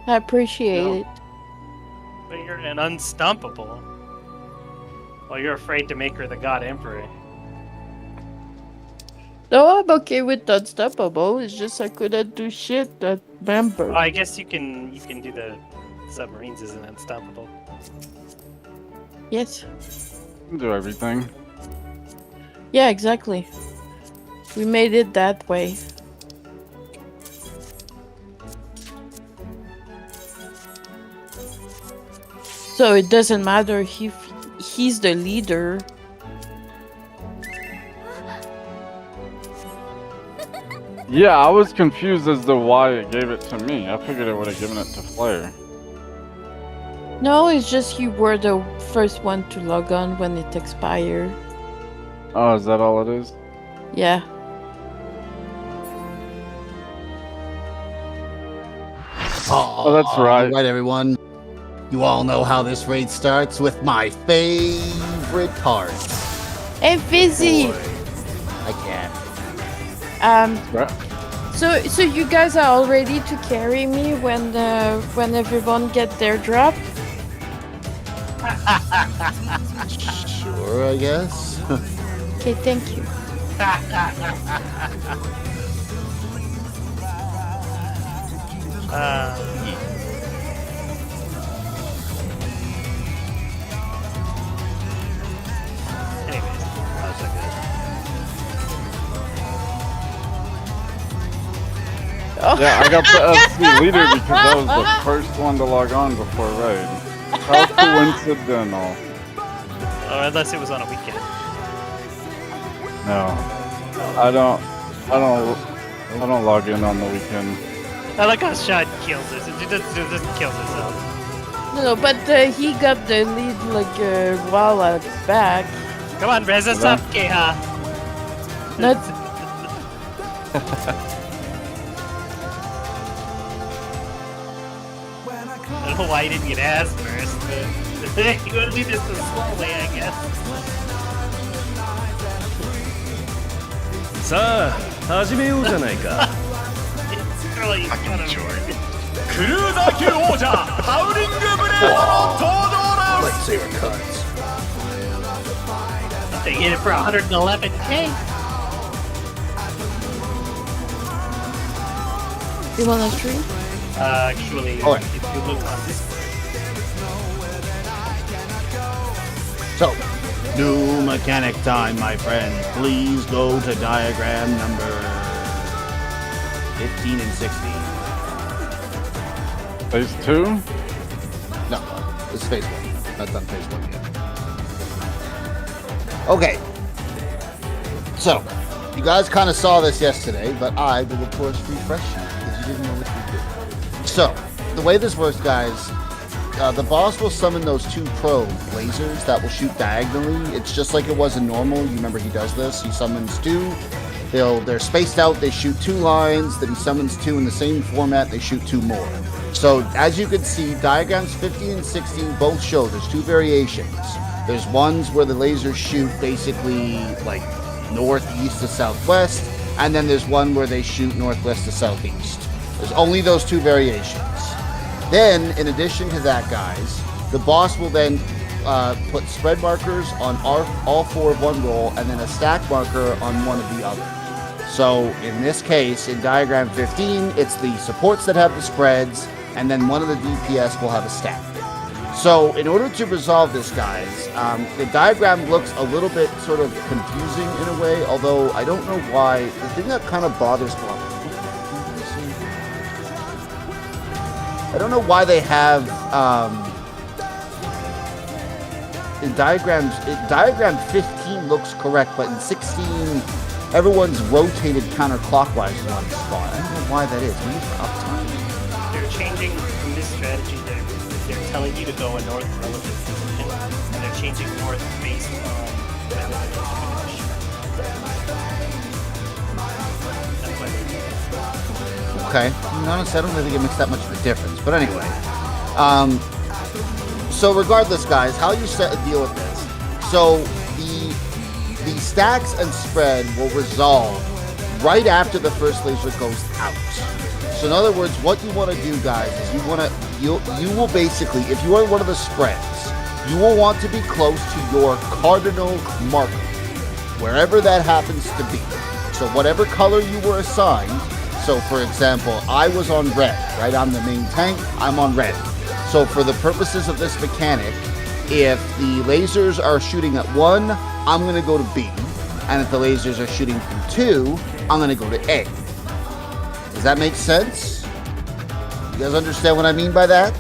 I appreciate No. it. But you're an unstoppable. Well, you're afraid to make her the God Emperor. No, I'm okay with unstoppable. It's just I couldn't do shit that member. Well, I guess you can do the submarines as an unstoppable. Yes. Do everything. Yeah, exactly. We made it that way. So it doesn't matter if he's the leader. Yeah, I was confused as to why it gave it to me. I figured it would have given it to Flair. No, it's just you were the first one to log on when it expired. Oh, is that all it is? Yeah. Oh, that's right. Right, everyone. You all know how this raid starts with my favorite parts. Hey, Fizzy! Boy, I can't. Right. So you guys are all ready to carry me when everyone get their drop? Sure, I guess. Okay, thank you. Anyways, how's that Oh. Yeah, I got the FC leader because I was the first one to log on before raid. How coincidental. good? Or unless it was on a weekend. No, I don't log in on the weekend. I like how Sean kills us. It doesn't kill himself. No, but he got the lead like a while back. Come on, raise us up, Keha. Not I don't know why you didn't get asked first, but you gotta do this the slow way, I guess. さあ始めようじゃないか It's really kind of short. クルーザー級王者ハウリングブレードの登場です Lightsaber cuts. They get it for 111K. you wanna stream? Actually, Alright. if you look on Discord. So, new mechanic time, my friend. Please go to diagram number 15 and 16. Phase 2? No, this is phase 1. Not done phase 1 yet. Okay. So, you guys kind of saw this yesterday, but I will, of course, refresh you because you didn't know what you did. So, the way this works, guys, the boss will summon those two probe lasers that will shoot diagonally. It's just like it was in normal. You remember he does this. He summons two. They're spaced out. They shoot two lines. Then he summons two in the same format. They shoot two more. So, as you can see, diagrams 15 and 16 both show there's two variations. There's ones where the lasers shoot basically like northeast to southwest, and then there's one where they shoot northwest to southeast. There's only those two variations. Then, in addition to that, guys, the boss will then put spread markers on all four of one roll, and then a stack marker on one of the other. So, in this case, in diagram 15, it's the supports that have the spreads, and then one of the DPS will have a stack. So, in order to resolve this, guys, the diagram looks a little bit sort of confusing in a way, although I don't know why. The thing that kind of bothers me, I don't know why they have, in diagram 15 looks correct, but in 16, everyone's rotated counterclockwise in one spot. I don't know why that is. Maybe for uptime. They're changing from this strategy. They're telling you to go a north relative position, and they're changing north based on whether they're going to shoot. That's why they do that. Okay. Honestly, I don't really think it makes that much of a difference. But anyway. So regardless, guys, how you deal with this. So the stacks and spread will resolve right after the first laser goes out. So in other words, what you want to do, guys, is you will basically, if you are one of the spreads, you will want to be close to your cardinal marker, wherever that happens to be. So whatever color you were assigned, so for example, I was on red, right? I'm the main tank, I'm on red. So for the purposes of this mechanic, if the lasers are shooting at 1, I'm going to go to B. And if the lasers are shooting through 2, I'm going to go to A. Does that make sense? You guys understand what I mean by that?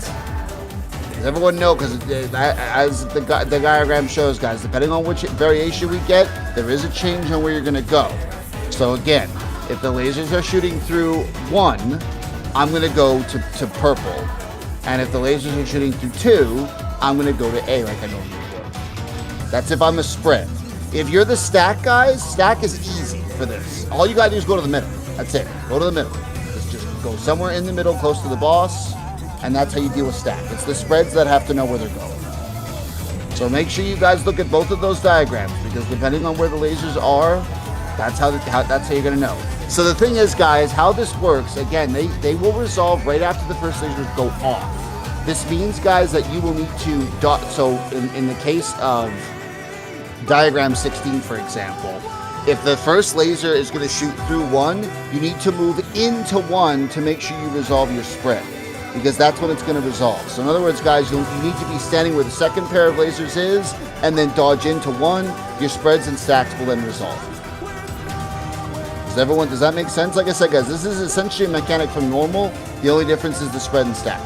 Does everyone know? Because as the diagram shows, guys, depending on which variation we get, there is a change on where you're going to go. So again, if the lasers are shooting through 1, I'm going to go to purple. And if the lasers are shooting through 2, I'm going to go to A like I normally would. That's if I'm a spread. If you're the stack guys, stack is easy for this. All you got to do is go to the middle. That's it. Go to the middle. Just go somewhere in the middle close to the boss, and that's how you deal with stack. It's the spreads that have to know where they're going. So make sure you guys look at both of those diagrams, because depending on where the lasers are, that's how you're going to know. So the thing is, guys, how this works, again, they will resolve right after the first lasers go off. This means, guys, that you will need to so in the case of diagram 16, for example, if the first laser is going to shoot through 1, you need to move into 1 to make sure you resolve your spread, because that's when it's going to resolve. So in other words, guys, you need to be standing where the second pair of lasers is, and then dodge into 1. Your spreads and stacks will then resolve. Does that make sense? Like I said, guys, this is essentially a mechanic from normal. The only difference is the spread and stack.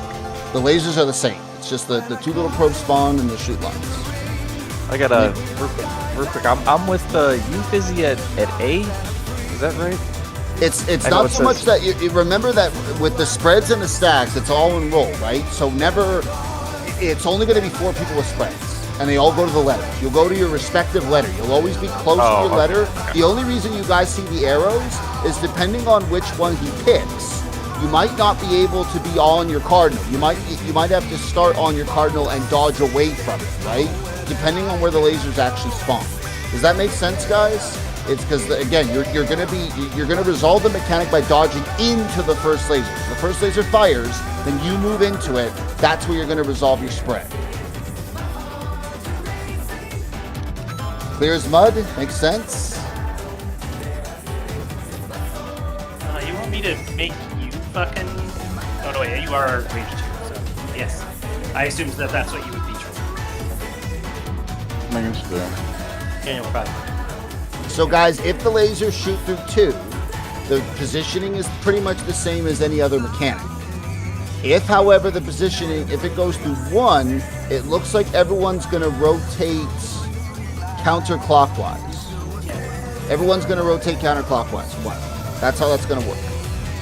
The lasers are the same. It's just the 2 little probes spawn and the shoot lines. I got a real quick. I'm with U-Fizzy at A. Is that right? It's not so much that you remember that with the spreads and the stacks, it's all in roll, right? So it's only going to be 4 people with spreads, and they all go to the letters. You'll go to your respective letter. You'll always be close to your letter. The only reason you guys see the arrows is depending on which one he picks. You might not be able to be all on your cardinal. You might have to start on your cardinal and dodge away from it, right? Depending on where the lasers actually spawn. Does that make sense, guys? It's because, again, you're gonna resolve the mechanic by dodging into the first laser. If the first laser fires, then you move into it. That's where you're gonna resolve your spread. Clear as mud? Makes sense? You want me to make you fucking... Oh, no, wait, you are range 2, so yes. I assumed that's what you would be trolling. Making sure. Yeah, no problem. So guys, if the lasers shoot through 2, the positioning is pretty much the same as any other mechanic. If, however, the positioning, if it goes through 1, it looks like everyone's going to rotate counterclockwise. Everyone's going to rotate counterclockwise. 1. That's how that's going to work.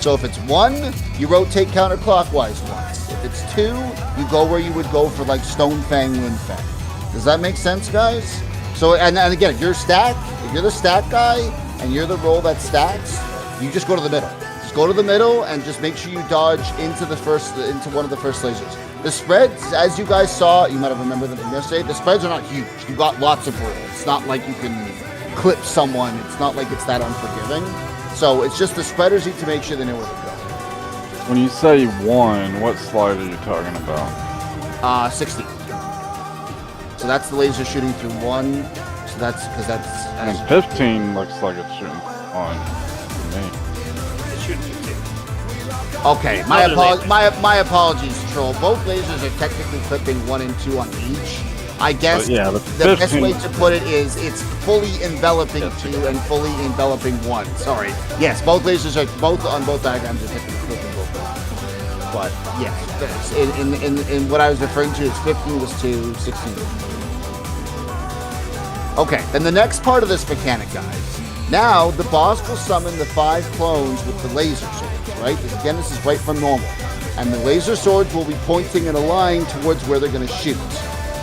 So if it's 1, you rotate counterclockwise once. If it's 2, you go where you would go for like Stone Fang, Wind Fang. Does that make sense, guys? So, and again, if you're the stack guy, and you're the role that stacks, you just go to the middle. Just go to the middle and just make sure you dodge into one of the first lasers. The spreads, as you guys saw, you might have remembered them from yesterday, the spreads are not huge. You got lots of room. It's not like you can clip someone. It's not like it's that unforgiving. So it's just the spreaders need to make sure they know where to go. When you say 1, what slide are you talking about? 60. So that's the laser shooting through 1. So that's because that's. And 15 looks like it's shooting on to me. It's shooting through 2. Okay, my apologies, Troll. Both lasers are technically clipping 1 and 2 on each. I guess yeah, the best way to put it is it's fully enveloping 2 and fully enveloping 1. Sorry. Yes, both lasers are on both diagrams are technically clipping both of them. But yes, in what I was referring to, it's 15 was 2, 16 was 2. Okay, then the next part of this mechanic, guys. Now the boss will summon the 5 clones with the laser swords, right? Again, this is right from normal. And the laser swords will be pointing in a line towards where they're going to shoot.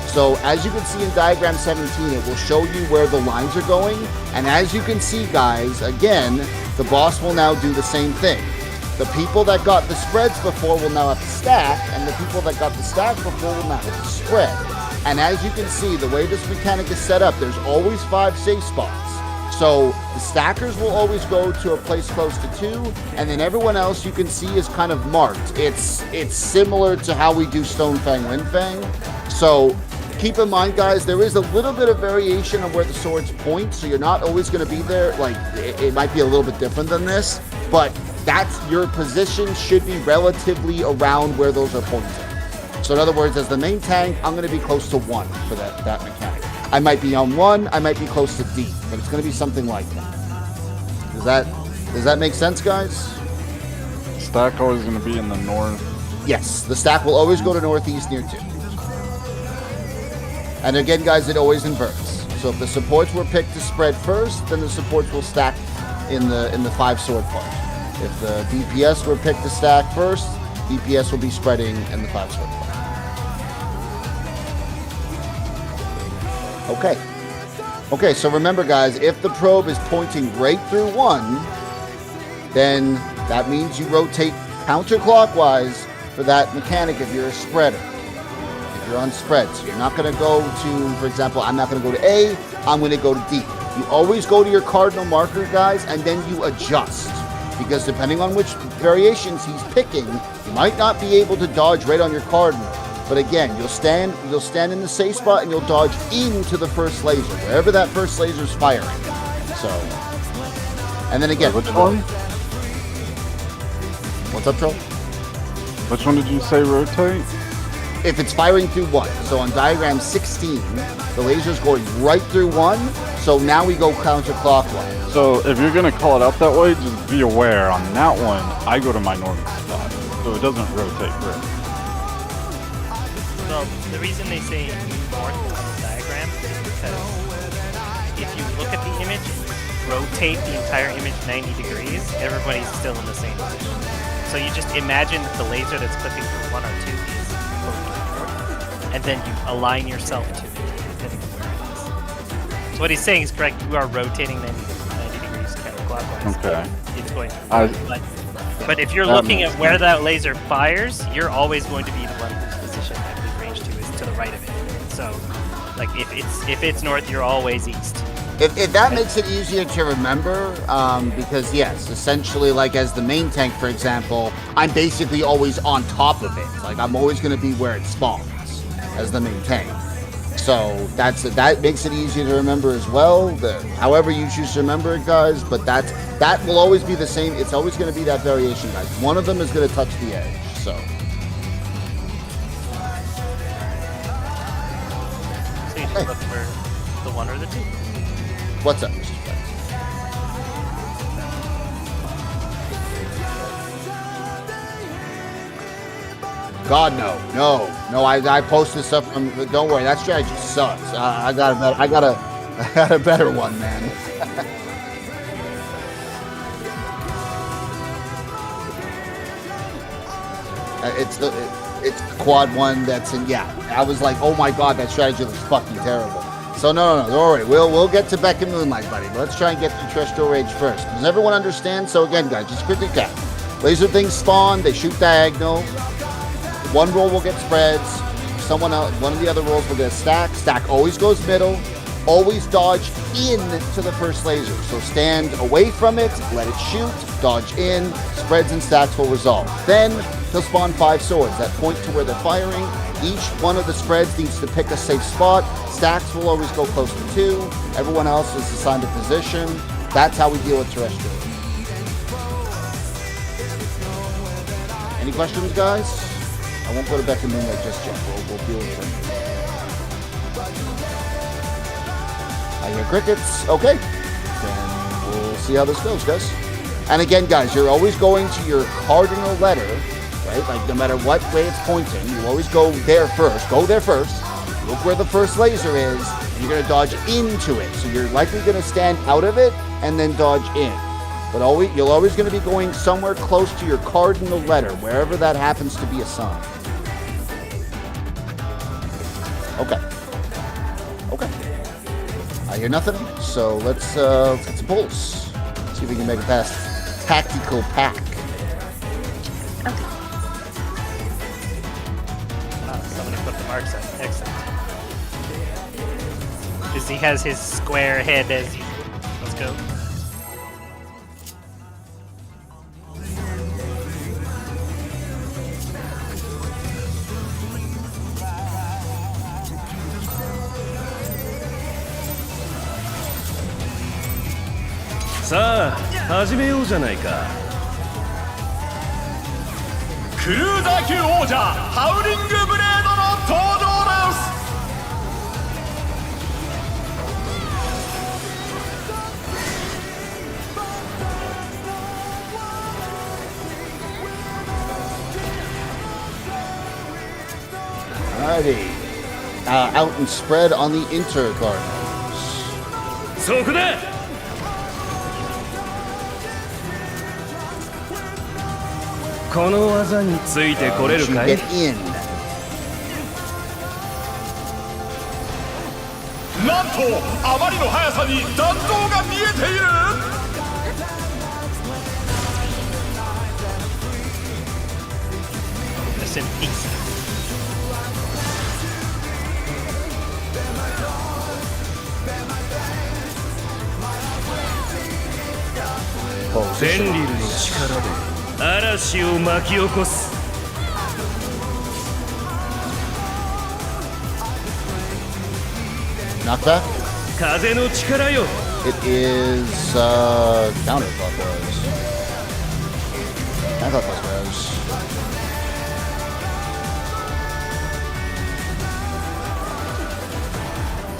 So as you can see in diagram 17, it will show you where the lines are going. And as you can see, guys, again, the boss will now do the same thing. The people that got the spreads before will now have to stack, and the people that got the stack before will now have to spread. And as you can see, the way this mechanic is set up, there's always 5 safe spots. So The stackers will always go to a place close to 2, and then everyone else you can see is kind of marked. It's similar to how we do Stone Fang, Wind Fang. So keep in mind, guys, there is a little bit of variation on where the swords point, so you're not always going to be there. Like, it might be a little bit different than this, but that's your position should be relatively around where those are pointing. So in other words, as the main tank, I'm going to be close to 1 for that mechanic. I might be on 1, I might be close to D, but it's going to be something like that. Does that make sense, guys? Stack always going to be in the north. Yes, the stack will always go to northeast near 2. And again, guys, it always inverts. So if the supports were picked to spread first, then the supports will stack in the 5 sword part. If the DPS were picked to stack first, DPS will be spreading in the 5 sword part. Okay, so remember, guys, if the probe is pointing right through 1, then that means you rotate counterclockwise for that mechanic if you're a spreader. If you're on spread, so you're not going to go to, for example, I'm not going to go to A, I'm going to go to D. You always go to your cardinal marker, guys, and then you adjust. Because depending on which variations he's picking, you might not be able to dodge right on your cardinal. But again, you'll stand in the safe spot and you'll dodge into the first laser, wherever that first laser is firing. So, and then again, which one? What's up, Troll? Which one did you say rotate? If it's firing through 1, so on diagram 16, the laser's going right through 1. So now we go counterclockwise. So if you're gonna call it out that way, just be aware on that one, I go to my northern spot, so it doesn't rotate right. Well, the reason they say north on the diagram is because if you look at the image and rotate the entire image 90 degrees, everybody's still in the same position. So you just imagine that the laser that's clipping from 1 or 2 is pointing north, and then you align yourself to it depending on where it is. So what he's saying is correct. You are rotating 90 degrees counterclockwise. Okay. It's going to but if you're looking at where that laser fires, you're always going to be the one whose position I believe range 2 is to the right of it. So, like if it's north, you're always east. If that makes it easier to remember, because yes, essentially, like as the main tank, for example, I'm basically always on top of it. Like I'm always going to be where it spawns as the main tank. So that makes it easier to remember as well. However you choose to remember it, guys, but that will always be the same. It's always going to be that variation, guys. One of them is going to touch the edge. So you just look for the 1 or the 2. What's up, Mr. Flex? God, no. I posted stuff from. Don't worry, that strategy sucks. I got a better one, man. It's the quad one that's in. Yeah, I was like, oh my god, that strategy looks fucking terrible. So no, don't worry. We'll get to Beck and Moonlight, buddy. Let's try and get to Terrestrial Rage first. Does everyone understand? So again, guys, just quickly recap. Laser things spawn. They shoot diagonal. One roll will get spreads. Someone else, one of the other rolls will get a stack. Stack always goes middle. Always dodge in to the first laser. So stand away from it, let it shoot, dodge in, spreads and stacks will resolve. Then he'll spawn 5 swords that point to where they're firing. Each one of the spreads needs to pick a safe spot. Stacks will always go close to 2. Everyone else is assigned a position. That's how we deal with terrestrial. Any questions, guys? I won't go to Beck and Moonlight just yet. We'll deal with them. I hear crickets. Okay. Then we'll see how this goes, guys. And again, guys, you're always going to your cardinal letter, right? Like, no matter what way it's pointing, you always go there first. Go there first. Look where the first laser is, and you're going to dodge into it. So you're likely going to stand out of it and then dodge in. But you're always going to be going somewhere close to your cardinal letter, wherever that happens to be assigned. Okay. I hear nothing, so let's get some pulls. See if we can make it past Tactical Pack. Okay. Somebody put the marks up. Excellent. Because he has his square head as usual. Let's go. さあ始めようじゃないか。クルーザー級王者ハウリングブレードの登場です。Alrighty. Out and spread on the Intercardinals. そこだ。この技についてこれる You かい get in. なんとあまりの速さに弾道が見えている。 Just in peace. Oh, フェンリルの力で嵐を巻き起こす。 knockback. 風の力よ。 It is counter clockwise. Counterclockwise.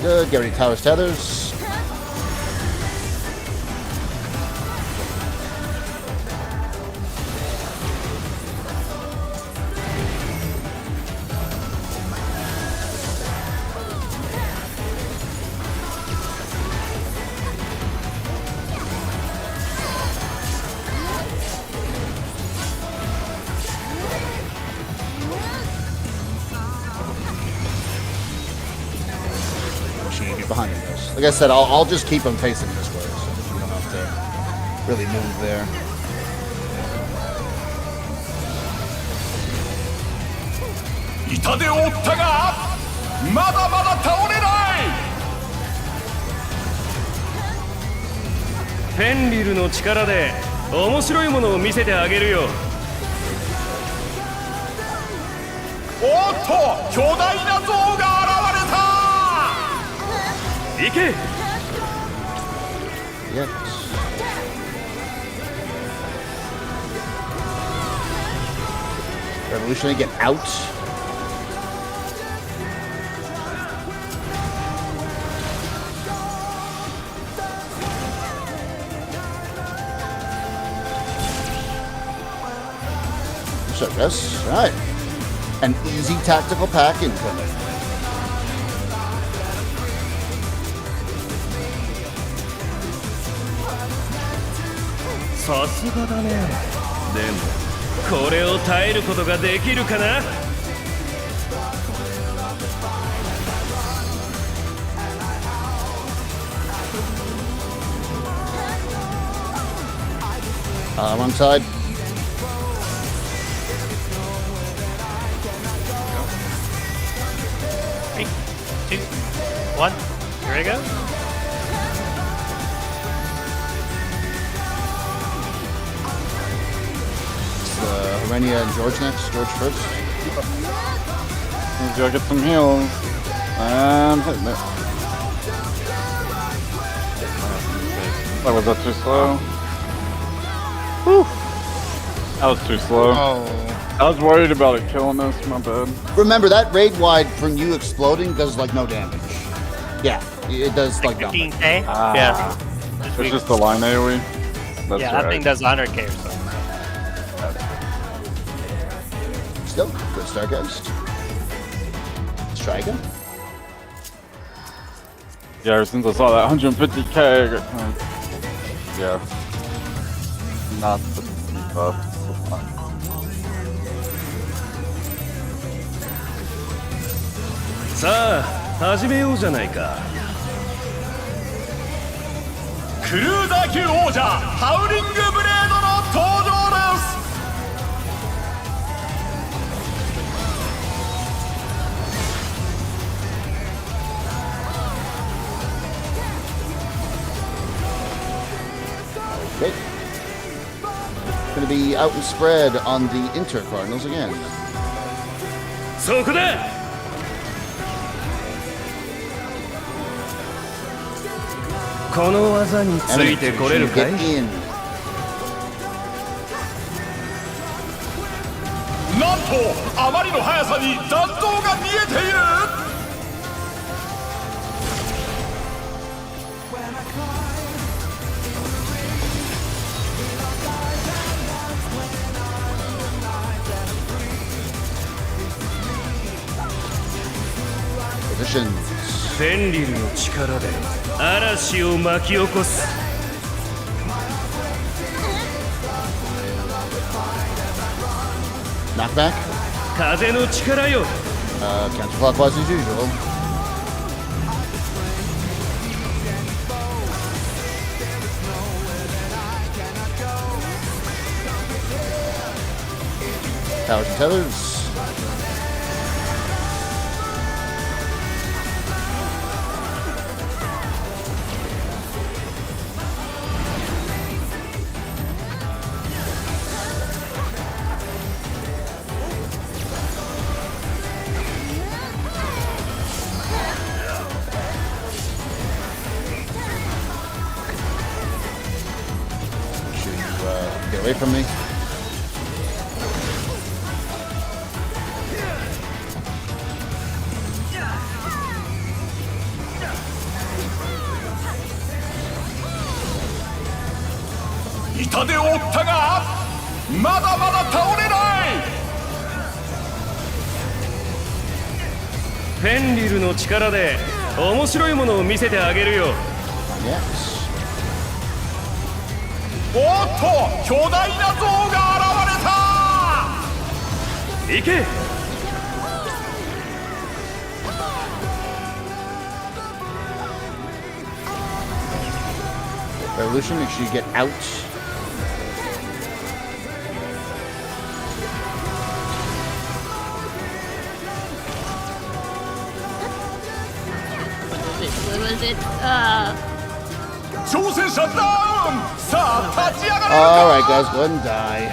Good. Get ready, towers, tethers. Get behind him, guys. Like I said, I'll just keep him facing this way, so you don't have to really move there. Ita de otta ga mada mada taorenai. フェンリルの力で面白いものを見せてあげるよ。おっと巨大な像が現れた。 行け。 Yes. Revolutionary, get out. So, yes, all right. An easy tactical pack incoming. Wrong side. Three, two, one. Here we go. Renia and George next. George first. Let's go get some heals. And hitting it. That was that too slow? Whew. That was too slow. Oh. I was worried about it killing us, my bad. Remember, that raid wide from you exploding does like no damage. Yeah, it does like nothing. 15k? Ah. Yeah. It's just a line AoE? That's Yeah, right. that thing does 100k or so. Still, good start, guys. Let's try again. Yeah, ever since I saw that 150k, I got kind of... Yeah. Not the buff. Sa, 始めようじゃないか。クルーザー級王者ハウリングブレードの登場です。 Okay. Going to be out and spread on the Intercardinals again. そこだ。この技についてこれるかい？ Get in. なんとあまりの速さに弾道が見えている。Positions. フェンリルの力で嵐を巻き起こす。 Knockback. 風の力よ。 Counterclockwise as usual. Towers and tethers. Get away from me.「痛手を負ったがまだまだ倒れない」「フェンリルの力で面白いものを見せてあげるよ」 Yes. おっと巨大な像が現れた。行け。 Revolution, make sure you get out. What was it? 挑戦者ダウン。さあ立ち上がれるか。 Alright, guys, go ahead and die.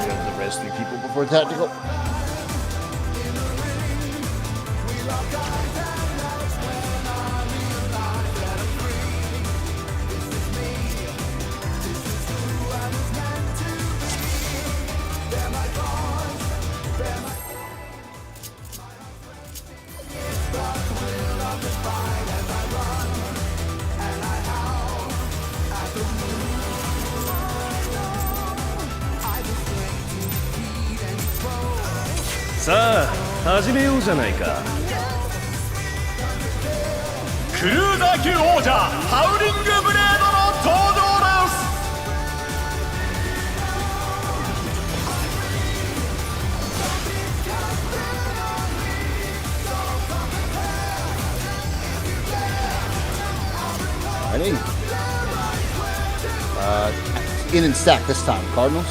We have to rest 3 people before tactical.「さあ始めようじゃないか」クルーザー級王者ハウリングブレードの登場です。 Ready? In and stack this time, Cardinals.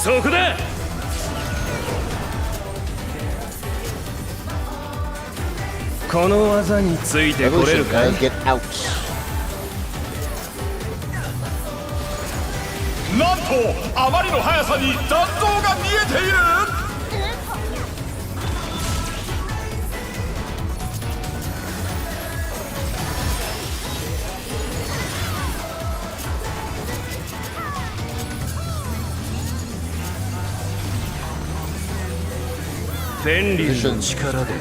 そこだ。この技についてこれる Revolution, かい？ guys, get out. なんとあまりの速さに弾道が見えている。 フェンリルの力で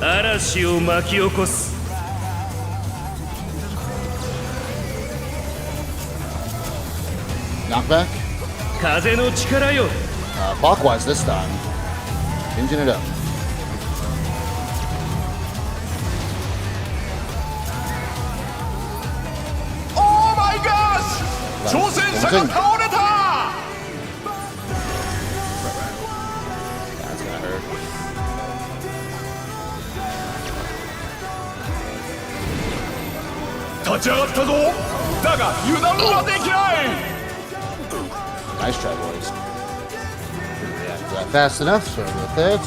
嵐を巻き起こす。 Knockback. 風の力よ。 Clockwise this time. Changing it up. Oh my gosh! 挑戦者が倒れた。 That's gonna hurt. 立ち上がったぞ。だが油断はできない。 Nice try, boys. Yeah, that fast enough, so with that.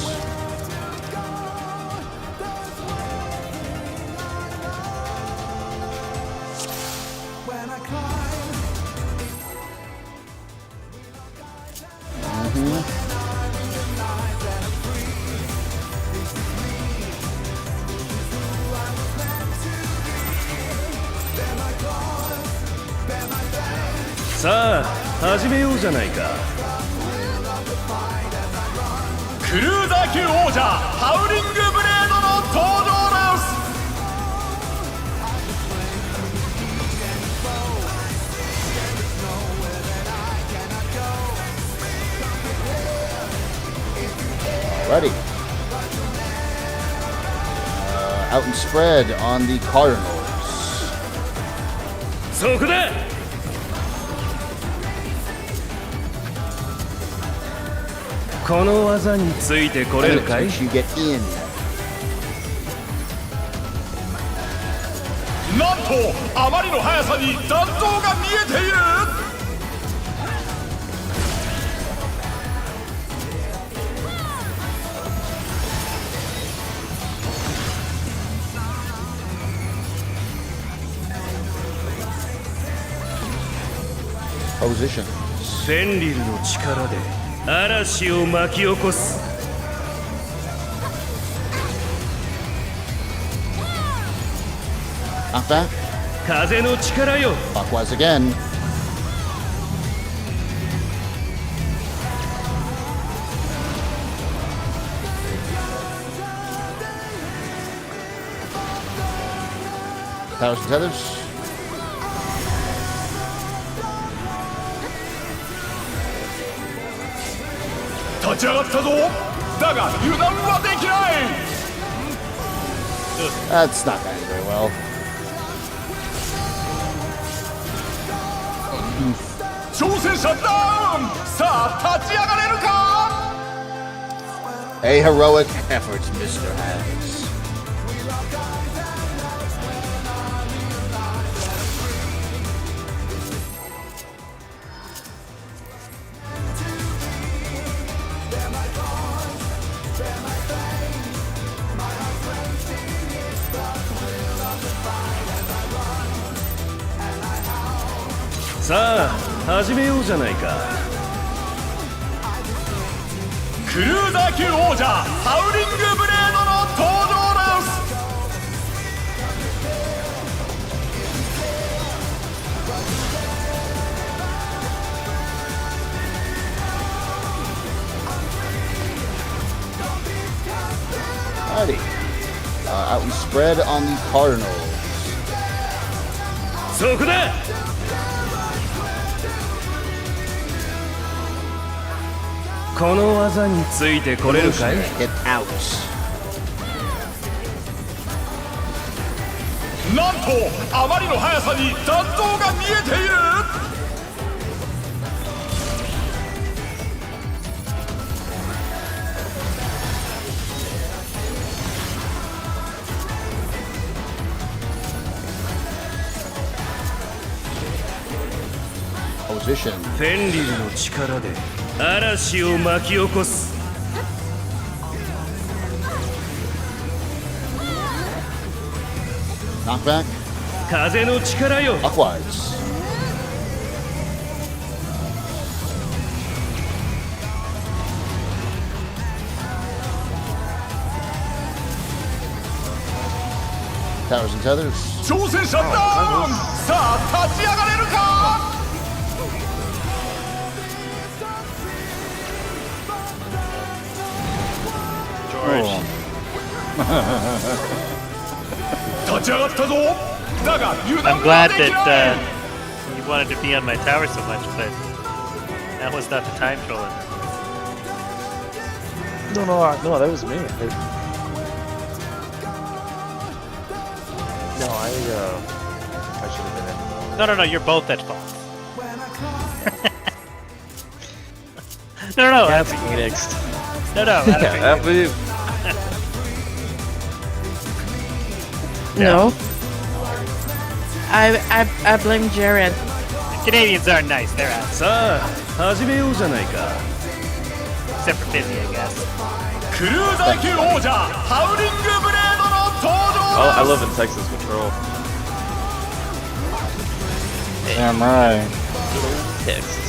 さあ始めようじゃないか。クルーザー級王者ハウリングブレードの登場です。Ready. Out and spread on the Cardinals. そこだ。この技についてこれるかい？ You get in. なんとあまりの速さに残像が見えている。Position. フェンリルの力で嵐を巻き起こす。Not that. 風の力よ。 Clockwise again. Towers and tethers. 立ち上がったぞ。だが油断はできない。 That's not going very well. 挑戦者ダウン。さあ立ち上がれるか。 A heroic effort, Mr. Hands.「さあ始めようじゃないか。クルーザー級王者ハウリングブレードの登場です。 Alrighty. Out and spread on the Cardinals. そこだ。この技についてこれるかい？ Get out. なんとあまりの速さに残像が見えている。 Position. フェンリルの力で嵐を巻き起こす。 Knockback. 風の力よ。 Clockwise. Towers and tethers. 挑戦者ダウン。さあ立ち上がれるか。 立ち上がったぞ。だが油 I'm 断は glad できない。 that you wanted to be on my tower so much, but that was not the time trolling. No, that was me. No, I should have been in. No, you're both at fault. No, Yeah, Phoenix. no. Yeah, that No. I blame Jared. Canadians aren't nice, they're out. さあ始めようじゃないか。 Except for Fizzy, I guess. クルーザー級王者ハウリングブレードの登場 I です。 live in Texas Control. Damn right. Texas.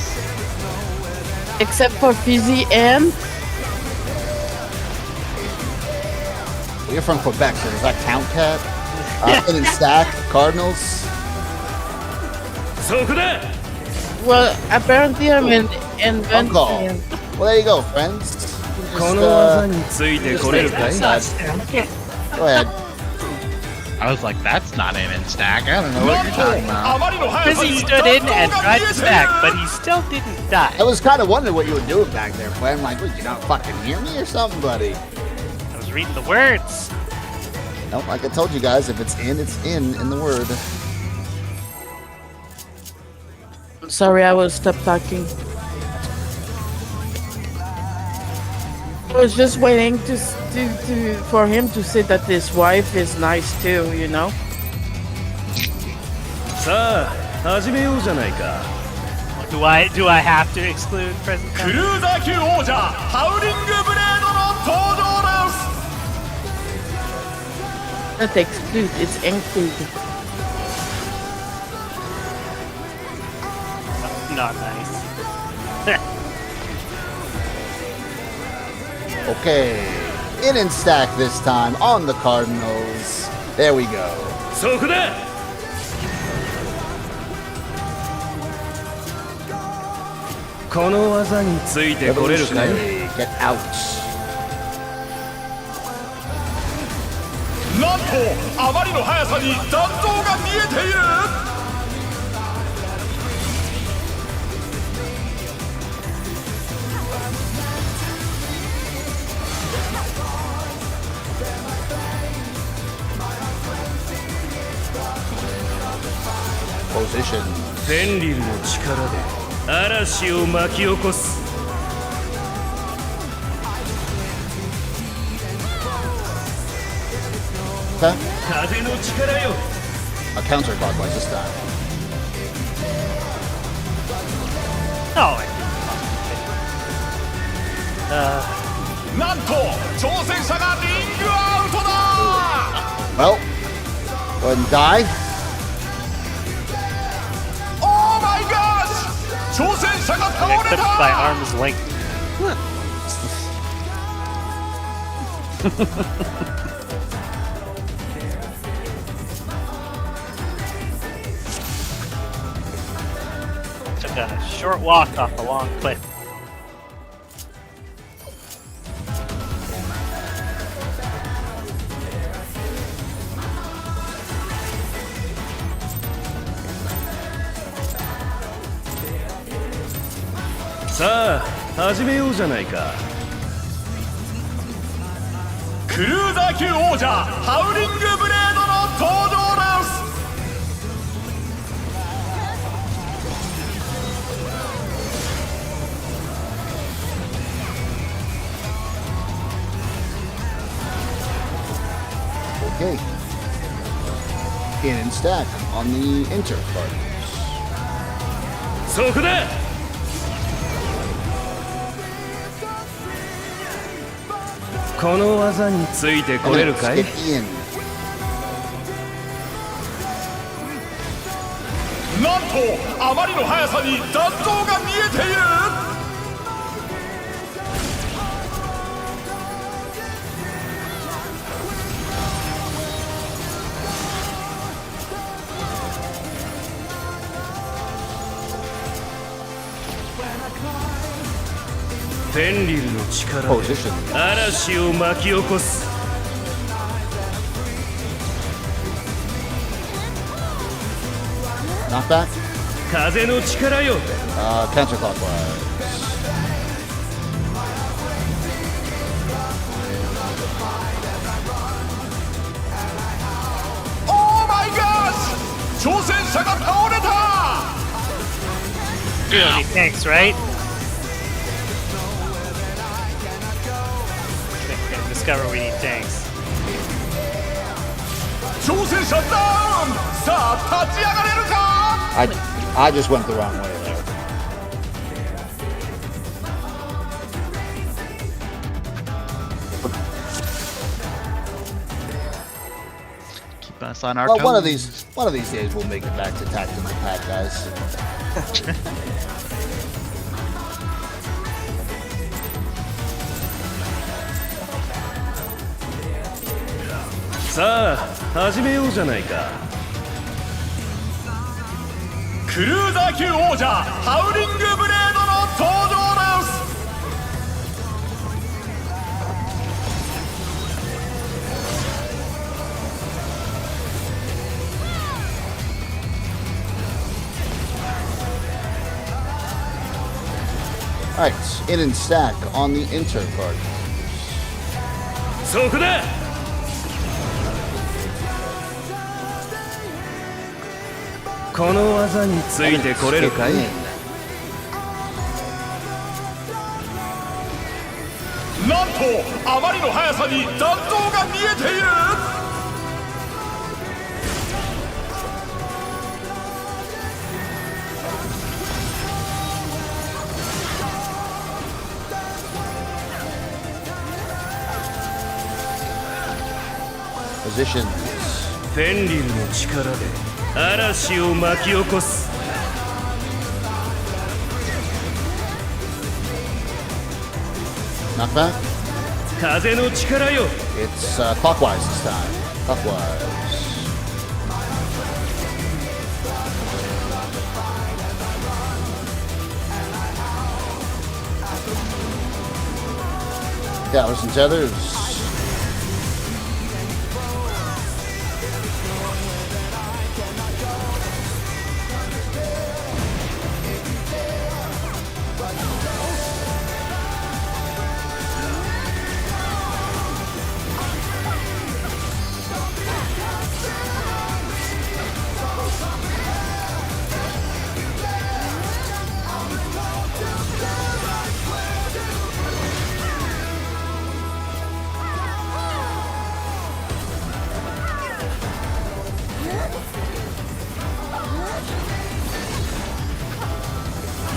Except for Fizzy and You're from Quebec, so does that count, Cat? In stack, Cardinals. そこだ。Well, apparently I'm in Uncle. inventing. Well, there you go, friends. Just, この技についてこれるかい That's not fair. go ahead. I was like, that's not an in-stack. I don't know what you're talking about. あまりの速 Because さ he に stood in and 残像が tried 見え to ている stack, but he still didn't die. I was kind of wondering what you were doing back there, Flynn. Like, what, you not fucking hear me or something, buddy? I was reading the words. Nope, like I told you guys, if it's in the word. Sorry, I will stop talking. I was just waiting for him to say that his wife is nice too, you know? さあ始めようじゃないか Do I have to exclude present ク time? ルーザー級王者ハウリングブレードの登場です Not exclude, it's include. Not nice. Okay. In stack this time on the Cardinals. There we go. そこだこの技についてこれるかい Revolutionary, get out. なんとあまりの速さに残像が見えている Position. フェンリルの力で嵐を巻き起こす Okay. 風の力よ Counterclockwise this time. No. なんと挑戦者がリングアウトだ Well, go ahead and die. オーマイガーシ挑戦者が倒れ Clipped by た arm's length. Took a short walk off a long cliff.「さあ始めようじゃないか」クルーザー級王者ハウリングブレードの登場です Okay. In stack on the Inter Cardinals. そこだこの技についてこ And れ then るかい skip in. なんとあまりの速さに残像が見えている フェンリルの力で Position. 嵐を巻き起こす Knockback. 風の力よ Counterclockwise. Oh my gosh! 挑戦者が倒れた You don't need tanks, right? We're gonna discover we need tanks. 挑戦者ダウンさあ立ち上がれるか I just went the wrong way there. Keep us on our Well, toes. one of these days we'll make it back to Tactical Pack, guys. さあ始めようじゃないかククルーザー級王者ハウリングブレードの登場です。Alright, in and stack on the enter card. そこだ。この技についてこれるかい。なんとあまりの速さに残像が見えている。Positions. フェンリルの力で嵐を巻き起こす。Knockback? 風の力よ。 It's clockwise this time. Clockwise. Gathers and tethers.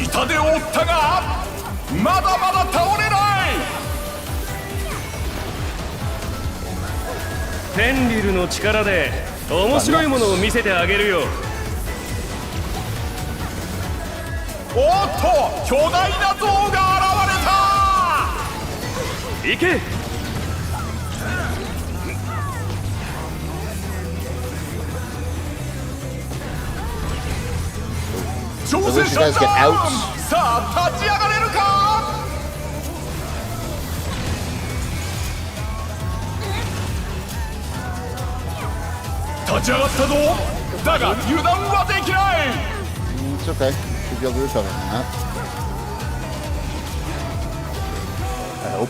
痛手を負ったがまだまだ倒れない。フェンリルの力で面白いものを見せてあげるよ。おっと巨大な像が現れた。行け。挑戦者だ。さあ立ち上がれるか。立ち上がったぞ。だが油断はできない。It's okay. Should be able to recover from that. I hope.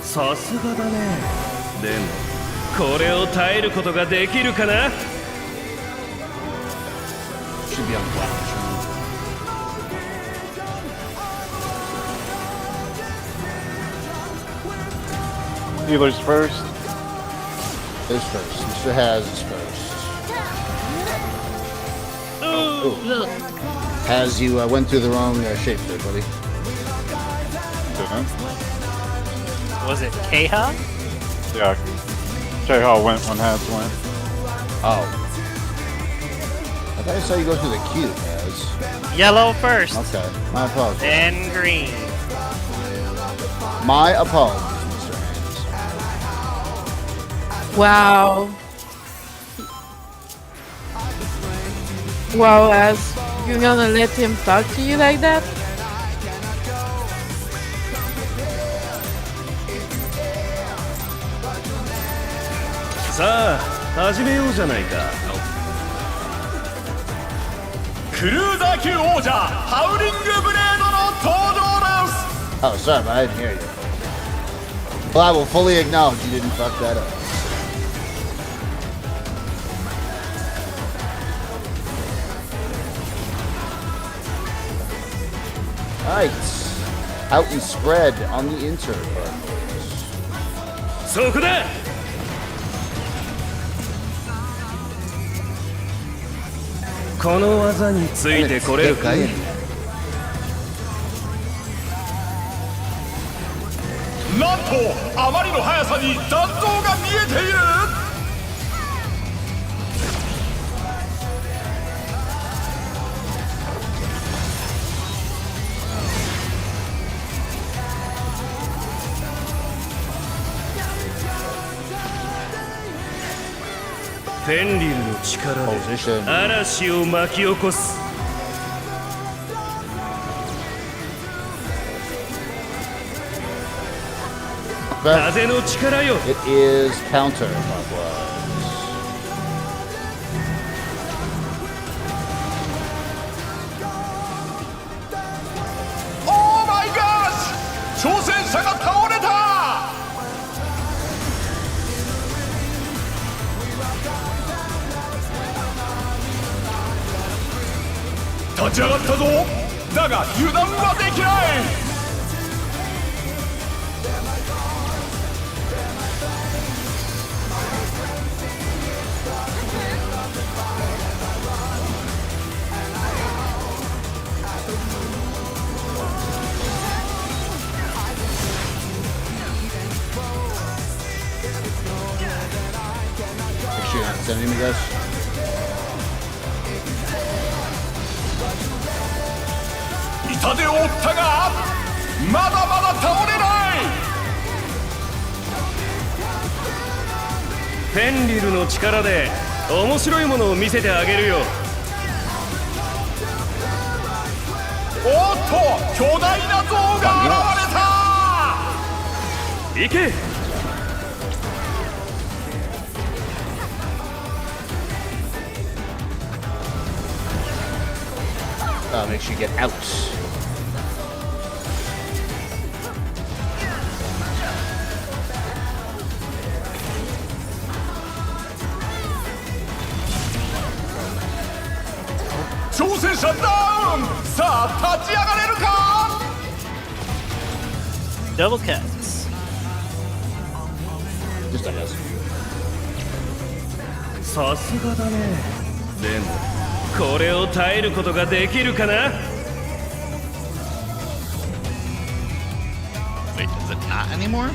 さすがだね。でもこれを耐えることができるかな。 Should be on flat. Healers first. Is first. Mr. Has is first. Oh. Has you went through the wrong shape there, buddy. Didn't. Was it Keha? Yeah. J-Hall went when Has went. Oh. I thought I saw you go through the queue, Has. Yellow first, Okay. My apologies. then green. My apologies, Mr. Haynes. Wow. Wow, as you're gonna let him talk to you like that? さあ始めようじゃないか。クルーザー級王者ハウリングブレードの登場です。 Oh, sorry, but I didn't hear you. Well, I will fully acknowledge you didn't fuck that up. Alright. Out and spread on the insert. そこだ。この技についてこれるかい。なんとあまりの速さに残像が見えている。フェンリルの力で Position. 嵐を巻き起こす But 風の力よ it is counterclockwise. Oh my gosh! 挑戦者が倒れた 立ち上がったぞだが油断はできない Make sure you're not sending me guys. 痛手を負ったがまだまだ倒れないフェンリルの力で面白いものを見せてあげるよおっと巨大な像が現れた行け Make sure you get out. Double cuts. Just I guess. さすがだねでもこれを耐えることができるかな Wait, does it not anymore?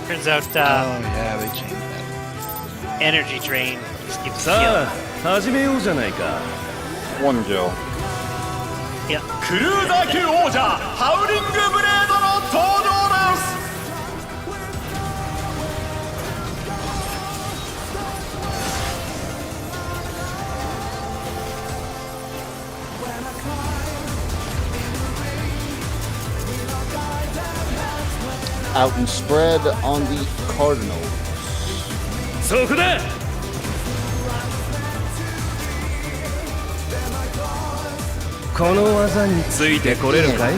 Turns out Oh yeah, they changed that. energy drain just gives さ skill. あ始めようじゃないか One kill. Yeah. クルーザー級王者ハウリングブレードの登場です Out and spread on the Cardinals. そこだ この技についてこれるかい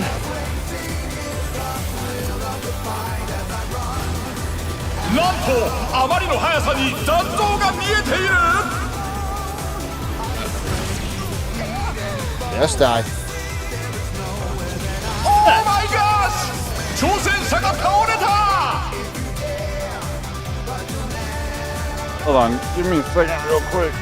なんとあまりの速さに残像が見えている Just die. Oh my gosh 挑戦者が倒れた Hold on, give me a second real quick.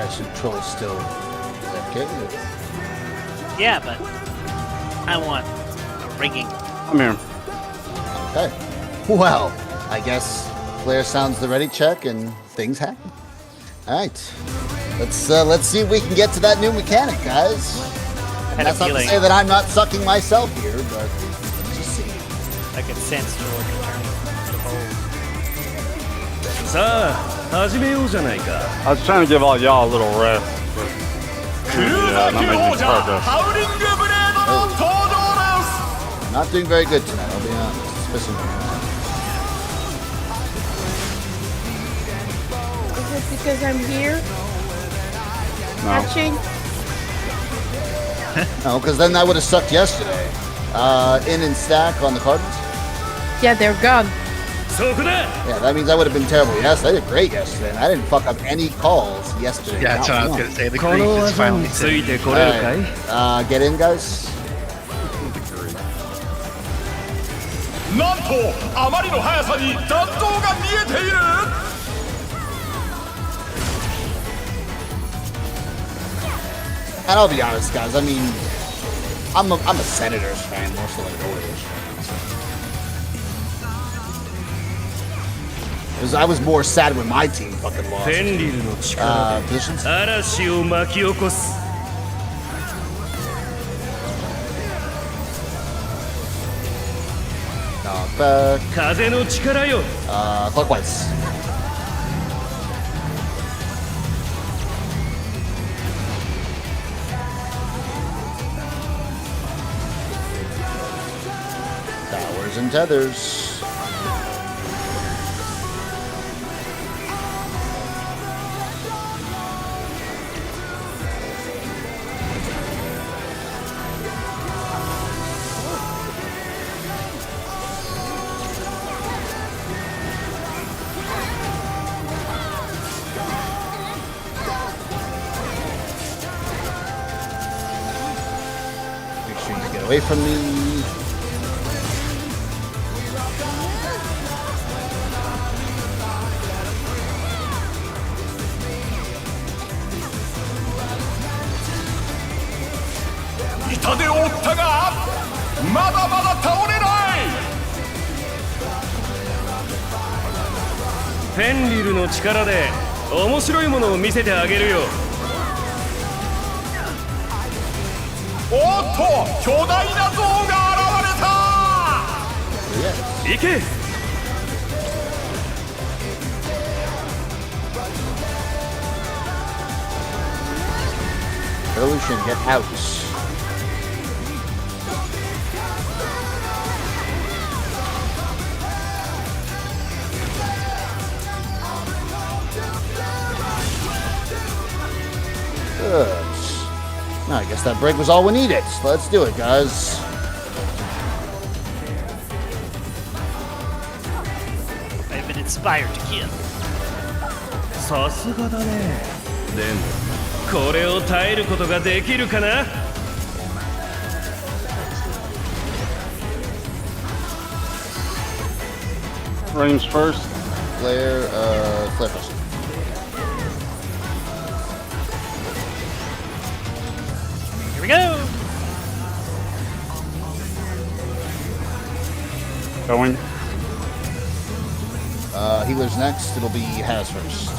assume Troll's still okay. Yeah, but I want a ringing. I'm here. Okay. Well, I guess Flair sounds the ready check and things happen. All right. Let's see if we can get to that new mechanic, guys. I had That's a not to feeling say that I'm not sucking myself here, but let's just see. I could sense George returning to hold. さあ始めようじゃないか I was trying to give all y'all a little rest. But, クルーザ yeah, ー not 級 making 王 any 者 progress. ハウリングブレードの登場です Not doing very good tonight, I'll be honest. Especially Is it because I'm here No. watching? no, because then that would have sucked yesterday. In and stack on the Cardinals. Yeah, they're gone. そこだ Yeah, that means I would have been terrible. Yes, I did great yesterday. And I didn't fuck up any calls yesterday. Yeah, that's what I was Not gonna one. say. The こ grief の is 技 finally につ sitting. いてこれるかい Get in, guys. なんとあまりの速さに残像が見えている And I'll be honest, guys. I mean, I'm a Senators fan more so than an Oilers fan. Because I was more sad when my team fucking lost. フェンリルの力 Positions. で嵐を巻き起こす Back. 風の力よ Clockwise. Towers and tethers. Make sure you get away from me.「痛手を負ったがまだまだ倒れない」「フェンリルの力で面白いものを見せてあげるよ」おっと巨大な像が現れた Yeah. 行け Revolution, get out. Good. Now, I guess that break was all we needed. Let's do it, guys. I've been inspired to kill. さすがだねでもこれを耐えることができるかな Range first. Flair first. Here we go. Going. Healer's next. It'll be Has first.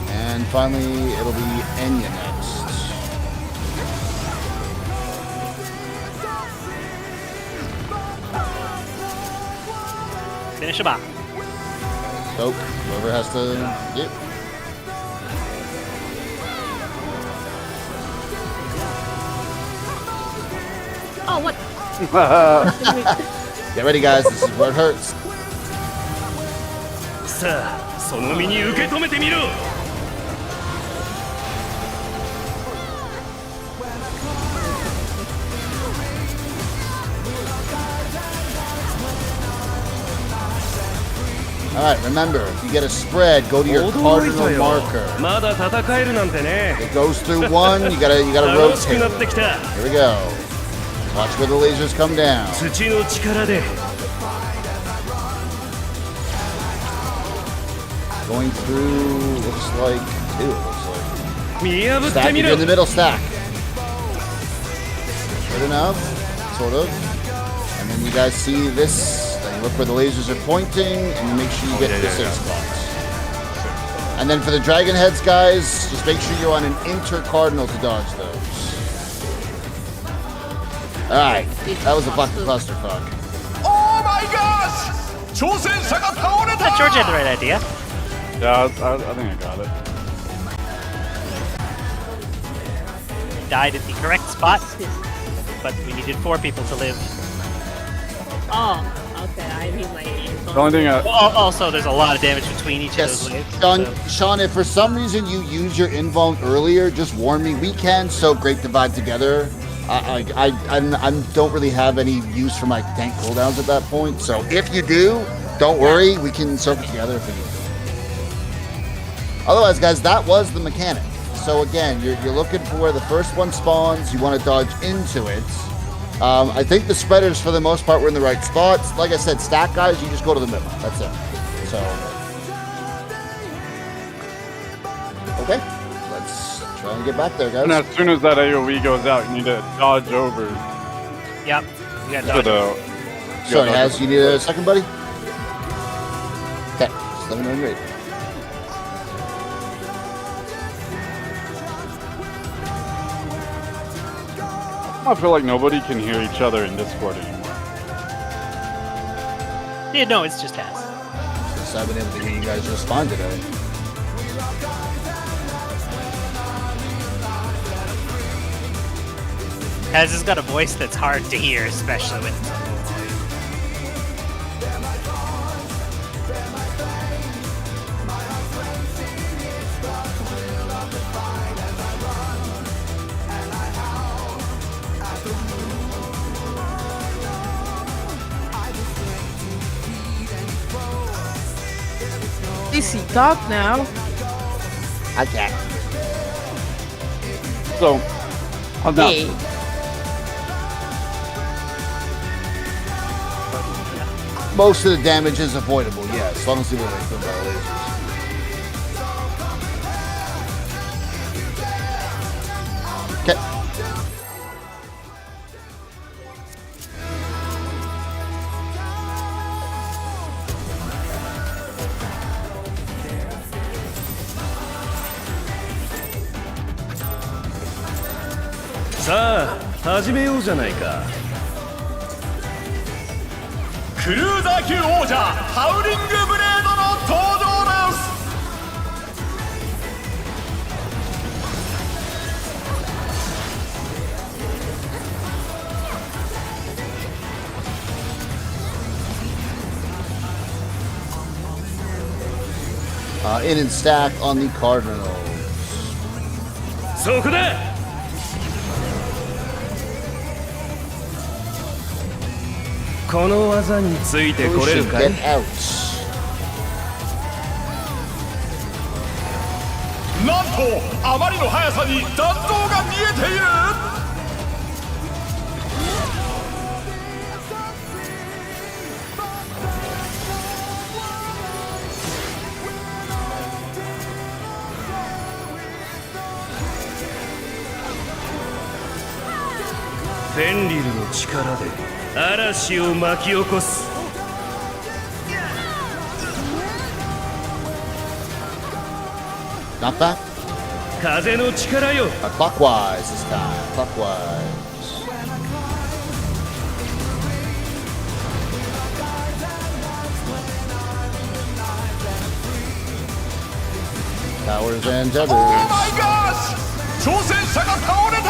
And finally, it'll be Enya next. Finish him off. Stoke, whoever has to. Yep. Oh, what? Get ready, guys. This is where it hurts. さあその身に受け止めてみろ Good. Alright, remember, if you get a spread, go to your cardinal marker. It goes through one, you gotta rotate it. Here we go. Watch where the lasers come down. Going through, looks like two, Stack, you're in the middle stack. Good enough, sort of. And then you guys see this, then you look where the lasers are pointing, and you make sure you get to the 6 spots. And then for the dragon heads, guys, just make sure you're on an intercardinal to dodge those. Alright, that was a fucking clusterfuck. Oh my gosh! I thought George had the right idea. Yeah, I think I got it. Died at the correct spot, but we needed 4 people to live. Oh, okay. I mean, like. The only thing Also, there's a lot of damage between each of those waves. Sean, if for some reason you use your invuln earlier, just warn me. We can soak Great Divide together. I don't really have any use for my tank cooldowns at that point. So if you do, don't worry. We can soak it together if we need to. Otherwise, guys, that was the mechanic. So again, you're looking for where the first one spawns. You want to dodge into it. I think the spreaders, for the most part, were in the right spots. Like I said, stack guys, you just go to the middle. That's it. So, okay, let's try and get back there, guys. And as soon as that AoE goes out, you need to dodge over. Yep. You got To dodge. Sorry, Haz, you need a second, buddy? Okay, just let me know when you're ready. I feel like nobody can hear each other in Discord anymore. Yeah, no, it's just Taz. Since I've been able to hear you guys respond today. Taz has got a voice that's hard to hear, especially when it's on low volume. Easy talk now. Okay. So, how's that? Hey. Most of the damage is avoidable, yes, as long as you were away from our lasers. Okay.「クルーザー級王者ハウリングブレードの登場です」In and stack on the Cardinals. そこだこの技について We これる should かい get out. なんとあまりの速さに弾道が見えているフェンリルの力で嵐を巻き起こす Not back. 風の力よ Clockwise this time. Clockwise. Towers and tethers. オーマイガーシ挑戦者が倒れた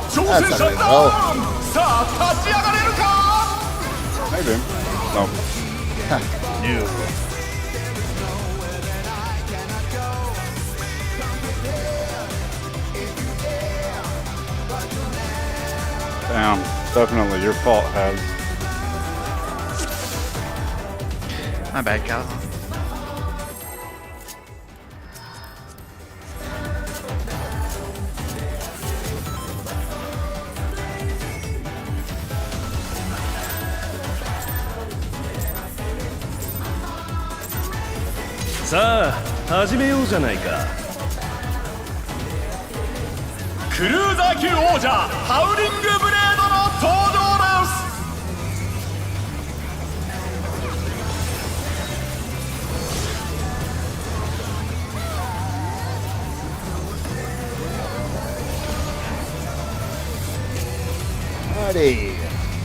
挑戦者ダウンさあ立ち上がれるか Maybe. No. Damn, definitely your fault, Has. My bad, Cal. Sa, 始めようじゃないか。クルーザー級王者ハウリングブレードの登場です。Alrighty.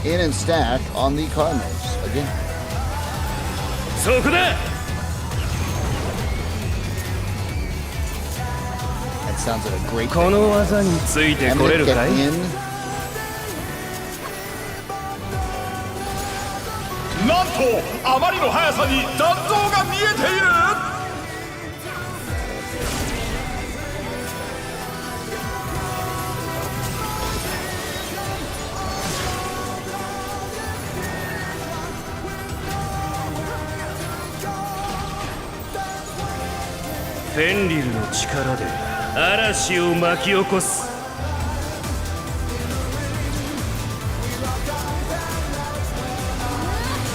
In and stack on the Cardinals again. そこだ。 That sounds like a great この技についてこれ Eminent る get かい？ in. なんとあまりの速さに残像が見えている。フェンリルの力で嵐を巻き起こす。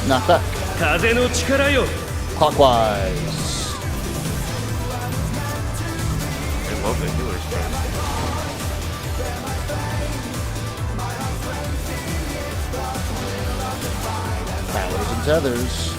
Knock back. 風の力よ。 Clockwise. I love the healer spell. Powers and tethers.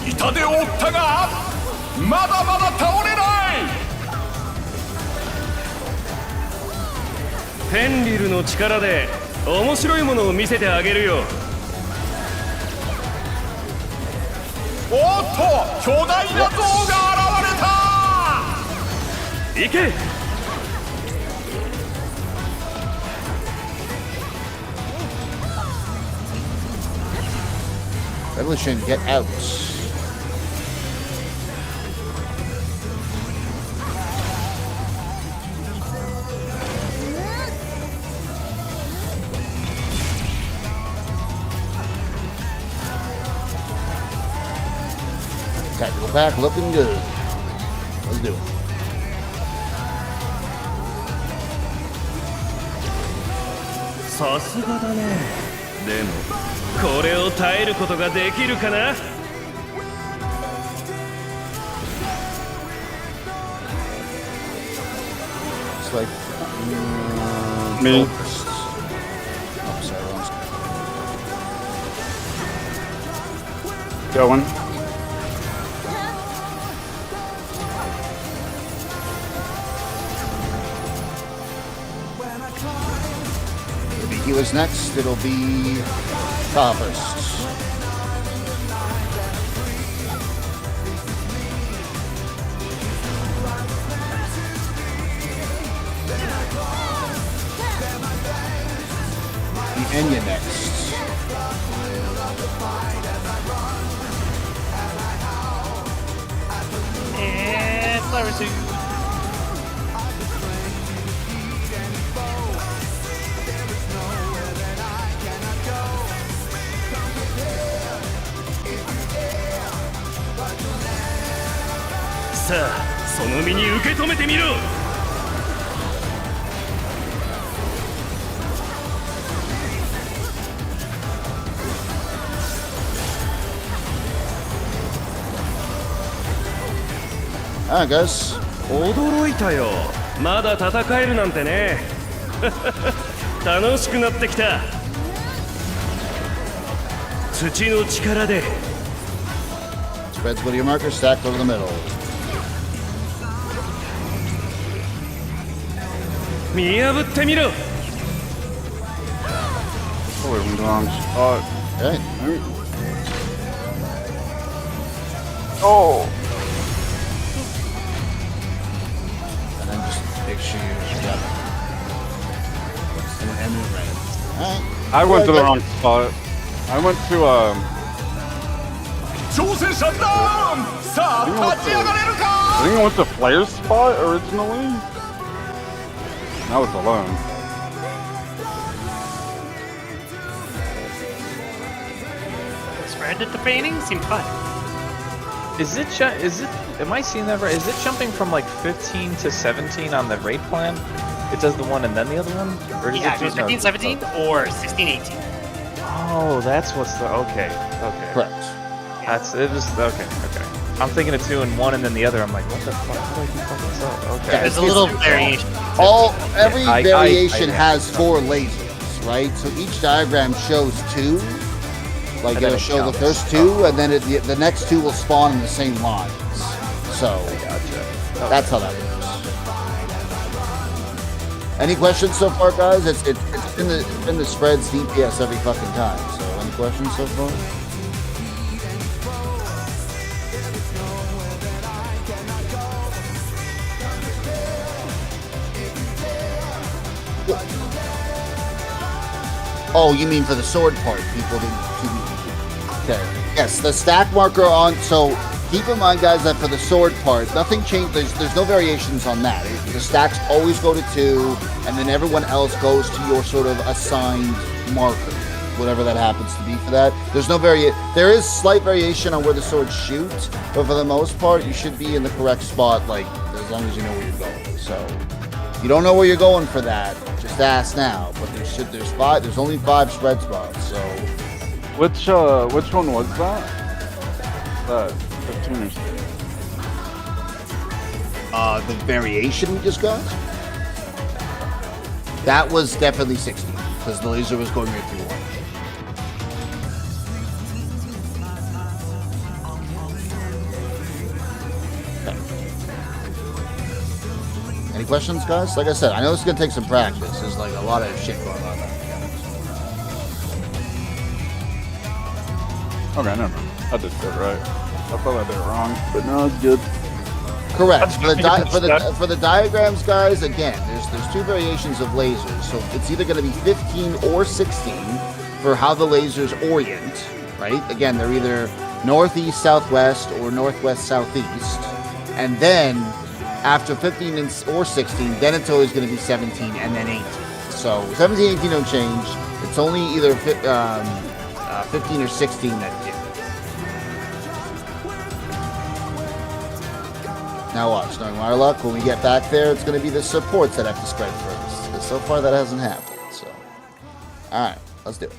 「痛手を負ったがまだまだ倒れない」「フェンリルの力で面白いものを見せてあげるよ」おっと巨大な像が現れた。行け。 Revolution, get out. Tactical pack looking good. Let's do it. Demo. これを耐えることができるかな。 It's like Me. focused. Oh, sorry, wrong screen. Going. It'll be healers next. It'll be Taha first. The Enya next. And Flower Suit. Sa, その身に受け止めてみろ。 Alright, guys. 驚いたよ。まだ戦えるなんてね。楽しくなってきた。土の力で Spreads go to your marker, stack over the middle. Oh, we're in the wrong spot. Okay. Oh! And then just make sure you got it. And move right. Alright. I went to the wrong spot. I went to, 挑戦者ダウンさあ立ち上がれるか I think I went to Flair's spot originally. I was alone. Spread at the painting seemed fun. Is it? Am I seeing that right? Is it jumping from like 15 to 17 on the raid plan? It does the one and then the other one, or does Yeah, it it goes just 15, 17, or 16, 18. Oh, that's what's the okay. Correct. That's it. Just okay. I'm thinking of 2 and 1 and then the other. I'm like, what the fuck? How do I keep fucking this up? Okay. Yeah, There's a little variation. Every I variation know. has 4 lasers, right? So each diagram shows 2. Like And then it'll it show the counts. first 2, and then the next 2 will spawn in the same lines. So Gotcha. that's how that works. Any questions so far, guys? It's been the spreads DPS every fucking time. So any questions so far? Oh, you mean for the sword part? People didn't. Okay. Yes, the stack marker on. So keep in mind, guys, that for the sword part, nothing changed. There's no variations on that. The stacks always go to 2, and then everyone else goes to your sort of assigned marker, whatever that happens to be for that. There's no There is slight variation on where the swords shoot, but for the most part, you should be in the correct spot. Like as long as you know where you're going. So you don't know where you're going for that, just ask now. But there's only 5 spread spots. So Which one was that? That 15 or 16? the variation we just got, that was definitely 60 because the laser was going right through 1. Okay. Any questions, guys? Like I said, I know this is gonna take some practice. There's like a lot of shit going on. Okay, never mind. I did it right. I thought I did it wrong, but no, it's good. Correct. For the diagrams, guys, again, there's 2 variations of lasers. So it's either going to be 15 or 16 for how the lasers orient, right? Again, they're either northeast, southwest, or northwest, southeast. And then after 15 or 16, then it's always going to be 17 and then 18. So 17, 18 don't change. It's only either 15 or 16 that do. Now watch, knowing our luck, when we get back there, it's going to be the supports that have to spread first. Because so far that hasn't happened, so. Alright, let's do it.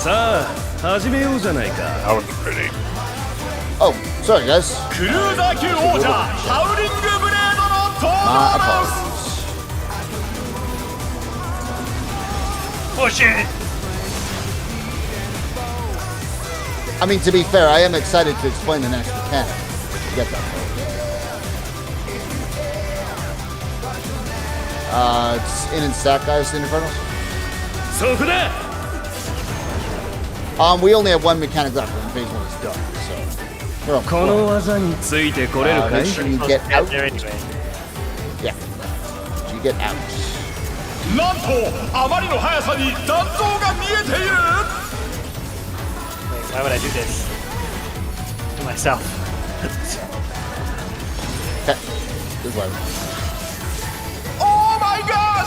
That was pretty. Oh, sorry guys. クルーザー級王者ハウリングブレードの登 My 場です apologies. Push it! I mean, to be fair, I am excited to explain the next mechanic. Get that part. It's in and stack, guys, in Infernals. そこだ We only have 1 mechanic left when phase 1 is done, so. We're on この技についてこれるか make い sure you get Get out. there anyway. Yeah. You get out. なんとあまりの速さに残像が見えている Wait, why would I do this? To myself. Okay. Good one. オーマイガー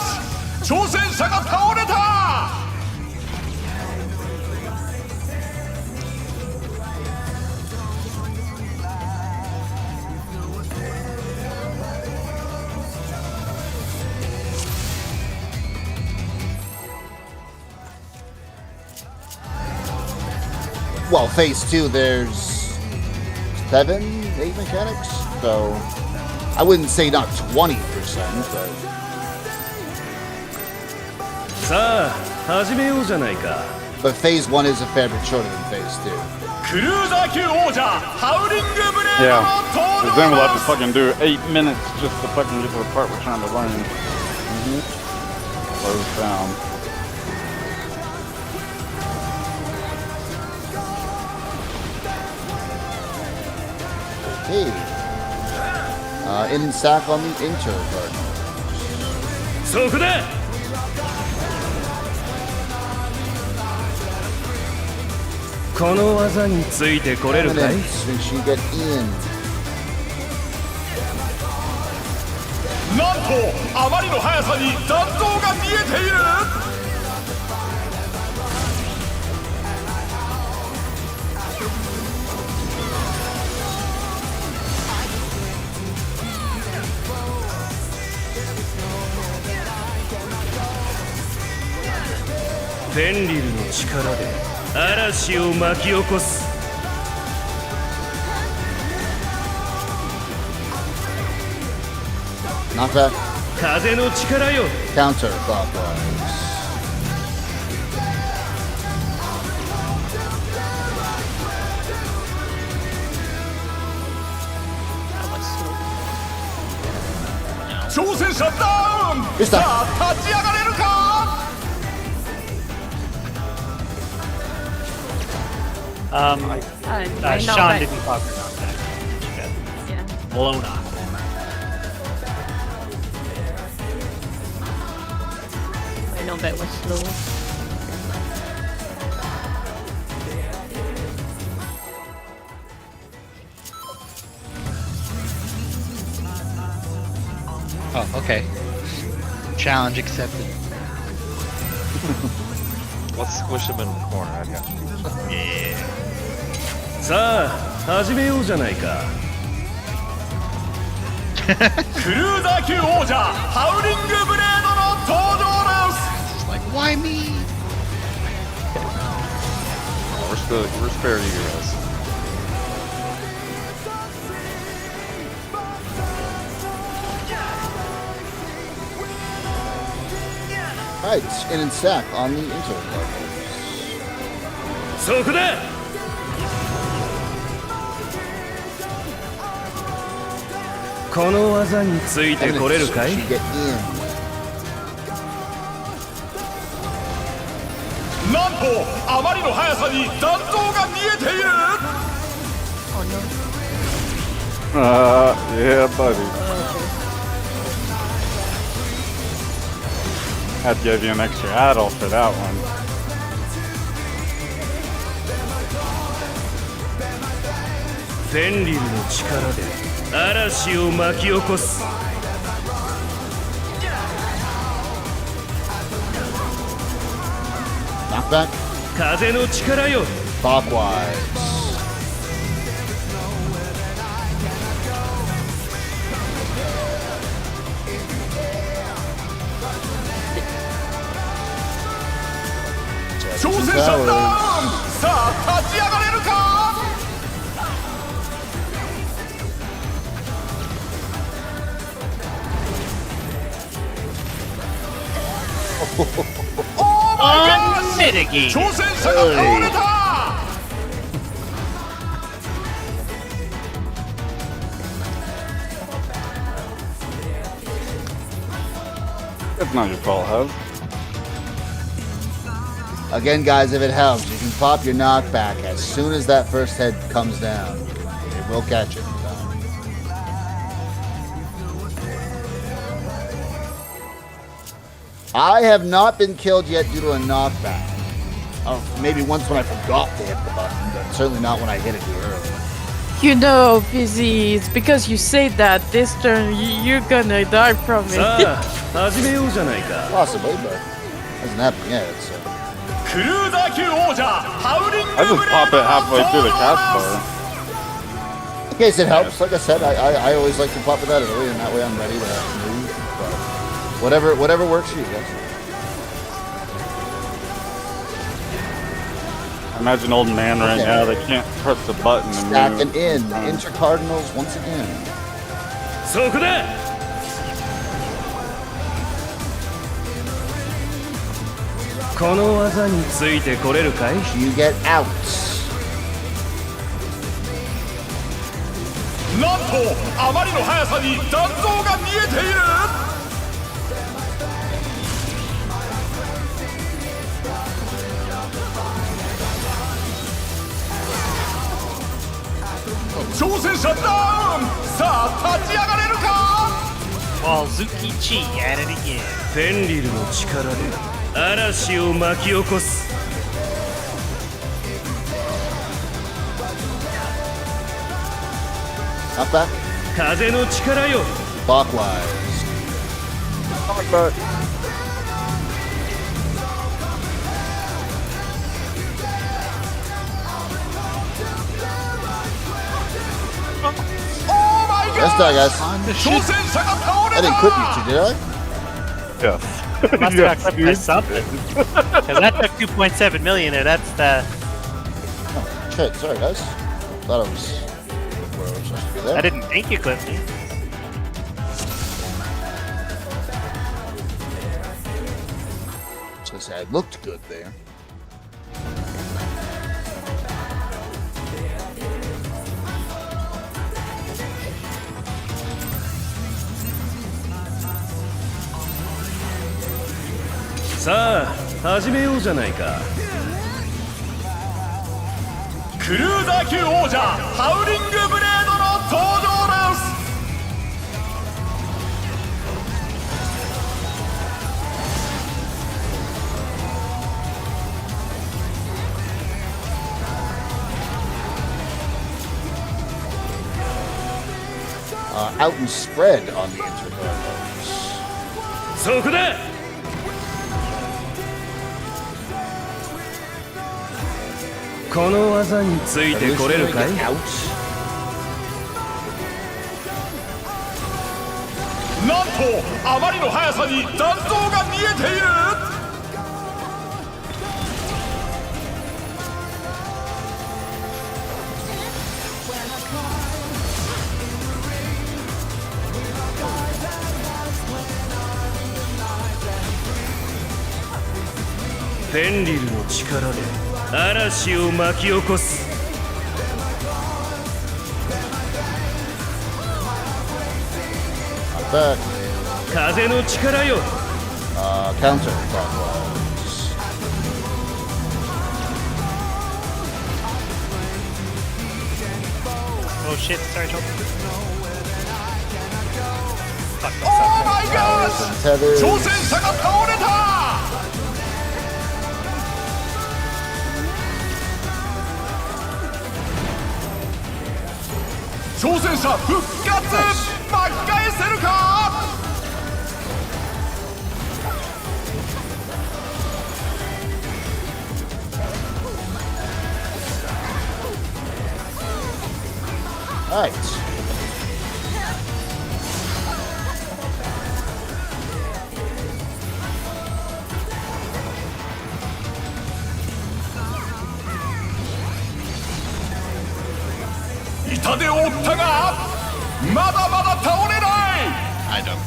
シ挑戦者が倒れた Well, phase 2, there's 7, 8 mechanics, so I wouldn't say not 20%, but さあ始めようじゃないか but phase 1 is a fair bit shorter than phase 2. クルーザー級王者ハウリングブレード Yeah. の Because 登 then 場 we'll で have to す fucking do 8 minutes just to fucking get to the part we're trying to learn. Slows down. Okay. In and sack on the inter cardinal. そこだこの技についてこれるかい Eminence, when she get in. なんとあまりの速さに残像が見えているフェンリルの力で嵐を巻き起こす Knockback. 風の力よ Counter clockwise. That was slow. 挑戦者ダウンでしたさあ立ち上がれるか I know Sean that. didn't talk about that. Yeah. Blown up. I know that was slow. Oh, okay. Challenge accepted. Let's squish him in the corner. I got you. さあ始めようじゃないかクルーザー級王者ハウリングブレードの登場です It's like, why me? We're sparing you guys. Alright, in and sack on the inter cardinal. そこだこの技についてこれるかい She get in. なんとあまりの速さに残像が見えている Oh no. Yeah, buddy. Had to give you an extra addle for that one. フェンリルの力で嵐を巻き起こす Knockback. 風の力よ Clockwise. Chosen shut down! さあ立ち上がれるか Oh my gosh! Unmitigated. 挑戦者が倒れた It's not your fault, Hub. Again, guys, if it helps, you can pop your knockback as soon as that first head comes down. It will catch it. I have not been killed yet due to a knockback. Oh, maybe once when I forgot to hit the button, but certainly not when I hit it too early. You know, Fizzy, it's because you say that this turn you're gonna die from it. さあ始めようじゃないか Possibly, but it hasn't happened yet, so. クルーザー級王者ハウリング I just ブレ pop ード it の halfway 登 through the 場 cast です bar. In case it helps, like I said, I always like to pop it that early, and that way I'm ready to move. But whatever works for you guys. Imagine old man right now, they can't press the button and Stack move. and in. Inter Cardinals once again. そこだ。この技についてこれるかい？ You get out. なんとあまりの速さに残像が見えている。挑戦者ダウン。さあ立ち上がれるか。 Walzuki Chi at it again. フェンリルの力で嵐を巻き起こす。Up back. 風の力よ。 Clockwise. Oh my Yes, god! guys. 挑戦者が倒れ I た。 didn't quit you two, did I? Yes. Must have got clipped by something. Because that took 2.7 million there. That's the. Oh, shit. Sorry, guys. Thought I was where I was supposed to be there. I didn't think you clipped me. I was gonna say I looked good there. Sa, 始めようじゃないか。クルーザー級王者ハウリングブレードの登場です。Out and spread on the intercards. そこだ。この技についてこれるかい？ Out. なんとあまりの速さに残像が見えている。フェンリルの力で嵐を巻き起こす。Back. 風の力よ。 Counter clockwise. Oh shit, sorry, Joel. Fuck, Oh my Powers god! and tethers. 挑戦者が倒れた。挑戦者復活。巻き返せるか。Alright.「痛手を負ったがまだまだ倒れない。 I don't.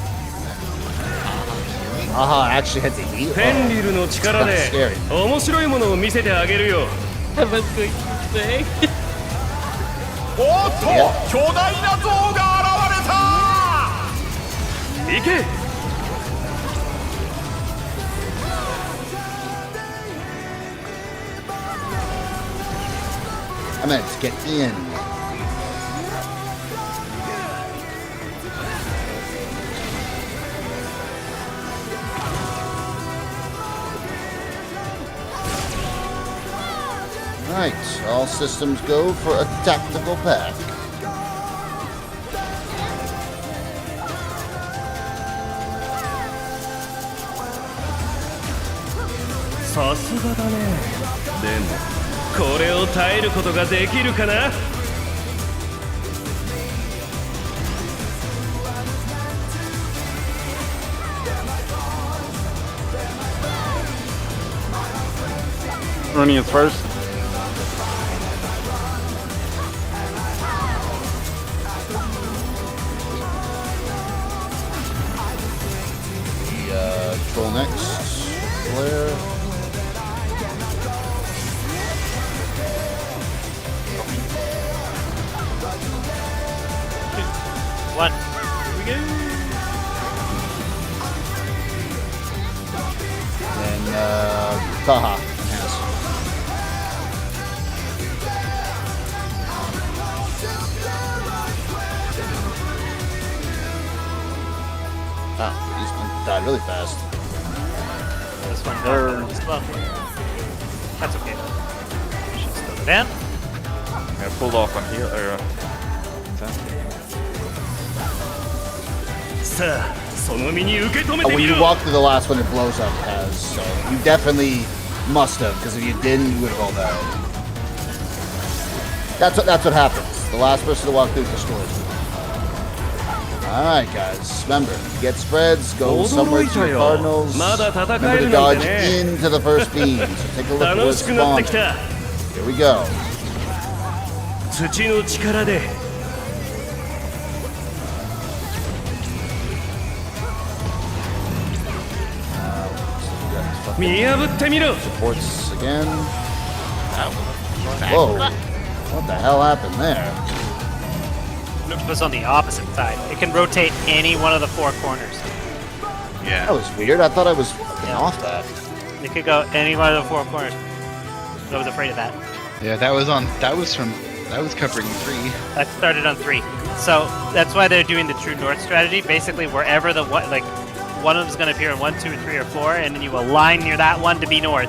Aha, actually had to heal. フェンリルの力で That's scary. 面白いものを見せてあげるよ。 Have a good day. おっと、巨大な像が現れた。行け。 I meant to get in. Right, all systems go for a tactical pack. さすがだね。でもこれを耐えることができるかな。Running is first. next? Flare. One. Here we go. And Taha has. Oh, these one died really fast. This one died really slow. That's okay though. Should still go down. I pulled off on here. When you walk through the last one, it blows up, Kaz. So you definitely must have, because if you didn't, you would have all died. That's what happens. The last person to walk through destroys you. Alright, guys. Remember, get spreads, go somewhere to your Cardinals. Remember to dodge into the first beam. So take a look at where it's spawned. Here we go. Supports again. Whoa. What the hell happened there? It was on the opposite side. It can rotate any one of the four corners. Yeah. That was weird. I thought I was fucking off that. It could go any one of the four corners. I was afraid of that. Yeah, that was covering 3. That started on 3. So that's why they're doing the true north strategy. Basically, wherever the one of them's going to appear in 1, 2, 3, or 4, and then you align near that one to be north,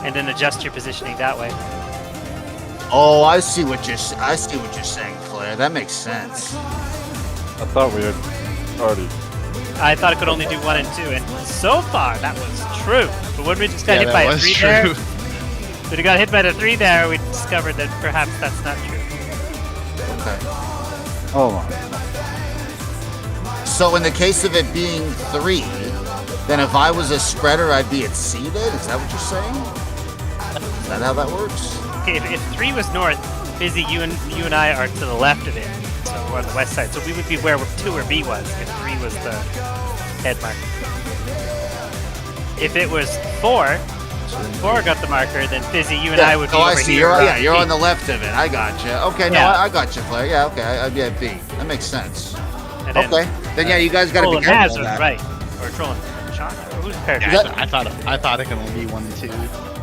and then adjust your positioning that way. Oh, I see what you're saying, Claire. That makes sense. I thought we had already. I thought it could only do 1 and 2, and so far that was true. But when we just got hit by a 3 there, when we got hit by the 3 there, we discovered that perhaps that's not true. Okay. Hold on. So in the case of it being 3, then if I was a spreader, I'd be at C then? Is that what you're saying? Is that how that works? Okay, if 3 was north, Fizzy, you and I are to the left of it, so we're on the west side. So we would be where 2 or B was if 3 was the head marker. If it was 4 got the marker, then Fizzy, you and I would be over I see. here. You're on the left of it. I gotcha. Okay, no, I gotcha, Claire. Yeah, okay, I'd be at B. That makes sense. And then, Okay, then yeah, you guys gotta be Trolling careful Has of was that. right. Or Trolling Shot. Who's paired? Yeah, I thought it could only be 1 and 2.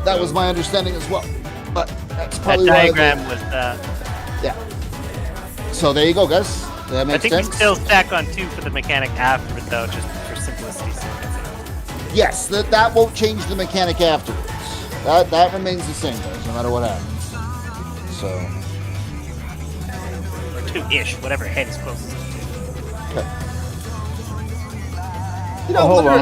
That was my understanding as well. But that's That probably why diagram was yeah. So there you go, guys. Does that I make think sense? we still stack on 2 for the mechanic after it, though, just for simplicity's sake. Yes, that won't change the mechanic afterwards. That remains the same, guys, no matter what happens. So. Or 2-ish, whatever head is closest to 2. Okay. You know, Hold on.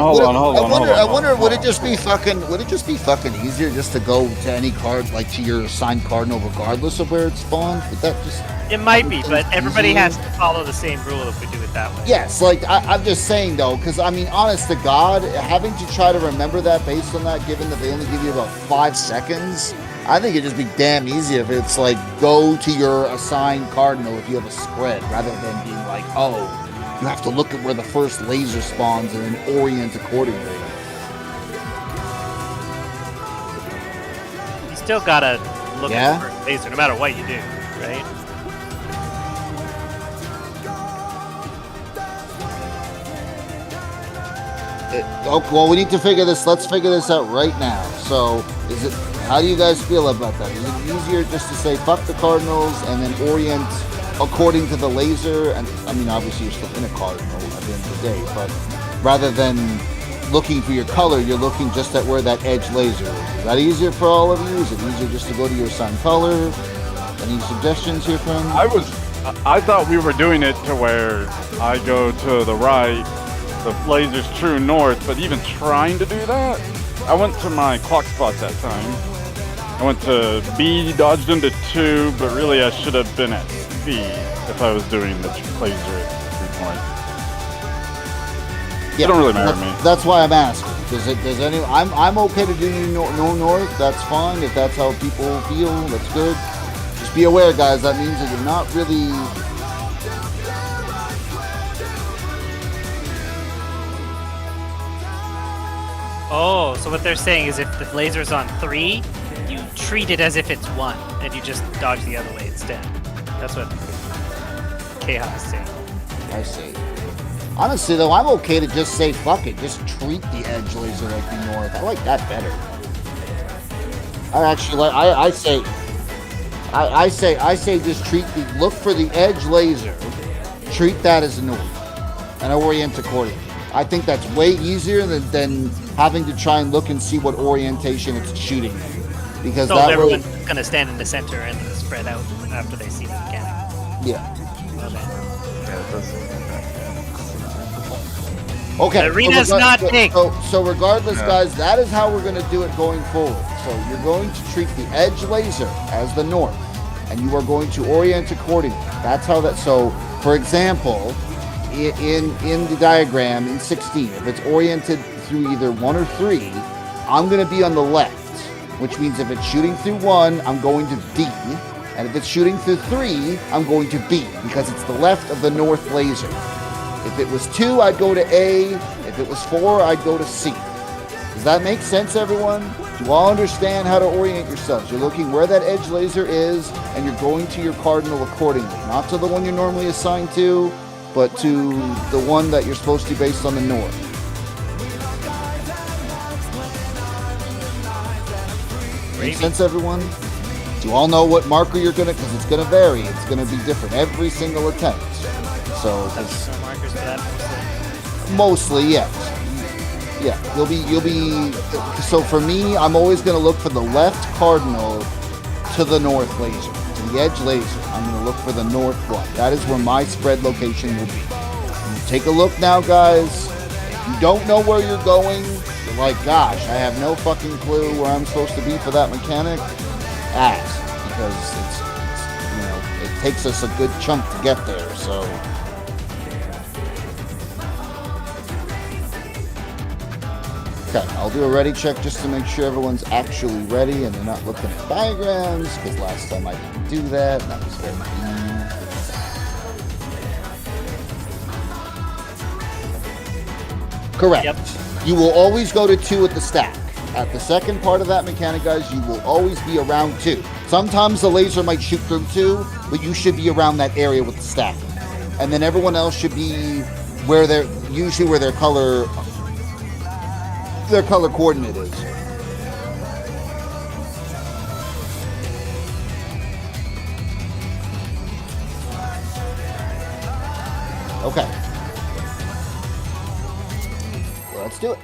I wonder, would it just be fucking easier just to go to any card, like to your assigned cardinal, regardless of where it spawns? Would that just? It might be, but everybody has to follow the same rule if we do it that way. Yes, like I'm just saying though, because I mean, honest to God, having to try to remember that based on that, given that they only give you about 5 seconds, I think it'd just be damn easy if it's like go to your assigned cardinal if you have a spread, rather than being like, oh, you have to look at where the first laser spawns and then orient accordingly. You still gotta look Yeah? at the first laser, no matter what you do, right? Well, we need to figure this. Let's figure this out right now. So, how do you guys feel about that? Is it easier just to say fuck the Cardinals and then orient according to the laser? And I mean, obviously, you're still in a Cardinal at the end of the day, but rather than looking for your color, you're looking just at where that edge laser is. Is that easier for all of you? Is it easier just to go to your assigned color? Any suggestions here, friend? I thought we were doing it to where I go to the right, the laser's true north, but even trying to do that, I went to my clock spot that time. I went to B, dodged into 2, but really I should have been at C if I was doing the laser at 3 points. Yeah, It don't really matter to me. That's why I'm asking. Does any? I'm okay to do no north. That's fine. If that's how people feel, that's good. Just be aware, guys. That means that you're not really. Oh, so what they're saying is if the laser's on 3, you treat it as if it's 1, and you just dodge the other way instead. That's what Keha is saying. I see. Honestly, though, I'm okay to just say fuck it. Just treat the edge laser like the north. I like that better. I actually like. I say just look for the edge laser. Treat that as the north, and orient accordingly. I think that's way easier than having to try and look and see what orientation it's shooting at. Because So that everyone's way, gonna stand in the center and spread out after they see the mechanic. yeah. Yeah, it does. Okay. The arena's not big. So regardless, Yeah. guys, that is how we're going to do it going forward. So you're going to treat the edge laser as the north, and you are going to orient accordingly. That's how that. So, for example, in the diagram in 16, if it's oriented through either 1 or 3, I'm going to be on the left, which means if it's shooting through 1, I'm going to D, and if it's shooting through 3, I'm going to B, because it's the left of the north laser. If it was 2, I'd go to A. If it was 4, I'd go to C. Does that make sense, everyone? Do you all understand how to orient yourselves? You're looking where that edge laser is, and you're going to your cardinal accordingly. Not to the one you're normally assigned to, but to the one that you're supposed to based on the north. Make sense, everyone? Do you all know what marker you're going to... Because it's going to vary. It's going to be different every single attempt. So... That's no markers for that Mostly, yes. Yeah, you'll be. So for me, I'm always going to look for the left cardinal to the north laser, to the edge laser. I'm going to look for the north one. That is where my spread location will be. And take a look now, guys. If you don't know where you're going, you're like, gosh, I have no fucking clue where I'm supposed to be for that mechanic. Ask, because it's it takes us a good chunk to get there. So. Okay, I'll do a ready check just to make sure everyone's actually ready and they're not looking at diagrams, because last time I didn't do that, and that was very mean. Correct. Yep. You will always go to 2 at the stack. At the second part of that mechanic, guys, you will always be around 2. Sometimes the laser might shoot through 2, but you should be around that area with the stack. And then everyone else should be where they're, usually where their color coordinate is. Okay. Well, let's do it.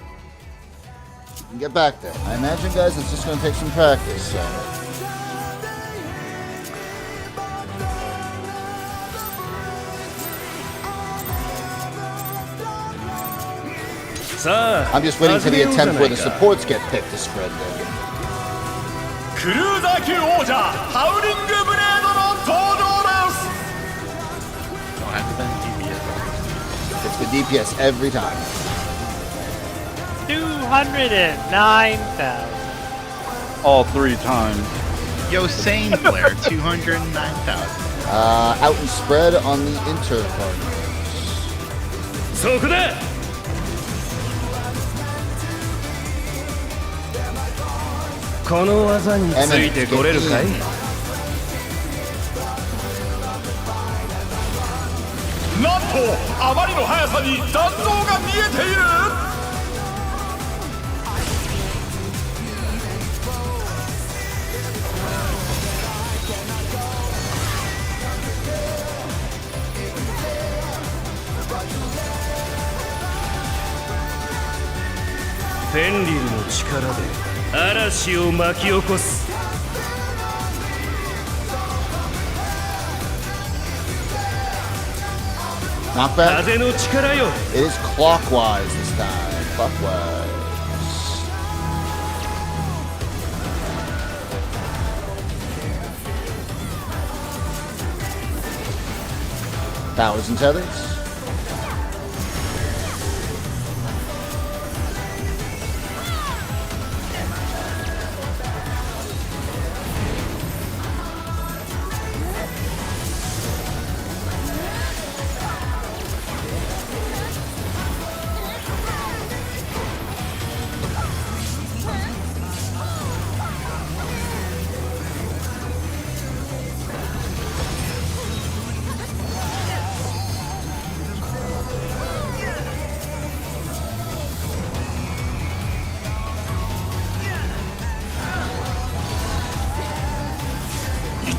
You can get back there. I imagine, guys, it's just going to take some practice, so... I'm just waiting for the attempt where the supports get picked to spread there. クルーザー級王者ハウリングブレードの登場です Don't have to bend DPS. It's the DPS every time. 209,000. All 3 times. Yo, Sane Flare, 209,000. Out and spread on the inter partners. そこでこの技についてこれるかいなんとあまりの速さに残像が見えているフェンリルの力で嵐を巻き起こす Not bad. 風の力よ It is clockwise this time. Clockwise. Towers and tethers.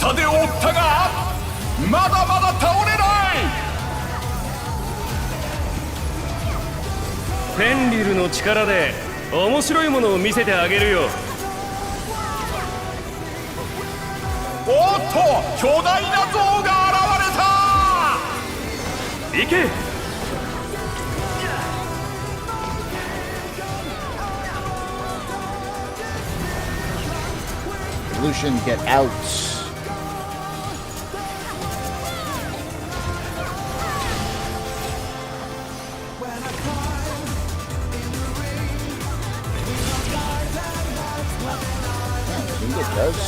痛手を負ったがまだまだ倒れない。フェンリルの力で面白いものを見せてあげるよ。おっと巨大な像が現れた。行け。Lucian, get out. I think it does.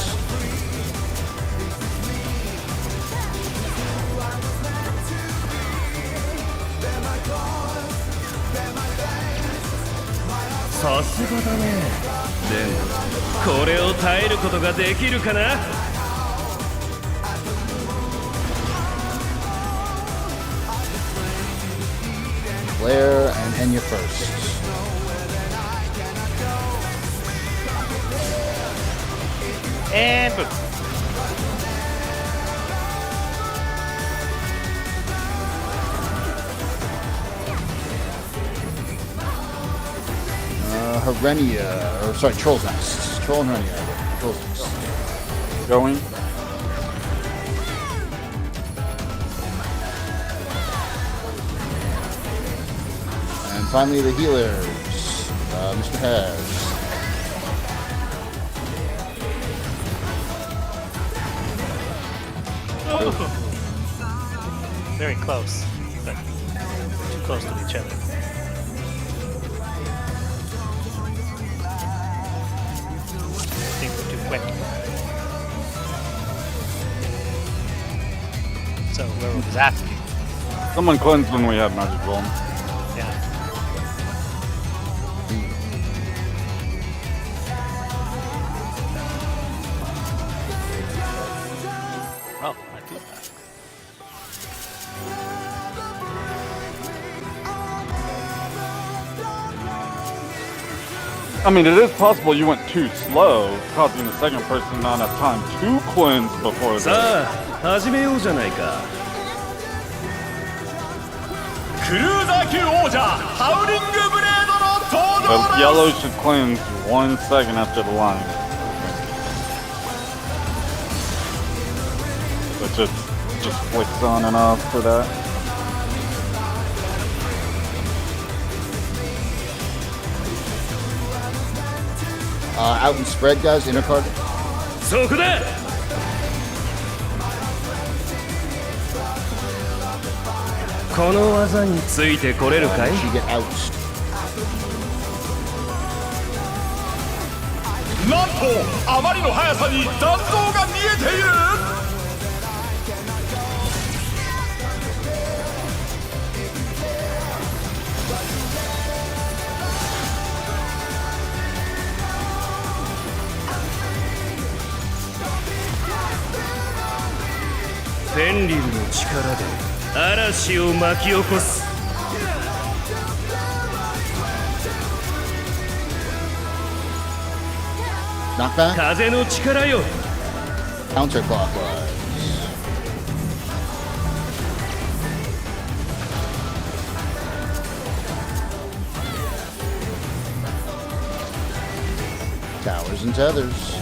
Blair and Enya first. And boom. Herenia, or sorry, Troll's Nest. Troll and Herenia. Troll's Nest. Going. And finally the healers. Mr. Has. Very close, but too close to each other. I think we're too quick. So where was that? Someone cleansed when we had magic roll. Yeah. Oh, I do that. I mean, it is possible you went too slow, causing the second person not enough time to cleanse before the... さあ始めようじゃないか。クルーザー級王者ハウリングブレードの登場 The です。 yellow should cleanse 1 second after the line. But just flicks on and off for that. Out and spread, guys. Inner card. そこだ。この技についてこれるかい？ She get out. なんとあまりの速さに残像が見えている。フェンリルの力で嵐を巻き起こす。Knockback. 風の力よ。 Counterclockwise. Towers and tethers.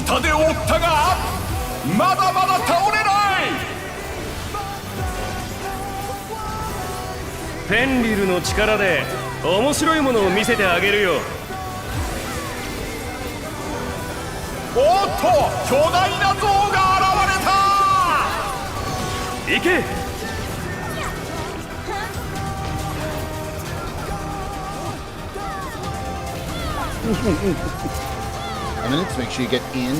痛手を負ったがまだまだ倒れない。フェンリルの力で面白いものを見せてあげるよ。おっと巨大な像が現れた。行け。A minute to make sure you get in.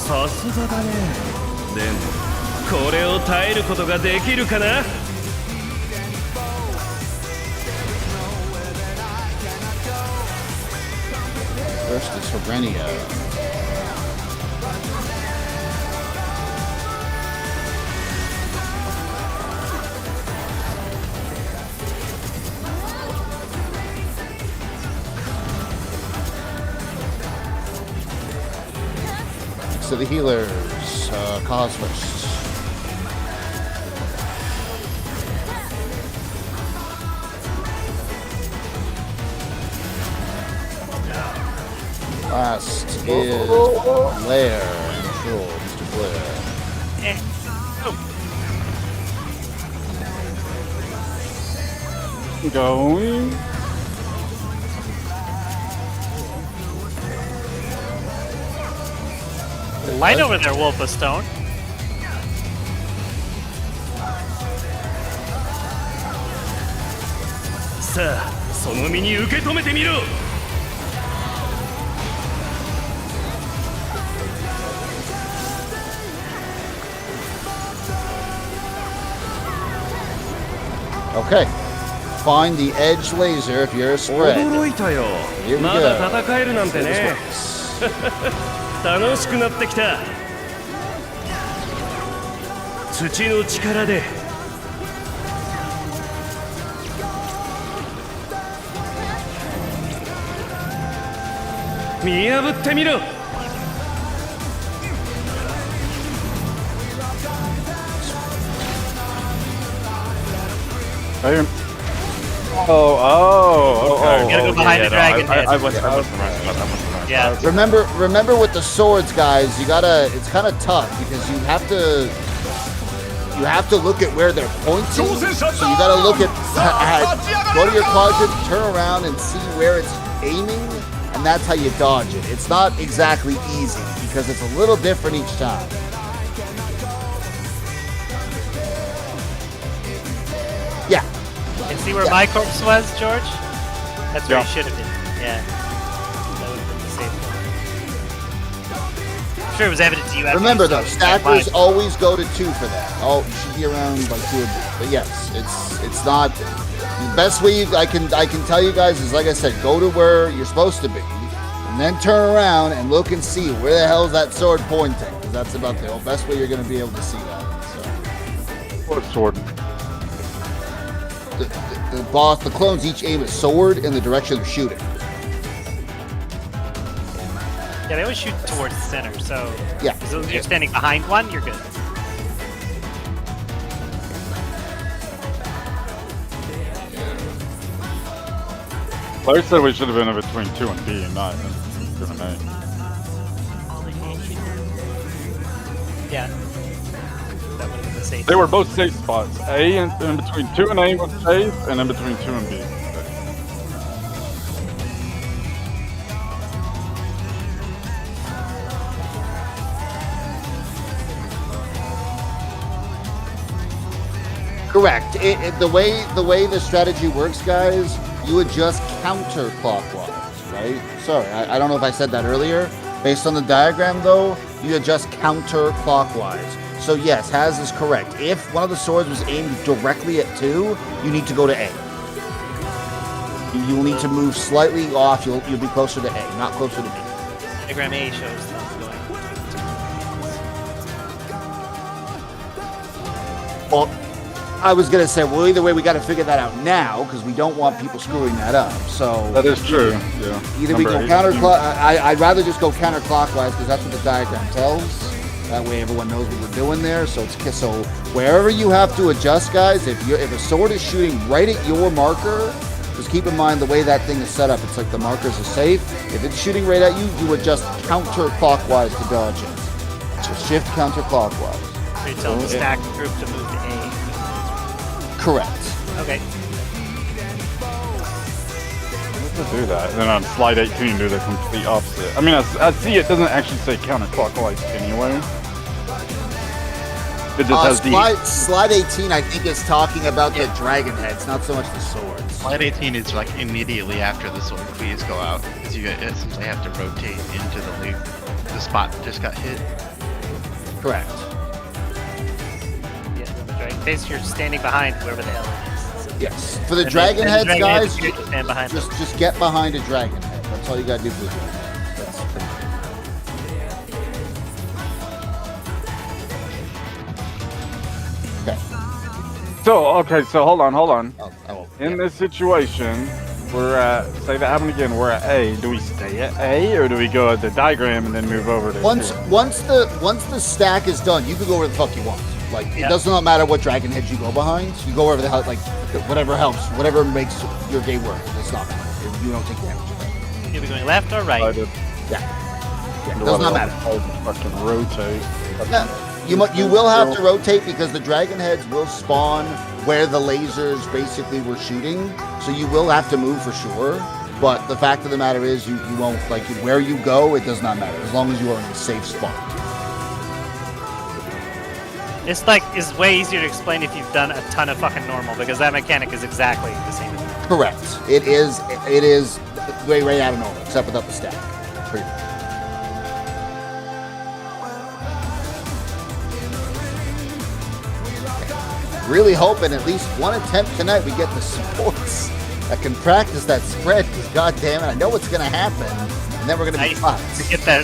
さすがだね。でもこれを耐えることができるかな。 First is for Brenia. So the healers, Cause first. Last is Blair. Control, Mr. Blair. Going. Light over there, Wolf of Stone. Sa, その身に受け止めてみろ。 Okay. Find the edge laser if you're a spread. 驚いたよ。 Here we ま go. だ戦えるなんて This ね。 works. 楽しくなってきた。土の力で。見破ってみろ。 Oh, Gotta go behind the dragon head. I wasn't right. Yeah. Remember with the swords, guys, you gotta, it's kind of tough because you have to look at where they're pointing. So you gotta look at go to your quadrant, turn around and see where it's aiming, and that's how you dodge it. It's not exactly easy because it's a little different each time. Yeah. And see where my corpse was, George? That's where Yeah. he should have been. Yeah. That would have been the safe one. I'm sure it was evident to you. after Remember you saw though, it. stackers Mine. always go to 2 for that. Oh, you should be around like 2 of them. But yes, it's not the best way I can tell you guys is, like I said, go to where you're supposed to be, and then turn around and look and see where the hell is that sword pointing. Because that's about the best way you're going to be able to see that. So. Or sword. The clones each aim a sword in the direction they're shooting. Yeah, they always shoot towards the center, so Yeah. as long as you're standing behind one, you're good. Blair said we should have been in between 2 and B and not in 2 and A. Yeah. That would have been the safe. They were both safe spots. A in between 2 and A was safe, and in between 2 and B. Correct. The way the strategy works, guys, you adjust counterclockwise, right? Sorry, I don't know if I said that earlier. Based on the diagram, though, you adjust counterclockwise. So yes, Haz is correct. If one of the swords was aimed directly at 2, you need to go to A. You will need to move slightly off. You'll be closer to A, not closer to B. Diagram A shows them going. Well, I was gonna say, well, either way, we got to figure that out now because we don't want people screwing that up. So That is true. Yeah. either we Number go 18. I'd rather just go counterclockwise because that's what the diagram tells. That way, everyone knows what we're doing there. So wherever you have to adjust, guys, if a sword is shooting right at your marker, just keep in mind the way that thing is set up. It's like the markers are safe. If it's shooting right at you, you adjust counterclockwise to dodge it. So shift counterclockwise. So you tell the stack group to move to A. Correct. Okay. To do that, and then on slide 18 do the complete opposite. I mean, I see it doesn't actually say counterclockwise anyway. It just has slide 18, I think, is talking about the dragon heads, not so much the swords. Slide 18 is like immediately after the sword please go out, because you essentially have to rotate into the loop. The spot just got hit. Correct. Yeah, right. Basically, you're standing behind whoever the hell it is. So. Yes. For the dragon heads, guys, stand behind just get behind a dragon head. That's all you gotta do for the dragon head. That's pretty Okay, so hold on. Oh, In this situation, we're at, say that happened again, we're at A. Do we stay at A, or do we go at the diagram and then move over to once B? the stack is done, you can go where the fuck you want. Like, it does not matter what dragon head you go behind. You go wherever the hell, like, whatever helps, whatever makes your day work. It's not matter. You don't take damage. You'll be going left or right. Yeah, it does not matter. Fucking rotate. Yeah. You will have to rotate because the dragon heads will spawn where the lasers basically were shooting. So you will have to move for sure. But the fact of the matter is, you won't, like, where you go, it does not matter as long as you are in a safe spot. It's way easier to explain if you've done a ton of fucking normal, because that mechanic is exactly the same as normal. Correct. It is way out of normal, except without the stack. Pretty much. Really hoping at least one attempt tonight we get the supports that can practice that spread, because god damn it, I know what's gonna happen, and then we're gonna be fucked. To get the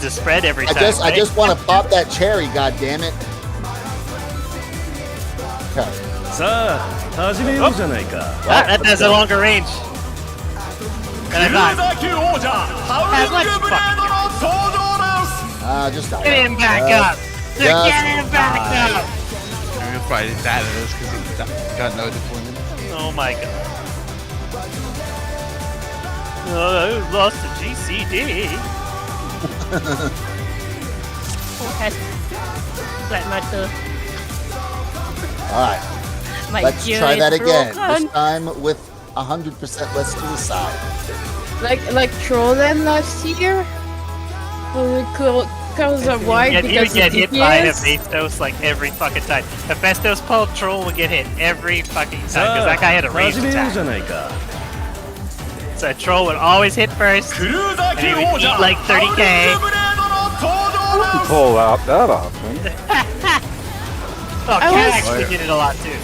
spread every time. I just want to pop that cherry, god damn it. Okay. That has a longer range. And I thought, Just die. get him back up. Get him back up. We'll probably die to this because he got no deployment. Oh my god. Oh, I lost the GCD. Alright. Let's try that again. This time with 100% less suicide. Like Trollen last year? Because of why? He Because would get of hit by a DPS? Hephaestus like every fucking time. Hephaestus pulled Troll would get hit every fucking time because that guy had a ranged attack. So Troll would always hit first, and he would eat like 30k. Pull out that option. Oh, Cat actually did it a lot too.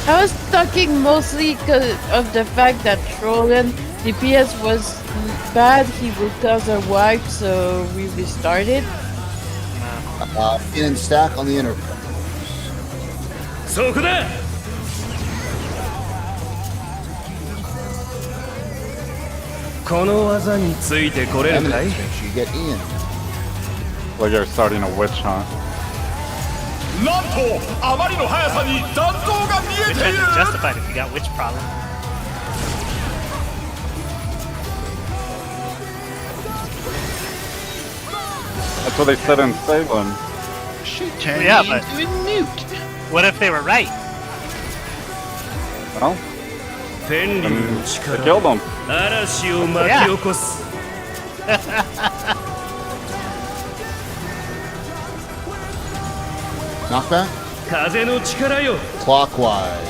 I was talking mostly because of the fact that Trollen DPS was bad. He would cause a wipe, so we restarted. In and stack on the inner. Make sure you get in. Like you're starting a witch hunt. なんとあまりの速さに残像が見え Which てい is る justified if you got witch problem. That's what they said in Salem. She turned Yeah, me but- into a newt. What if they were right? Well, they killed them. Knockback? Clockwise.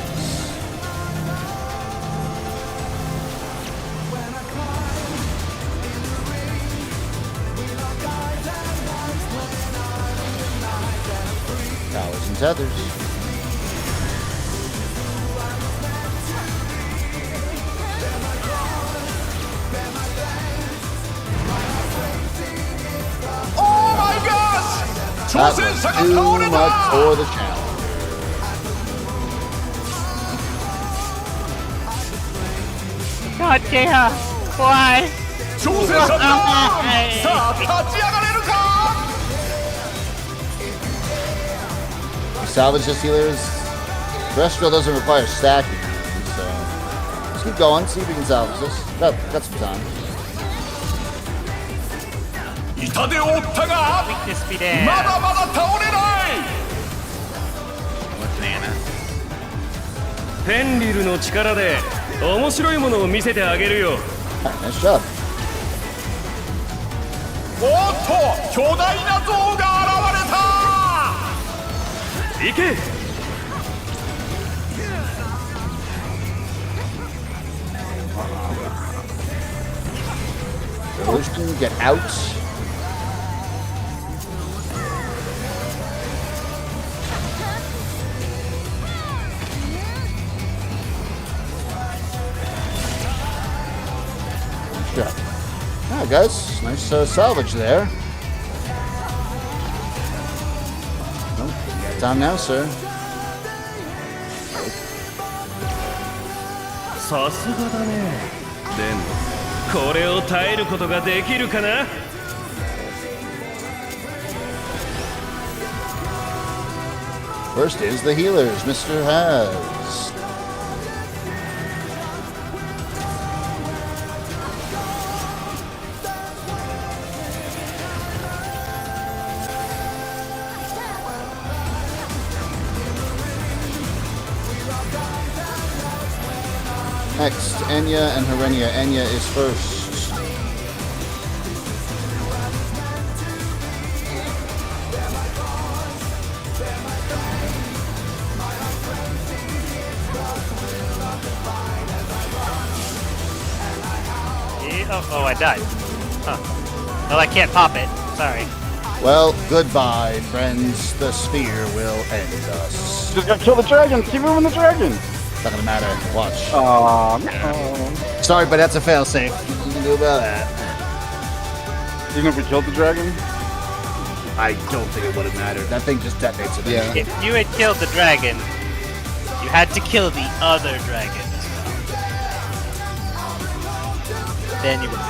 Towers and tethers. Oh my gosh! That 挑戦 was 者が too 倒れ much た for the challenge. God damn! Why? 挑戦者ダウンさあ立ち上がれるか Salvage this healers. Terrestrial doesn't require stacking, so let's keep going, see if we can salvage this. Got some time. 痛手を負ったが Weakness be damned. まだまだ倒れないフェンリルの力で面白いものを見せてあげるよ。 Nice job. おっと巨大な象が現れた。行け。 Ocean, get out. Nice job. Yeah, guys, nice salvage there. Nope, you got time now, sir. さすがだね。でもこれを耐えることができるかな。 First is the healers, Mr. Has. Next, Enya and Herenia. Enya is first. Oh, I died. Huh. Well, I can't pop it. Sorry. Well, goodbye, friends. The spear will end us. Just gotta kill the dragon. Keep moving the dragon. Not gonna matter. Watch. Aw, no. Sorry, but that's a failsafe. What you can do about that? Even if we killed the dragon? I don't think it would have mattered. That thing just detonates it. Yeah. If you had killed the dragon, you had to kill the other dragon. Then you would.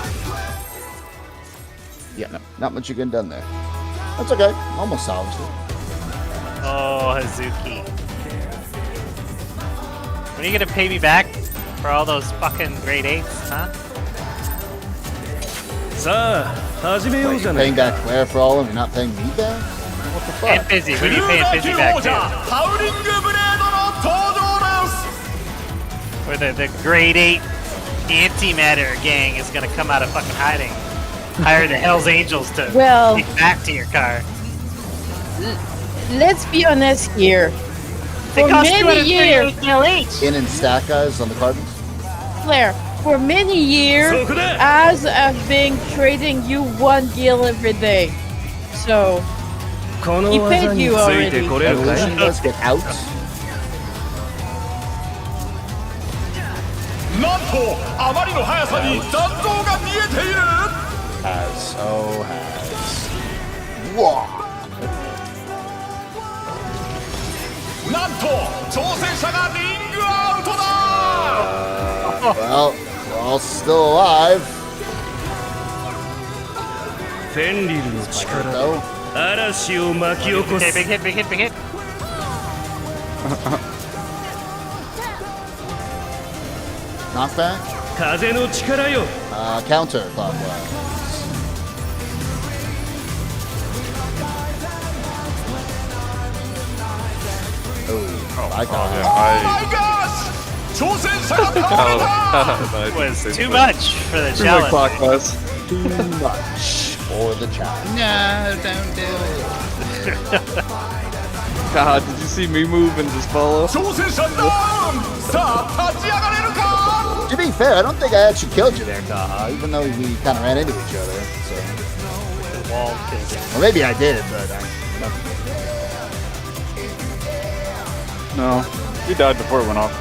Yeah, no, not much you can done there. That's okay. Almost salvaged it. Oh, Hazuki. When are you gonna pay me back for all those fucking grade 8s, huh? さあ始めよう Wait, じゃ you're ない paying か。 back Claire for all of them? You're not paying me back? What the And fuck? Fizzy. When are you paying Fizzy back 王者 too? ハウリングブレードの登場です。 Where the grade 8 antimatter gang is gonna come out of fucking hiding. Hire the Hell's Angels to Well- get back to your car. Let's be honest here. They For cost many years, 238 mil each. In and stack guys on the Cardinals? Claire, for many years, そこだ。 as I've been trading you 1 gil every day. So, この He 技 paid に you ついて already. これるかい。 Evolution guys get out? なんとあまりの速さに残像が見えている。 Has. Oh, has. Whoa! なんと挑戦者がリングアウトだ。 Well, we're all still alive. フェンリルの力で Though. 嵐を巻き起こ Okay, す。 big hit, big hit, big hit. Knockback? 風の力よ。 Counter clockwise. Oh, I got it. マイガーシ挑戦者が倒れた。 It was too much for the Seems like challenge. clockwise. Too much for the challenge. No, don't do it. God, did you see me move and just follow? 挑戦者ダウン。さあ立ち上がれるか。 To be fair, I don't think I actually killed you there, Kaha, even though we kind of ran into each other. So. The wall killed him. Or maybe I did, but No. He died before it went off.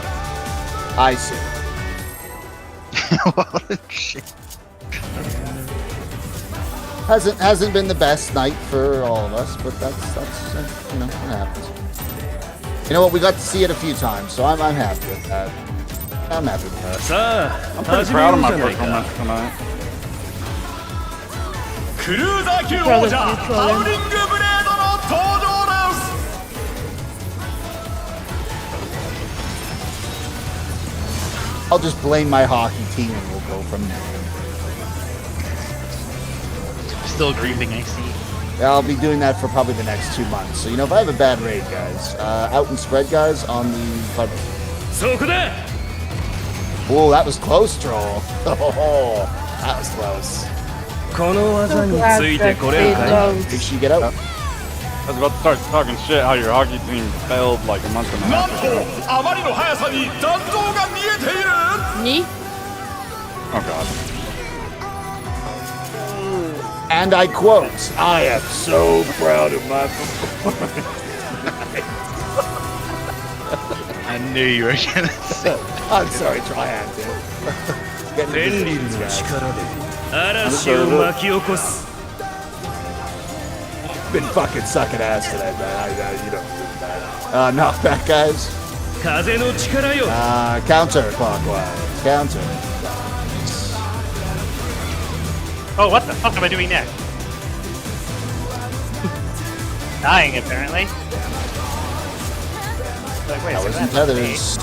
I see. What shit. Hasn't been the best night for all of us, but that's you know, it happens. You know what? We got to see it a few times, so I'm happy with that. I'm happy with that. さ I'm あ pretty 始め proud よ of う my じゃないか。 performance tonight. クルーザー級王者ハウリングブレードの登場です。 I'll just blame my hockey team and we'll go from there. Still grieving, I see. Yeah, I'll be doing that for probably the next 2 months. So, you know, if I have a bad raid, guys, out and spread, guys, on the card. そこだ Oh, that was close, Troll. Oh, that was close. この技 So に glad ついて that これるかい they Did load. she get out? I was about to start talking shit how your hockey team failed like a month and a なん half と ago. あまりの速さに残像が見えている Me? Oh god. And I quote, I am so proud of my I knew you were gonna say. I'm sorry, Troll, I had to. Getting 天 the 理 decisions, の guys. 力で嵐を巻き起こす Been fucking sucking ass today, man. You don't do that. Knockback, guys. 風の力よ Counterclockwise. Counter. Oh, what the fuck am I doing next? Dying, apparently. Like, wait a Towers second, and that's me. tethers.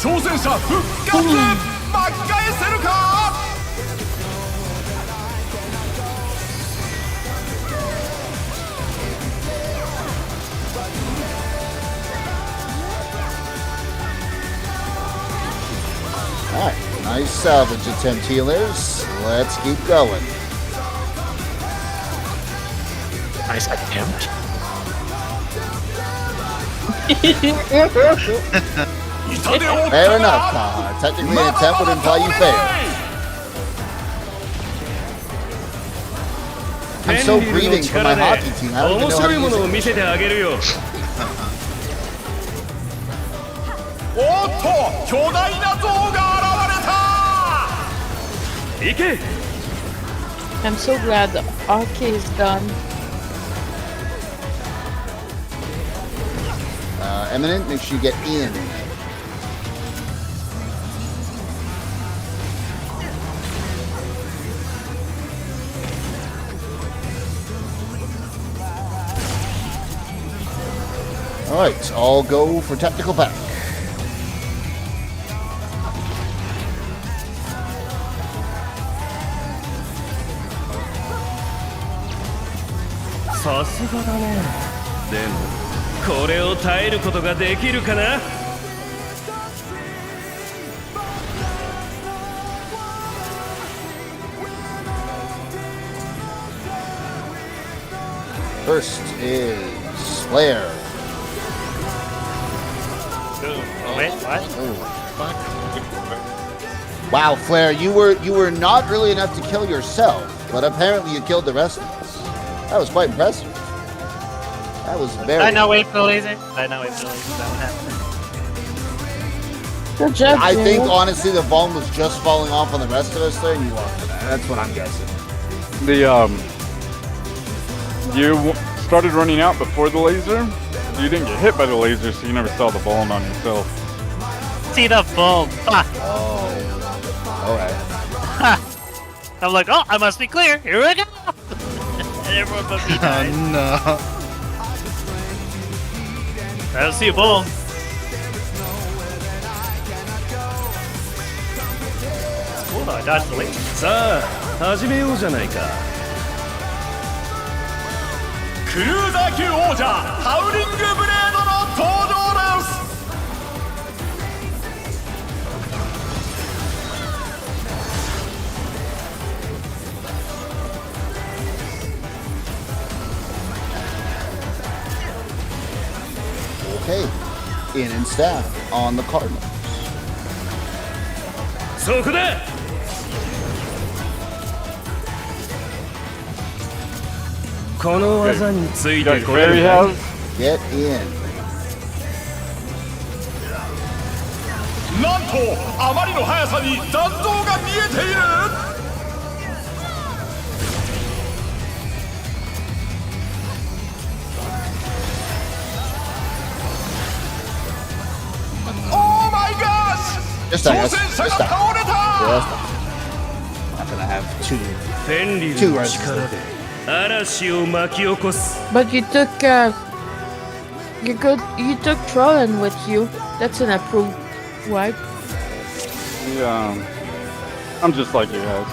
挑戦者復活巻き返せるか Alright, nice salvage attempt, healers. Let's keep going. Nice attempt. Fair enough, Kaha. Technically, an attempt would imply you failed. I'm so 天理の breathing for my 力で hockey team. I don't even 面 know how 白 to いも use のを it. 見せてあげるよおっと巨大な像が現れた 行け I'm so glad the arcade is done. Eminent, make sure you get in. Alright, all go for technical pack. Sasuga でもこれを耐えることができるかな First is Flare. Oh, wait, what? Wow, Flare, you were not really enough to kill yourself, but apparently you killed the rest of us. That was quite impressive. That was very. Did I not wait for the laser? Did I not wait for the laser? Is that what happened? Good job, I think Jimmy. honestly the bomb was just falling off on the rest of us there, and you walked for that. That's what I'm guessing. You started running out before the laser. You didn't get hit by the laser, so you never saw the ball on yourself. See the boom. Fuck. Oh. All right. I'm like, oh, I must be clear. Here we go. And everyone but me died. Oh no. I don't see a boom. It's cool though. I dodged the laser. さあ始めようじゃないかクルーザー級王者ハウリングブレードの登場です Okay. In and staff on the Cardinals. そこだこの技につい You got て your これ fairy るか house? Get in. なんとあまりの速さに残像が見えている Oh my gosh! Just I guess. 挑戦者 Just が I. 倒れた Just I. Not gonna have two. 天理 Two の reses. 力で嵐を巻き起こす But you took you took Trollin with you. That's an approved wipe. Yeah. I'm just like you guys.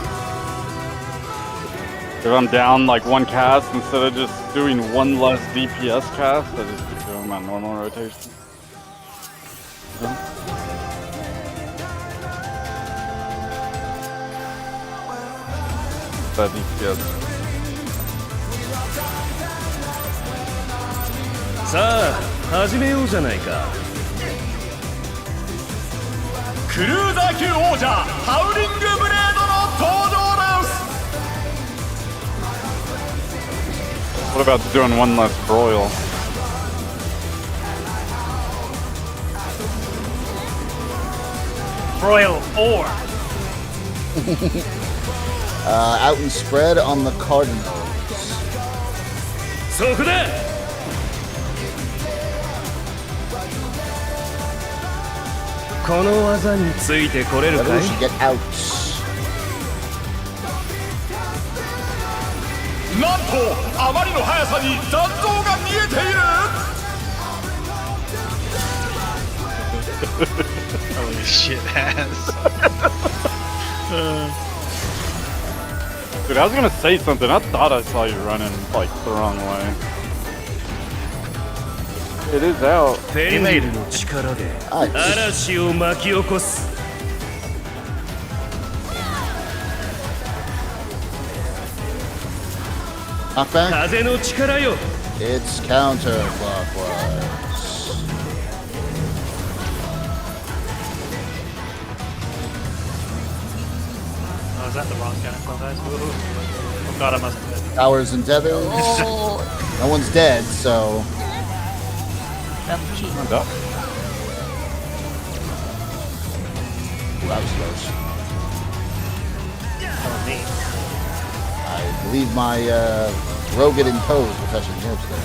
If I'm down like one cast, instead of just doing one less DPS cast, I just keep doing my normal rotation. That DPS. さあ始めようじゃないか。クルーザー級王者ハウリングブレードの登場です。 What about doing one less broil? Broil 4. Out and spread on the Cardinals. そこだ。この技についてこれるか Maybe い we should get out. なんとあまりの速さに残像が見えている。 Holy shit ass. Dude, I was gonna say something. I thought I saw you running like the wrong way. It is out. フェンリルの力で Alright. 嵐を巻き起こす。 Knockback. 風の力よ。 It's counterclockwise. Oh, is that the wrong kind of clockwise? Oh god, I must have been. Towers and tethers. No one's dead, so. Lucky. I'm up. Ooh, that was close. Oh, me. I believe my Rogan and toes were touching the hips there.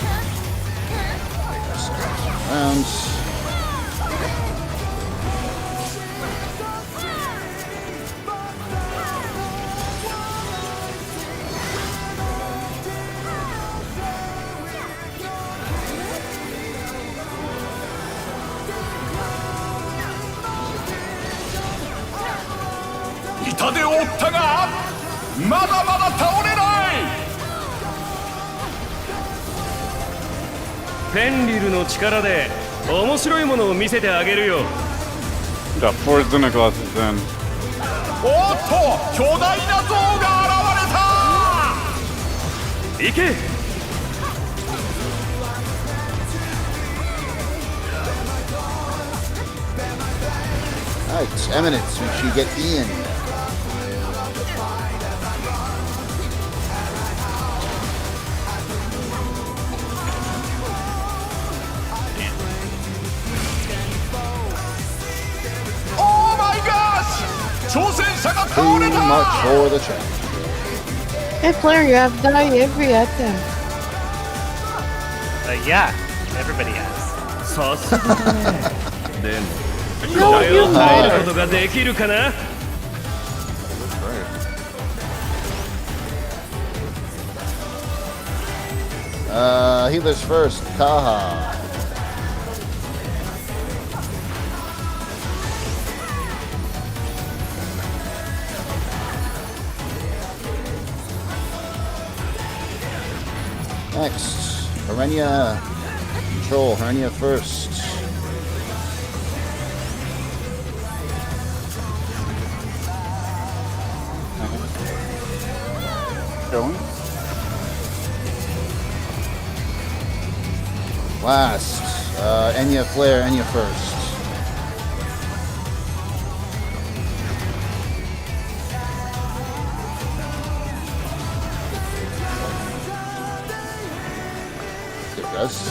Rounds.「痛手を負ったがまだまだ倒れない」 フェンリルの力で面白いものを見せてあげるよ。 Got 4 Zuna glasses in. おっと巨大な像が現れた。 行け。 Alright, Eminence, we should get Ian. Oh my gosh! 挑戦者が Too 倒れた。 much for the champ. Hey, player, you have died every attempt. Yeah, everybody has. さすがだね。でも No, これ you を耐える lied. ことができるかな。 Healers first, Kaha. Next, Herenia. Control, Herenia first. Going. Last, Enya Flare, Enya first. There it goes.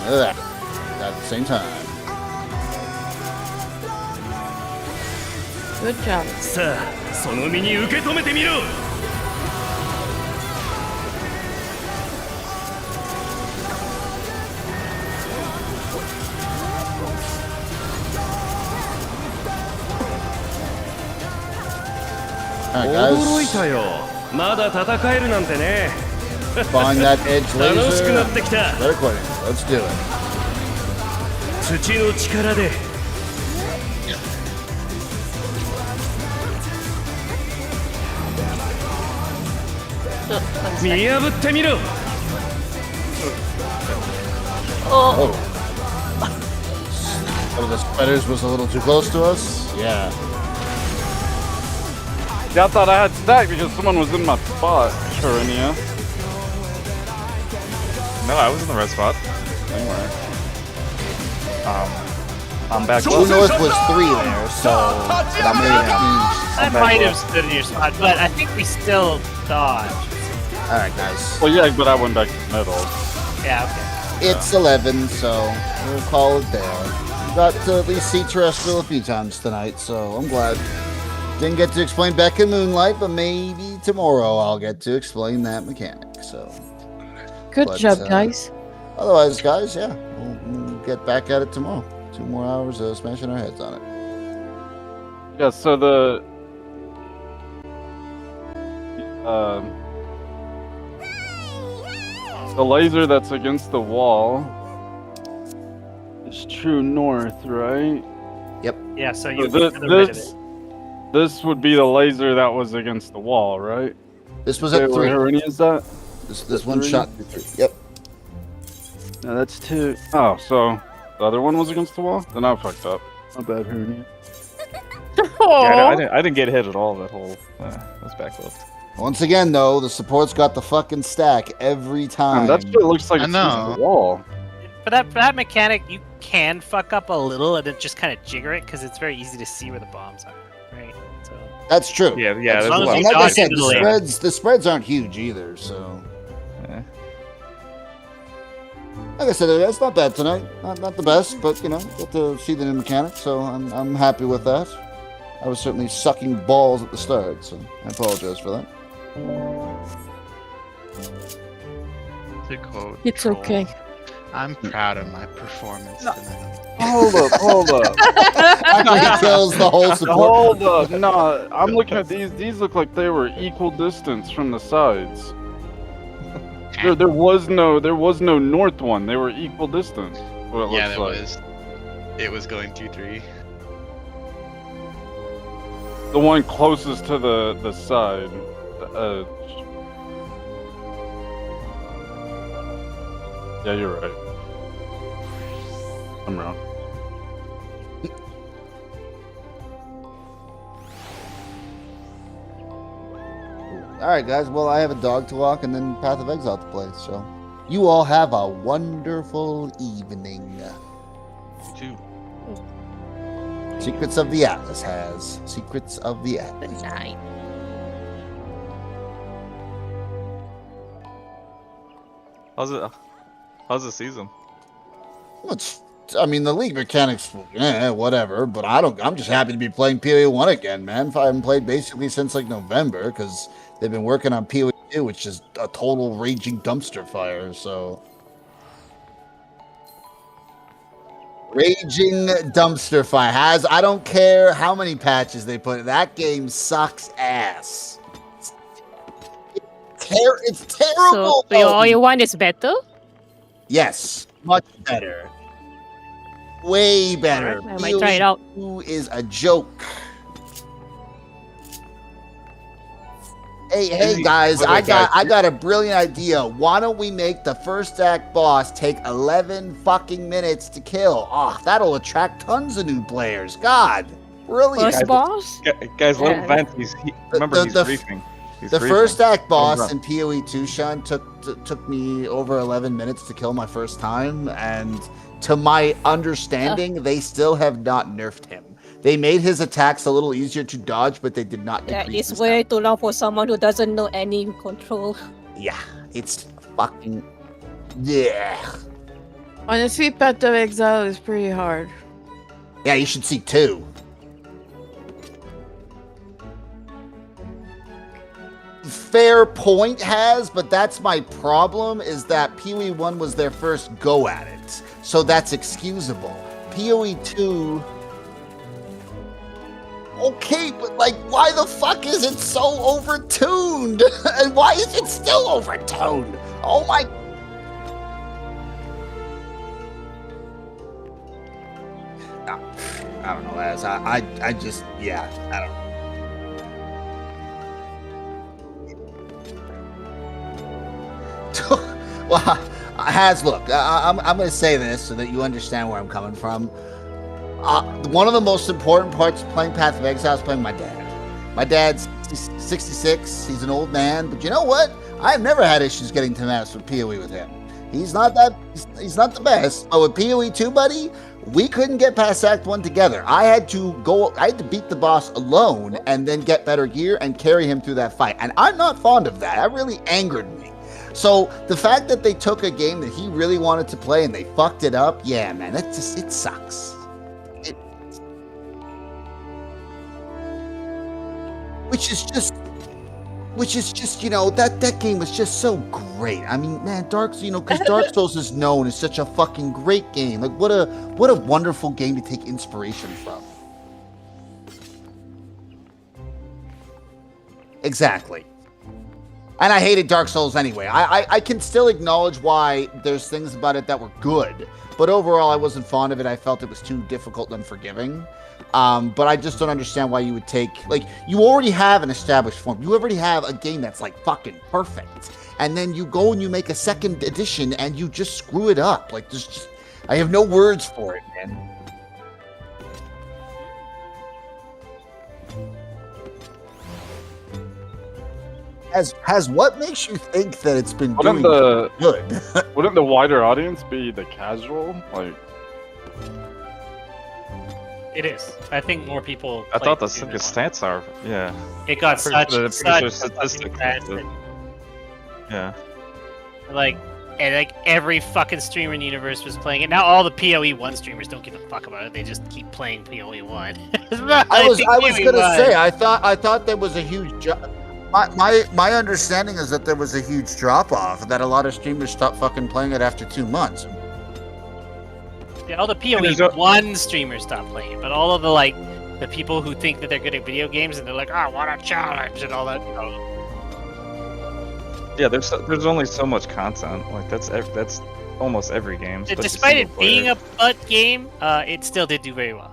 Look at that. At the same time. Good job. さあその身に受け止めてみろ。 Alright, 驚い guys. たよ。まだ戦えるなんてね。 Find that edge 楽しくなっ laser. てきた。 Better quit it. Let's do it. 土の力で So One 見 second. 破ってみろ Oh, One of the spreaders was a little too close to us. Yeah. Yeah, I thought I had stack because someone was in my spot. Shurinia. No, I was in the red spot. Anyway. I'm back True left. North was 3 there, so that may have changed. I might have stood in your spot, but I think we still dodged. All right, guys. Well, yeah, but I went back to the middle. Yeah, okay. It's 11, so we'll call it there. Got to at least see Terrestrial a few times tonight, so I'm glad. Didn't get to explain Beck and Moonlight, but maybe tomorrow I'll get to explain that mechanic. So, Good But, job, guys. otherwise, guys, yeah, we'll get back at it tomorrow. 2 more hours of smashing our heads on it. Yeah, so the laser that's against the wall is true north, right? Yeah, so So you to the right of it. this would be the laser that was against the wall, right? This was at 3. How many is that? This one 3? shot through 3. Yep. No, that's 2. Oh, so the other one was against the wall? Then I fucked up. My bad, Hernia. Yeah, I didn't get hit at all that whole. That's back left. Once again, though, the support's got the fucking stack every time. That's what it looks like I it's against know. the wall. For that mechanic, you can fuck up a little and then just kind of jigger it because it's very easy to see where the bombs are, right? So That's true. Yeah, That's there's as long a as lot. you And like I dodge said, into the lane. the spreads aren't huge either, so. Yeah. Like I said, it's not bad tonight. Not the best, but you know, get to see the new mechanic, so I'm happy with that. I was certainly sucking balls at the start, so I apologize for that. To quote It's Troll, okay. I'm proud of my performance tonight. Hold up. After he kills the whole support. Hold up. No, I'm looking at these. These look like they were equal distance from the sides. There was no north one. They were equal distance. What it Yeah, looks there like. was. It was going 2-3. The one closest to the side, the edge. Yeah, you're right. I'm wrong. All right, guys. Well, I have a dog to walk and then Path of Exile to play. So, you all have a wonderful evening. 2. Secrets of the Atlas has Secrets of the Atlas. good night. How's the season? I mean, the league mechanics, whatever. But I'm just happy to be playing PoE 1 again, man. I haven't played basically since like November because they've been working on PoE 2, which is a total raging dumpster fire. So, raging dumpster fire I don't care how many patches they put. That game sucks ass. It's terrible. So all you want is better? Yes, much better. Way better. Alright, I might try it out. PoE is a joke. Hey guys, wait, I guys. got a brilliant idea. Why don't we make the first act boss take 11 fucking minutes to kill? Oh, that'll attract tons of new players. God, brilliant. First boss? Guys, let him Yeah. vent. Remember, he's the- briefing. He's The briefing. first act boss Hold in PoE 2, Sean, took me over 11 minutes to kill my first time, and to my understanding, they still have not nerfed him. They made his attacks a little easier to dodge, but they did not That decrease is his way damage. too long for someone who doesn't know any control. Yeah, it's fucking... Yeah. Honestly, Path of Exile is pretty hard. Yeah, you should see 2. Fair point, has, but that's my problem, is that PoE 1 was their first go at it. So that's excusable. PoE 2... Okay, but like, why the fuck is it so overtuned? And why is it still overtuned? Oh my... I don't know, as I just, yeah, I don't know. Well, look, I'm going to say this so that you understand where I'm coming from. One of the most important parts of playing Path of Exile is playing my dad. My dad's 66. He's an old man, but you know what? I've never had issues getting to maps with PoE with him. He's not the best, but with PoE 2, buddy, we couldn't get past Act 1 together. I had to beat the boss alone and then get better gear and carry him through that fight. And I'm not fond of that. That really angered me. So the fact that they took a game that he really wanted to play and they fucked it up, yeah, man, it sucks. Which is just, that game was just so great. I mean, man, because Dark Souls is known as such a fucking great game. Like, what a wonderful game to take inspiration from. Exactly. And I hated Dark Souls anyway. I can still acknowledge why there's things about it that were good, but overall I wasn't fond of it. I felt it was too difficult and unforgiving. But I just don't understand why you would take, like, you already have an established form. You already have a game that's like fucking perfect. And then you go and you make a second edition and you just screw it up. Like, I have no words for it, man. Has what makes you think that it's been doing good? Wouldn't the wider audience be the casual? Like, It is. I think more people. I thought the stats are, yeah. It got such statistics. Yeah. Like every fucking streamer in the universe was playing it. Now all the PoE 1 streamers don't give a fuck about it. They just keep playing PoE 1. I was gonna say, I thought there was a huge my understanding is that there was a huge drop off, that a lot of streamers stopped fucking playing it after 2 months. Yeah, all the PoE 1 streamers stopped playing it, but all of the people who think that they're good at video games and they're like, oh, what a challenge and all that. Yeah, there's only so much content. Like that's almost every game. Despite it being a butt game, it still did do very well.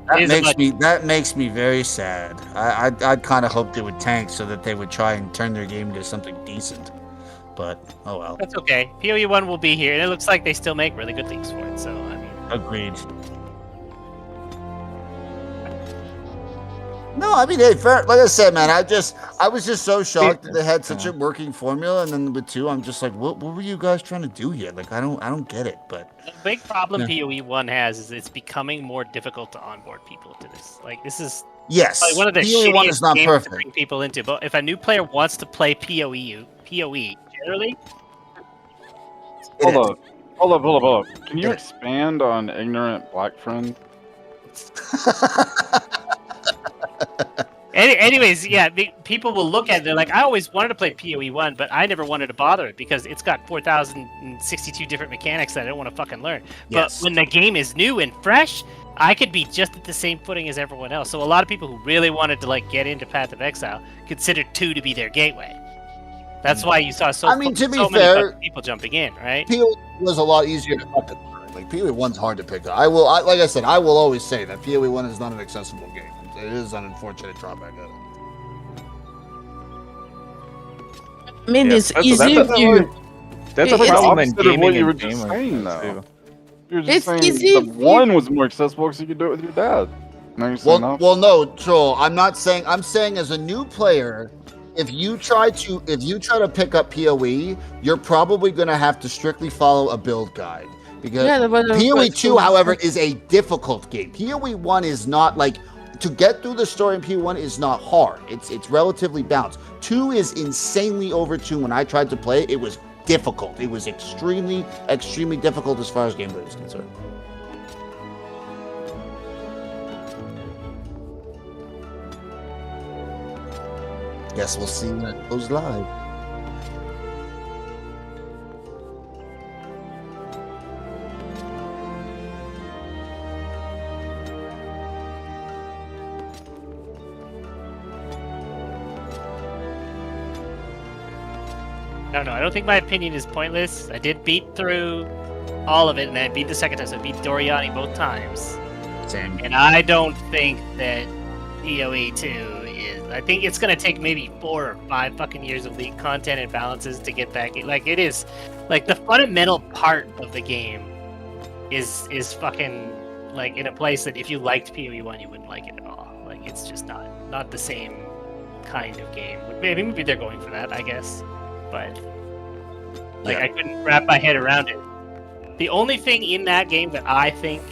That makes me very sad. I'd kind of hoped it would tank so that they would try and turn their game into something decent. But oh well. That's okay. PoE 1 will be here, and it looks like they still make really good things for it. So I mean, agreed. No, I mean, hey, fair, like I said, man, I was just so shocked that they had such a working formula, and then with 2, I'm just like, what were you guys trying to do here? Like, I don't get it. But the big problem PoE 1 has is it's becoming more difficult to onboard people to this. Like, this is one of the PoE 1 is not games perfect. to bring people into. But if a new player wants to play PoE generally, hold up. Can you expand on ignorant black friend? Anyways, yeah, people will look at it, they're like, I always wanted to play PoE 1, but I never wanted to bother it because it's got 4,062 different mechanics that I don't want to fucking learn. Yes. But when the game is new and fresh, I could be just at the same footing as everyone else. So a lot of people who really wanted to get into Path of Exile considered 2 to be their gateway. That's why you saw so many people jumping in, right? PoE was a lot easier to fucking learn. Like, PoE 1's hard to pick up. Like I said, I will always say that PoE 1 is not an accessible game. It is an unfortunate drawback of it. I mean, it's easy if you... That's a problem in gaming and gamers. You're just saying the 1 was more accessible because you could do it with your dad. Now you're saying well, no, Troll. I'm saying as a new player, if you try to pick up PoE, you're probably going to have to strictly follow a build guide. Because PoE 2, however, is a difficult game. PoE 1 is not like... To get through the story in PoE 1 is not hard. It's relatively balanced. 2 is insanely overtuned. When I tried to play it, it was difficult. It was extremely, extremely difficult as far as gameplay is concerned. Guess we'll see when it goes live. No, I don't think my opinion is pointless. I did beat through all of it, and I beat the second time, so I beat Doriani both times. Same. And I don't think that PoE 2 is. I think it's gonna take maybe 4 or 5 fucking years of League content and balances to get that game. Like it is, like the fundamental part of the game is fucking like in a place that if you liked PoE1, you wouldn't like it at all. Like it's just not the same kind of game. Maybe they're going for that, I guess, but like I couldn't wrap my head around it. The only thing in that game that I think,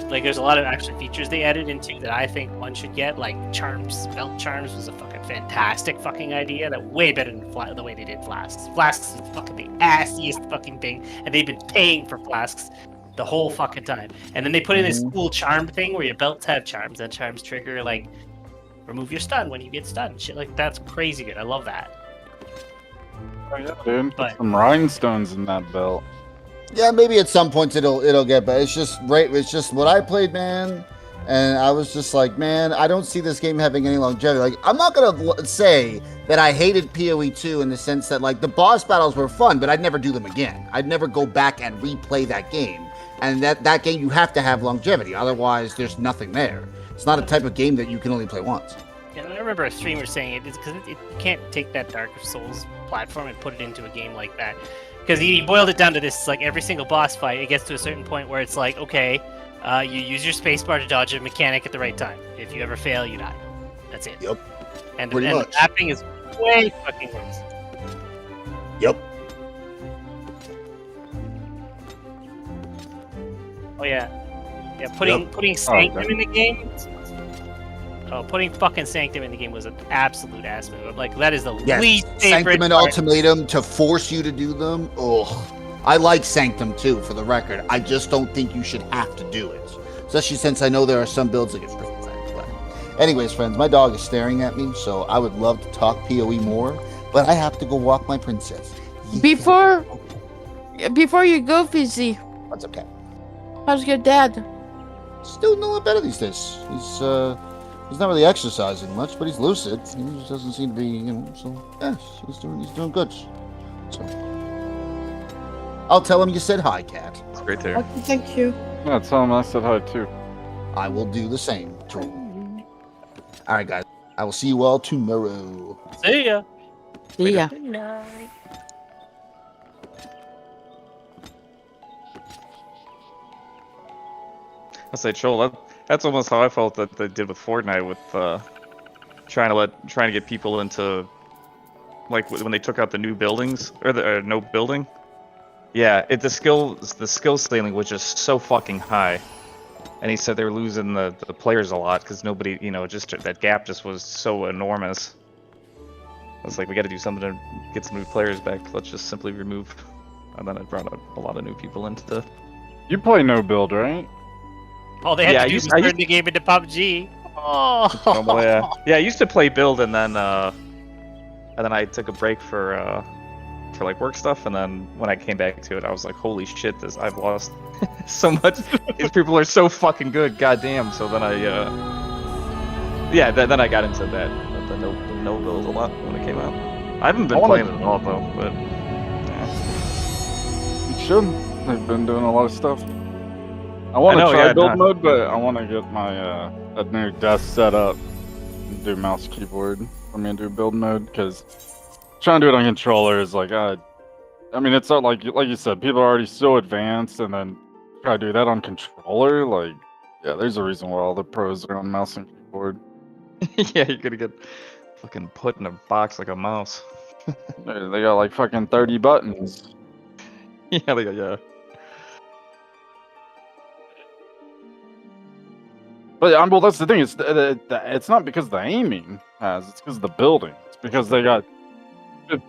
like, there's a lot of actual features they added into that I think one should get, like charms. Belt charms was a fucking fantastic fucking idea. That way better than the way they did flasks. Flasks is fucking the assiest fucking thing, and they've been paying for flasks the whole fucking time. And then they put in this cool charm thing where your belts have charms, and charms trigger like remove your stun when you get stunned. Shit like that's crazy good. I love that. Oh yeah, dude. Put But- some rhinestones in that belt. Yeah, maybe at some points it'll get better. It's just what I played, man, and I was just like, man, I don't see this game having any longevity. Like, I'm not gonna say that I hated PoE 2 in the sense that like the boss battles were fun, but I'd never do them again. I'd never go back and replay that game. And that game you have to have longevity, otherwise there's nothing there. It's not a type of game that you can only play once. Yeah, I remember a streamer saying it's because it can't take that Dark Souls platform and put it into a game like that. Because he boiled it down to this: like every single boss fight, it gets to a certain point where it's like, okay, you use your spacebar to dodge a mechanic at the right time. If you ever fail, you die. That's it. Yep. And Pretty the much. mapping is way fucking worse. Yep. Oh yeah, yeah. Putting Sanctum in the game. Oh, putting fucking Sanctum in the game was an absolute ass move. Like that is the least favorite. Sanctum and part. Ultimatum to force you to do them. Oh, I like Sanctum too, for the record. I just don't think you should have to do it, especially since I know there are some builds that get freaking flagged. But anyways, friends, my dog is staring at me, so I would love to talk PoE more, but I have to go walk my princess. Before you go, Fizzy, That's okay. how's your dad? He's doing a lot better these days. He's not really exercising much, but he's lucid. He just doesn't seem to be, so yeah, he's doing good. So I'll tell him you said hi, Cat. It's great there. Okay, thank you. Yeah, tell him I said hi too. I will do the same to him. All right, guys. I will see you all tomorrow. See ya. See ya. I say, Joel, that's almost how I felt that they did with Fortnite, with trying to get people into, like when they took out the new buildings or the no building. Yeah, the skill ceiling was just so fucking high, and he said they were losing the players a lot because nobody, just that gap just was so enormous. I was like, we got to do something to get some new players back. Let's just simply remove, and then it brought a lot of new people into the. You play no build, right? All they had to do was turn the game into PUBG. Oh, yeah. I used to play build, and then I took a break for like work stuff, and then when I came back to it, I was like, holy shit, I've lost so much. These people are so fucking good, goddamn. So then then I got into the no build a lot when it came out. I haven't been playing it at all though, but yeah. You should. They've been doing a lot of stuff. I want to try build mode, but I want to get my a new desk set up and do mouse keyboard for me to do build mode, because trying to do it on controller is like, I mean, it's not like you said, people are already so advanced, and then try to do that on controller, like, yeah, there's a reason why all the pros are on mouse and keyboard. Yeah, you're gonna get fucking put in a box like a mouse. They got like fucking 30 buttons. Yeah, they got, yeah. But well, that's the thing. It's not because the aiming it's because the building. It's because they got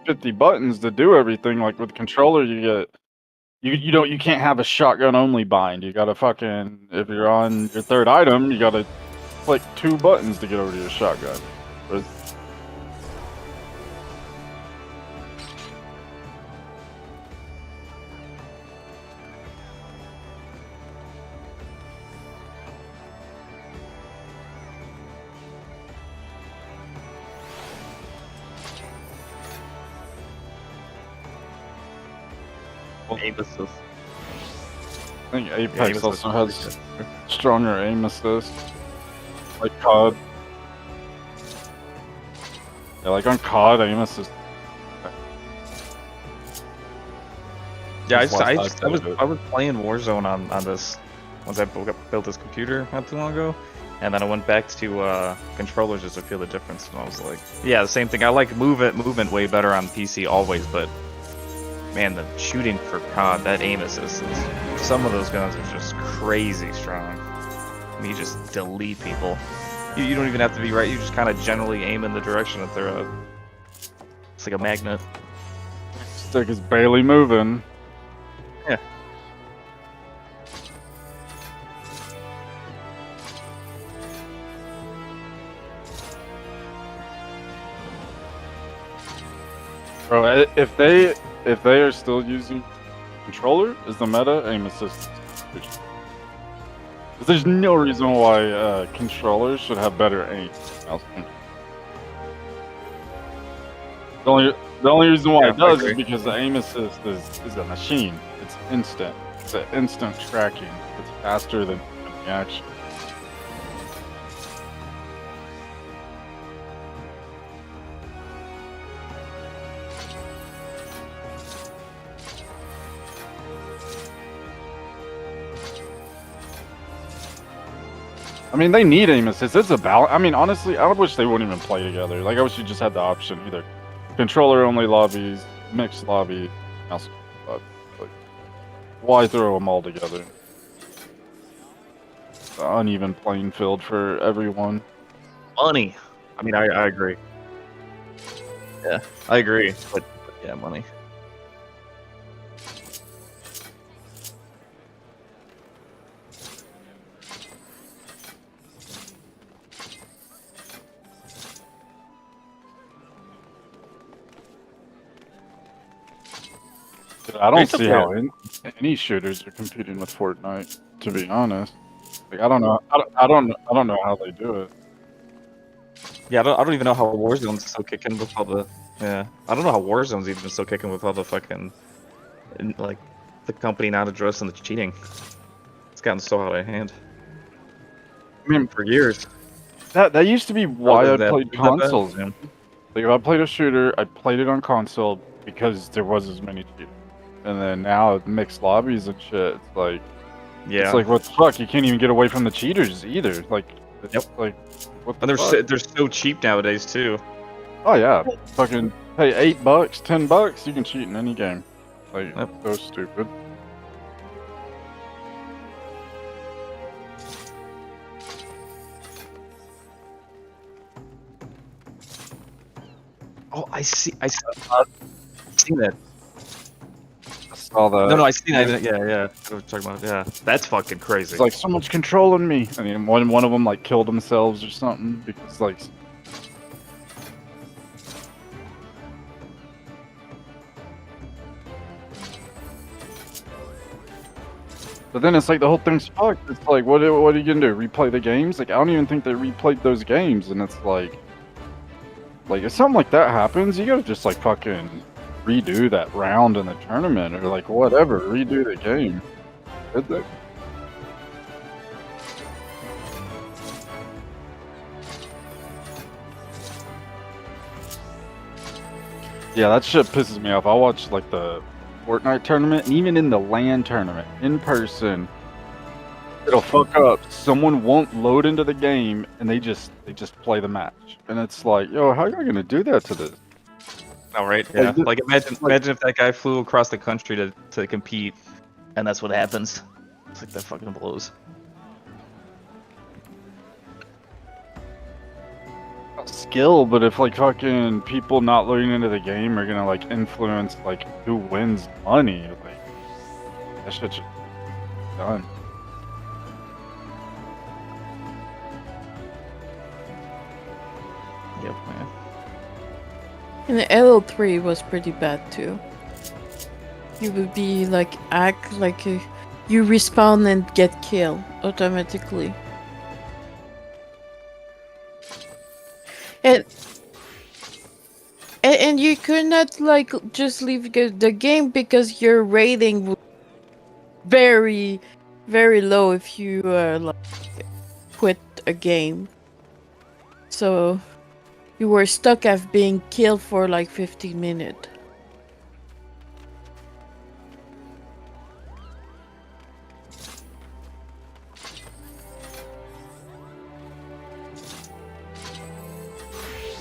50 buttons to do everything. Like with controller, you can't have a shotgun only bind. You gotta fucking, if you're on your third item, you gotta click 2 buttons to get over to your shotgun. Aim assist. I think Apex also has stronger aim assist, like COD. Yeah, like on COD, aim assist. Yeah, Just last night I was played it. I was playing Warzone on this once I built this computer not too long ago, and then I went back to controllers just to feel the difference, and I was like, yeah, the same thing. I like movement way better on PC always, but man, the shooting for COD, that aim assist, some of those guns are just crazy strong. I mean, you just delete people. You don't even have to be right. You just kind of generally aim in the direction that they're. It's like a magnet. Stick is barely moving. Yeah. Bro, if they are still using controller as the meta, aim assist. There's no reason why controllers should have better aim. The only reason why Yeah, it does I is agree. because the aim assist is a machine. It's instant. It's an instant tracking. It's faster than the action. I mean, they need aim assist. It's a balance. I mean, honestly, I wish they wouldn't even play together. Like, I wish you just had the option either controller only lobbies, mixed lobby, mouse lobby. Like, why throw them all together? It's an uneven playing field for everyone. Money. I mean, I agree. Yeah, I agree. But yeah, money. I don't It's see okay. how any shooters are competing with Fortnite. To be honest, like I don't know. I don't know how they do it. Yeah, I don't even know how Warzone's still kicking with all the. Yeah, I don't know how Warzone's even still kicking with all the fucking, like, the company not addressing the cheating. It's gotten so out of hand. I mean, For years. that used to be why I Other than played that, that bad, consoles. man. Like if I played a shooter, I played it on console because there was as many cheaters. And then now mixed lobbies and shit. It's like, Yeah. it's like what the fuck? You can't even get away from the cheaters either. Like, it's Yep. like, what And the fuck? they're so cheap nowadays too. Oh yeah, fucking pay $8, $10, you can cheat in any game. Like, Yep. so stupid. Oh, I seen that. I saw that. No, I seen that. Yeah. What we're talking about. Yeah, that's fucking crazy. It's like someone's controlling me. I mean, one of them like killed themselves or something because like. But then it's like the whole thing's fucked. It's like, what are you gonna do? Replay the games? Like, I don't even think they replayed those games, and it's like if something like that happens, you gotta just like fucking redo that round in the tournament or like whatever, redo the game. Did they? Yeah, that shit pisses me off. I watch like the Fortnite tournament, and even in the LAN tournament, in person, it'll fuck up. Someone won't load into the game, and they just play the match, and it's like, yo, how are you gonna do that to this? Oh, right. Yeah. Like, Like imagine if that guy flew across the country to compete, and that's what happens. It's like that fucking blows. Skill, but if like fucking people not loading into the game are gonna like influence like who wins money, like that shit's just done. Yep, man. And the LL3 was pretty bad too. You would be like act like you respawn and get killed automatically. And you could not like just leave the game because your rating would very very low if you like quit a game. So You were stuck at being killed for like 15 minutes.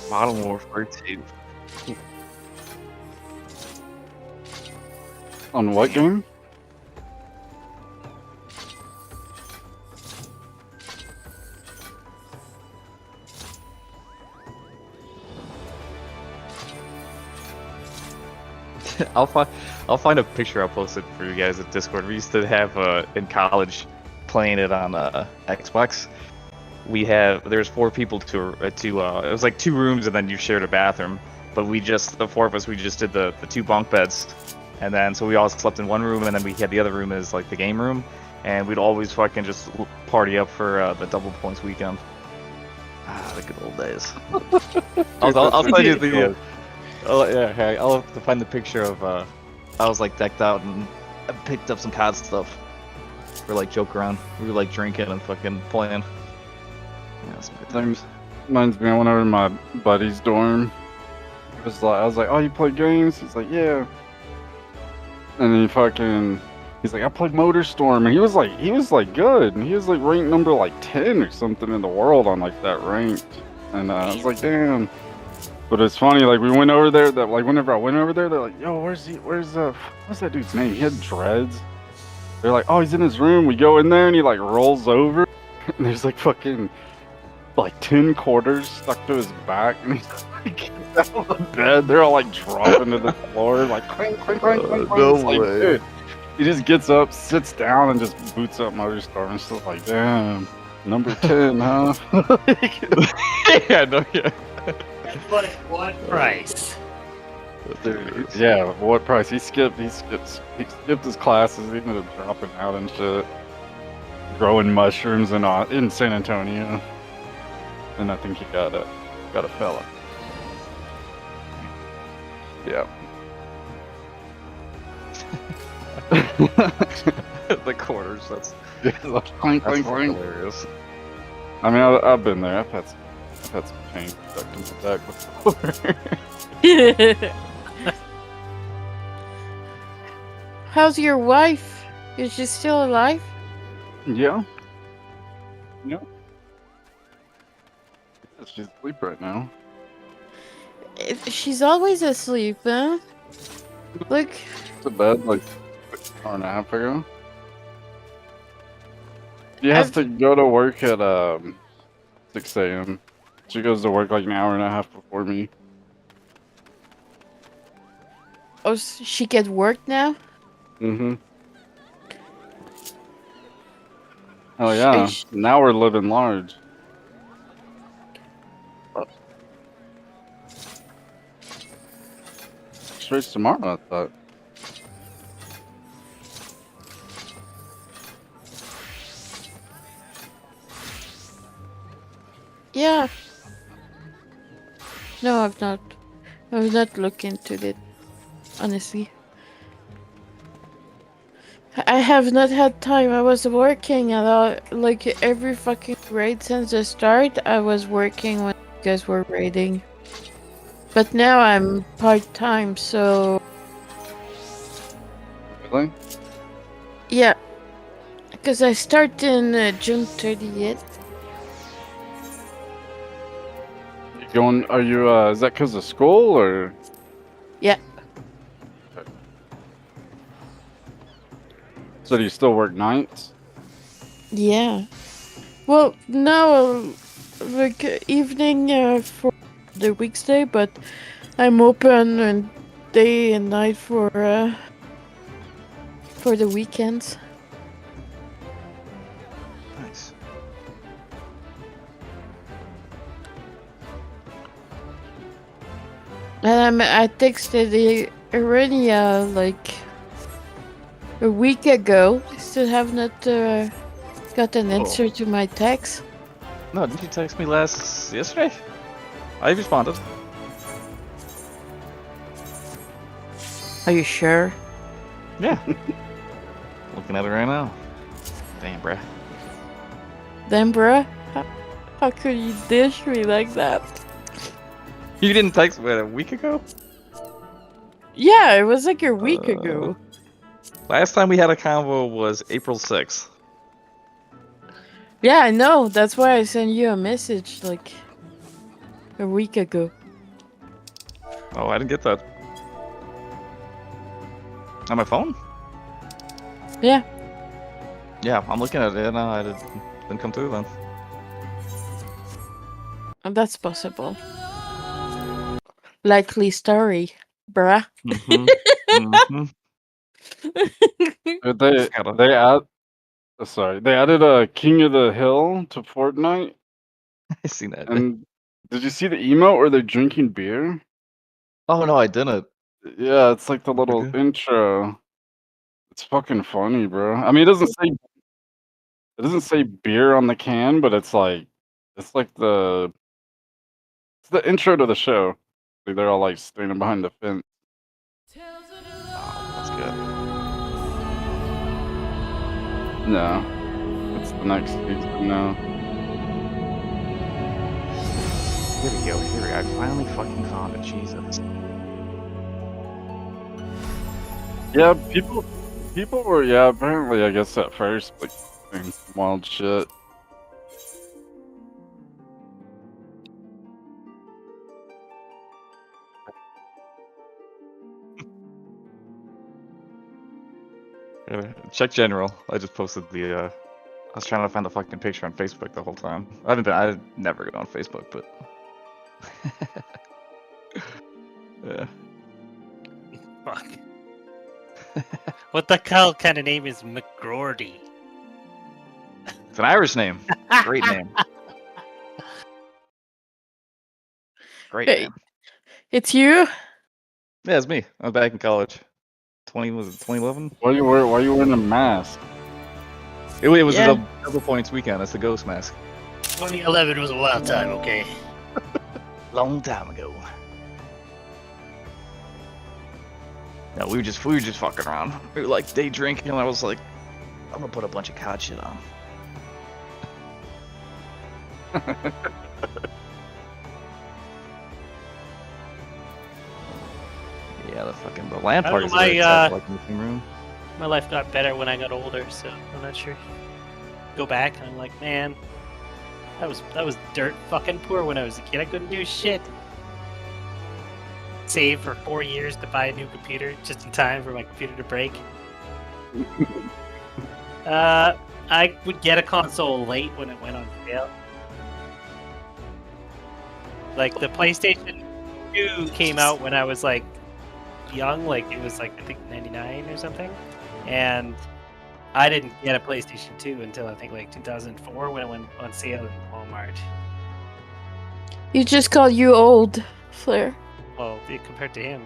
Modern Warfare 2. On what game? I'll find a picture. I'll post it for you guys at Discord. We used to have in college playing it on Xbox. There's 4 people to it was like 2 rooms and then you shared a bathroom. But the 4 of us, we just did the 2 bunk beds, and then so we all slept in one room, and then we had the other room as like the game room, and we'd always fucking just party up for the double points weekend. Ah, the good old days. I'll tell you the. Oh yeah, hey, I'll have to find the picture of I was like decked out and I picked up some COD stuff. We were like joke around. We were like drinking and fucking playing. Yeah, some good times. Reminds me, I went over to my buddy's dorm. I was like, oh, you play games? He's like, yeah. And he's like, I played MotorStorm, and he was like good, and he was like ranked number like 10 or something in the world on like that ranked. And I was like, damn. But it's funny, like we went over there. That like whenever I went over there, they're like, "Yo, what's that dude's name? He had dreads." They're like, "Oh, he's in his room." We go in there and he like rolls over, and there's like fucking like 10 quarters stuck to his back, and he's like gets out of the bed. They're all like dropping to the floor, like clink, clink, clink, clink, clink. No It's like, way. dude, he just gets up, sits down, and just boots up MotorStorm and stuff like, damn, number 10, huh? Yeah, no, yeah. But at what price? Dude, yeah, what price? He skipped his classes. He ended up dropping out and shit. Growing mushrooms in San Antonio, and I think he got a fella. Yeah. The quarters. That's Clink, clink, clink. hilarious. I mean, I've been there. I've had some pain stuck in the back before. How's your wife? Is she still alive? Yeah. Yeah. She's asleep right now. She's always asleep, huh? Look. To bed like an hour and a half ago. She has to go to work at 6 a.m. She goes to work like an hour and a half before me. Oh, she get work now? Mm-hmm. Oh yeah. Now we're living large. Straight tomorrow, I thought. Yeah. No, I've not. I've not looked into it, honestly. I have not had time. I was working a lot, like every fucking raid since the start. I was working when you guys were raiding. But now I'm part-time, so... Really? Yeah. Because I start in June 30th. Are you, is that because of school, or? Yeah. So do you still work nights? Yeah. Well, now, like, evening for the weekday, but I'm open and day and night for the weekends. Nice. And I texted already like a week ago. Still have not got an answer to my text. No, didn't you text me yesterday? I responded. Are you sure? Yeah. Looking at it right now. Damn, bruh. Then, bruh, how could you dish me like that? You didn't text me a week ago? Yeah, it was like a week ago. Last time we had a convo was April 6th. Yeah, I know. That's why I sent you a message like a week ago. Oh, I didn't get that. On my phone? Yeah. Yeah, I'm looking at it. No, I didn't come through then. That's possible. Likely story, bruh. Mm-hmm. Mm-hmm. Dude, they add. Sorry, they added a King of the Hill to Fortnite. I seen that. And did you see the emote where they're drinking beer? Oh no, I didn't. Yeah, it's like the little Okay. intro. It's fucking funny, bro. I mean, it doesn't say beer on the can, but it's like the intro to the show. Like, they're all like standing behind the fence. Oh, that's good. No, it's the next season now. Here we go. Here we go. I finally fucking found it. Jesus. Yeah, people were apparently I guess at first like saying some wild shit. Anyway, check general. I just posted the. I was trying to find the fucking picture on Facebook the whole time. I never go on Facebook, but. Yeah. Fuck. What the hell kind of name is McGroarty? It's an Irish name. Great name. Great Hey, name. it's you? Yeah, it's me. I'm back in college. Was it 2011? Why you wearing a mask? It was Yeah. a double points weekend. That's the ghost mask. 2011 was a wild time, okay? Long time ago. No, we were just fucking around. We were like day drinking, and I was like, I'm gonna put a bunch of cod shit on. Yeah, the land I park don't is know, very excited, like in the same room. My life got better when I got older, so I'm not sure. Go back, and I'm like, man, that was dirt fucking poor when I was a kid. I couldn't do shit. Save for 4 years to buy a new computer just in time for my computer to break. I would get a console late when it went on sale. Like the PlayStation 2 came out when I was like young, like it was like I think 99 or something, and I didn't get a PlayStation 2 until I think like 2004 when it went on sale in Walmart. You just called you old, Flair. Well, compared to him,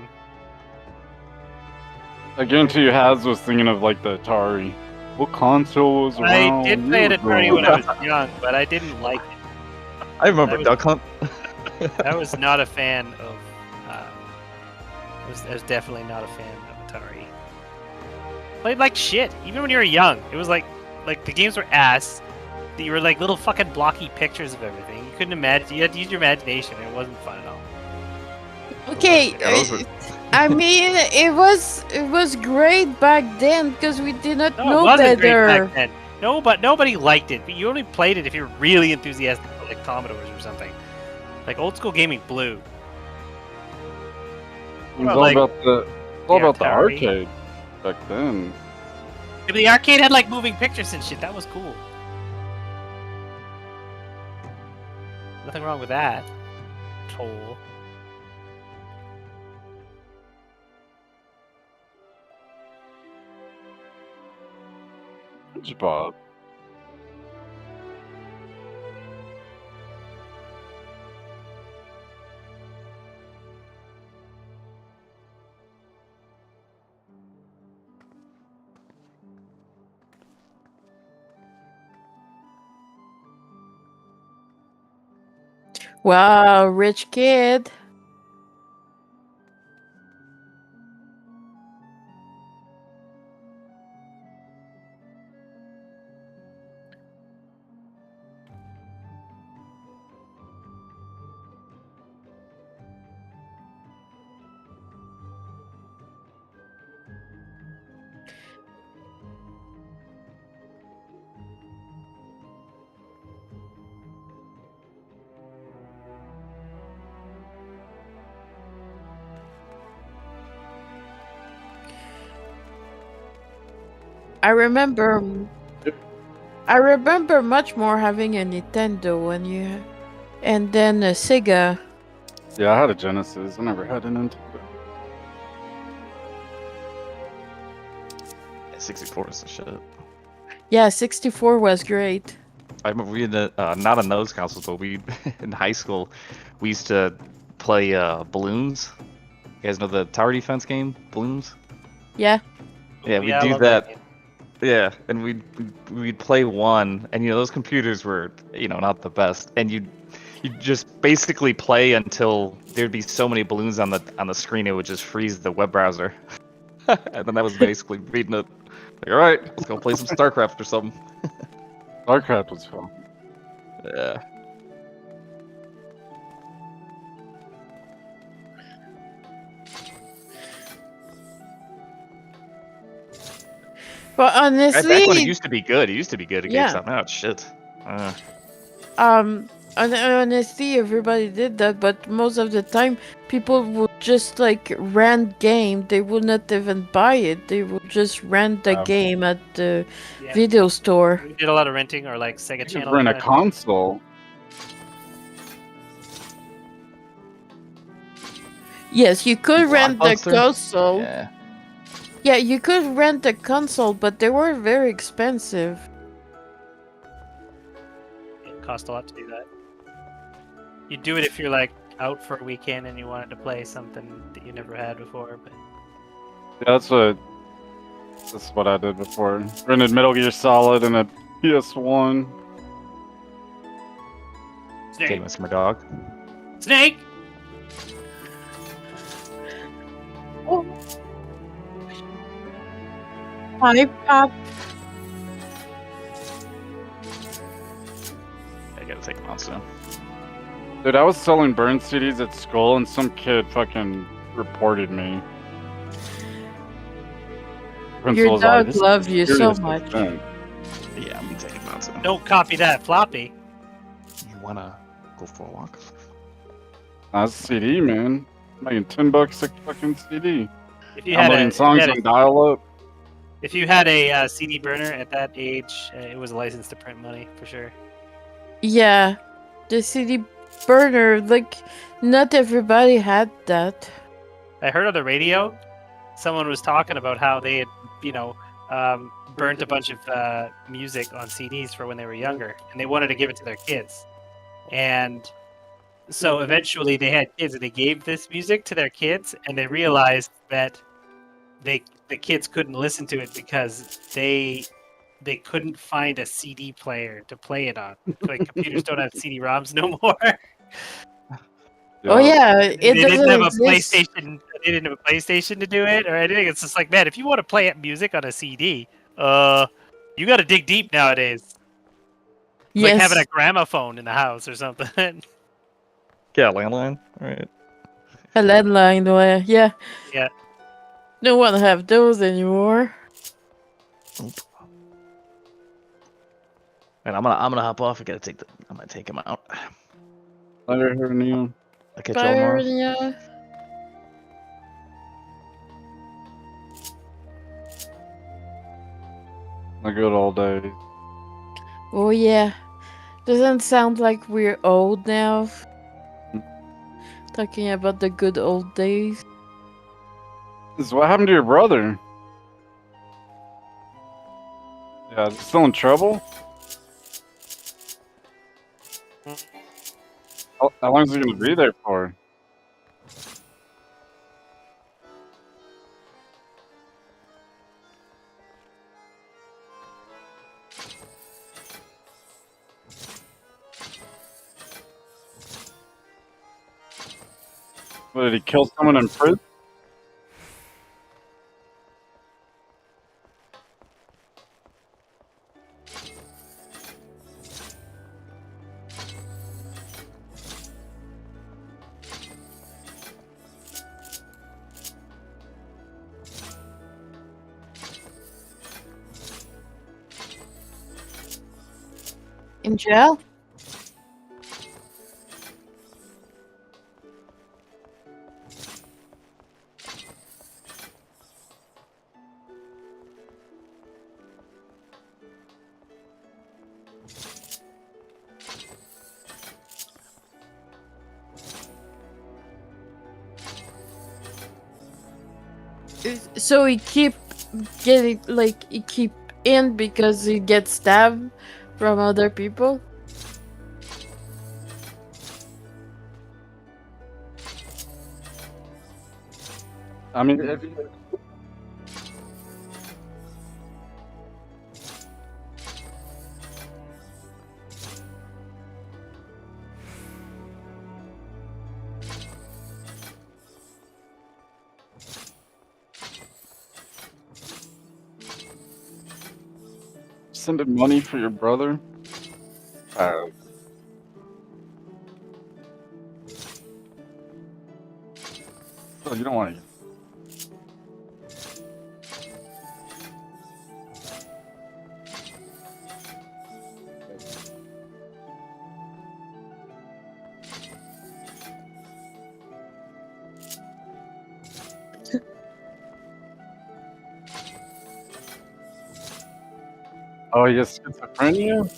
I guarantee you, Haz was thinking of like the Atari. What console was I around? did play an years Atari ago? when I was young, but I didn't like it. I remember was- Duck Hunt. I was not a fan of. I was definitely not a fan of Atari. Played like shit, even when you were young. It was like the games were ass. You were like little fucking blocky pictures of everything. You couldn't imagine. You had to use your imagination. And it wasn't fun at all. Okay, Yeah, those were- I mean, it was great back then because we did not No, know it wasn't better. great back then. No, but nobody liked it. But you only played it if you were really enthusiastic about like Commodores or something. Like old school gaming blew. It was Well, all like, about the Atari. arcade back then. Yeah, but the arcade had like moving pictures and shit. That was cool. Nothing wrong with that. Toll. SpongeBob. Wow, rich kid. I remember. I remember much more having a Nintendo when you, and then a Sega. Yeah, I had a Genesis. I never had a Nintendo. 64 is the shit. Yeah, 64 was great. I remember we had not on those consoles, but we in high school we used to play balloons. You guys know the tower defense game, balloons? Yeah. Yeah, Ooh, we'd I do love that. game. Yeah, and we'd play one, and those computers were not the best, and you'd just basically play until there'd be so many balloons on the screen it would just freeze the web browser, and then that was basically reading it. Like, all right, let's go play some StarCraft or something. StarCraft was fun. Yeah. But Back when it honestly, used to be good. It used to be good at yeah. GameStop. Now it's shit. Honestly, everybody did that, but most of the time, people would just like rent game. They would not even buy it. They would just rent the game at the Yeah. video store. We did a lot of renting or like Sega You could Channel rent a kind of. console. Yes, you could rent the Blockbuster? console. Yeah. Yeah, you could rent the console, but they were very expensive. It cost a lot to do that. You do it if you're like out for a weekend and you wanted to play something that you never had before. But Yeah, that's what I did before. Rented Metal Gear Solid and a PS1. Snake, Okay, Mr. Dog. Snake. Hi, Pop. I gotta take them out soon. Dude, I was selling burn CDs at school and some kid fucking reported me. Your Principal was dog "This is loves you so serious much. offense." Yeah, I'm gonna take them out soon. Don't copy that floppy. You wanna go for a walk? That's a CD, man. I'm making $10 a fucking CD. If you had Downloading a, songs on dial-up. if you had a CD burner at that age, it was a license to print money for sure. Yeah, the CD burner, like, not everybody had that. I heard on the radio, someone was talking about how they had, burnt a bunch of music on CDs for when they were younger, and they wanted to give it to their kids. And so eventually they had kids, and they gave this music to their kids, and they realized that the kids couldn't listen to it because they couldn't find a CD player to play it on. Like computers don't have CD-ROMs no more. Oh yeah, They it didn't doesn't have a exist. PlayStation. They didn't have a PlayStation to do it or anything. It's just like, man, if you want to play music on a CD, you got to dig deep nowadays. It's like having Yes, a gramophone in the house or something. Yeah, landline. All right. a landline, yeah. Yeah. No one have those anymore. And I'm gonna hop off. I'm gonna take him out. Later, here, Neil. I'll catch y'all Bye, tomorrow. Arenia. The good old days. Oh yeah. Doesn't sound like we're old now. Talking about the good old days. This is what happened to your brother? Yeah, is he still in trouble? How long is he gonna be there for? What, did he kill someone in prison? In jail? So he keep getting like he keep in because he gets stabbed from other people. I mean, if you, sending money for your brother. Uh, so you don't want to. Oh, he has schizophrenia.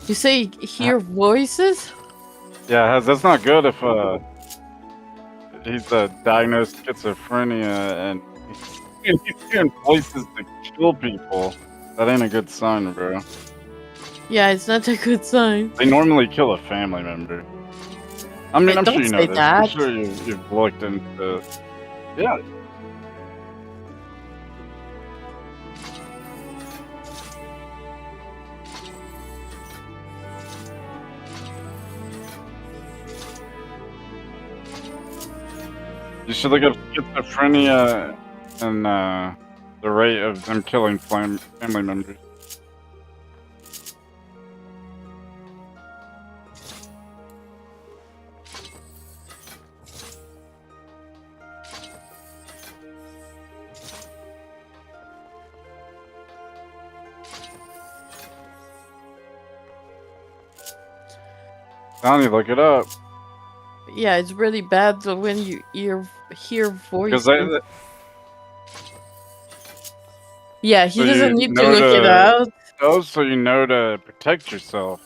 You say hear voices? Yeah, that's not good if he's diagnosed schizophrenia and he's hearing voices to kill people. That ain't a good sign, bro. Yeah, it's not a good sign. They normally kill a family member. I mean, I'm sure Don't you know say this. I'm that. sure you've looked into. Yeah. You should look up schizophrenia and the rate of them killing family members. Donnie, look it up. Yeah, it's really bad when you hear Because voices. Yeah, he so you doesn't need to know look it to. out. Oh, so you know to protect yourself.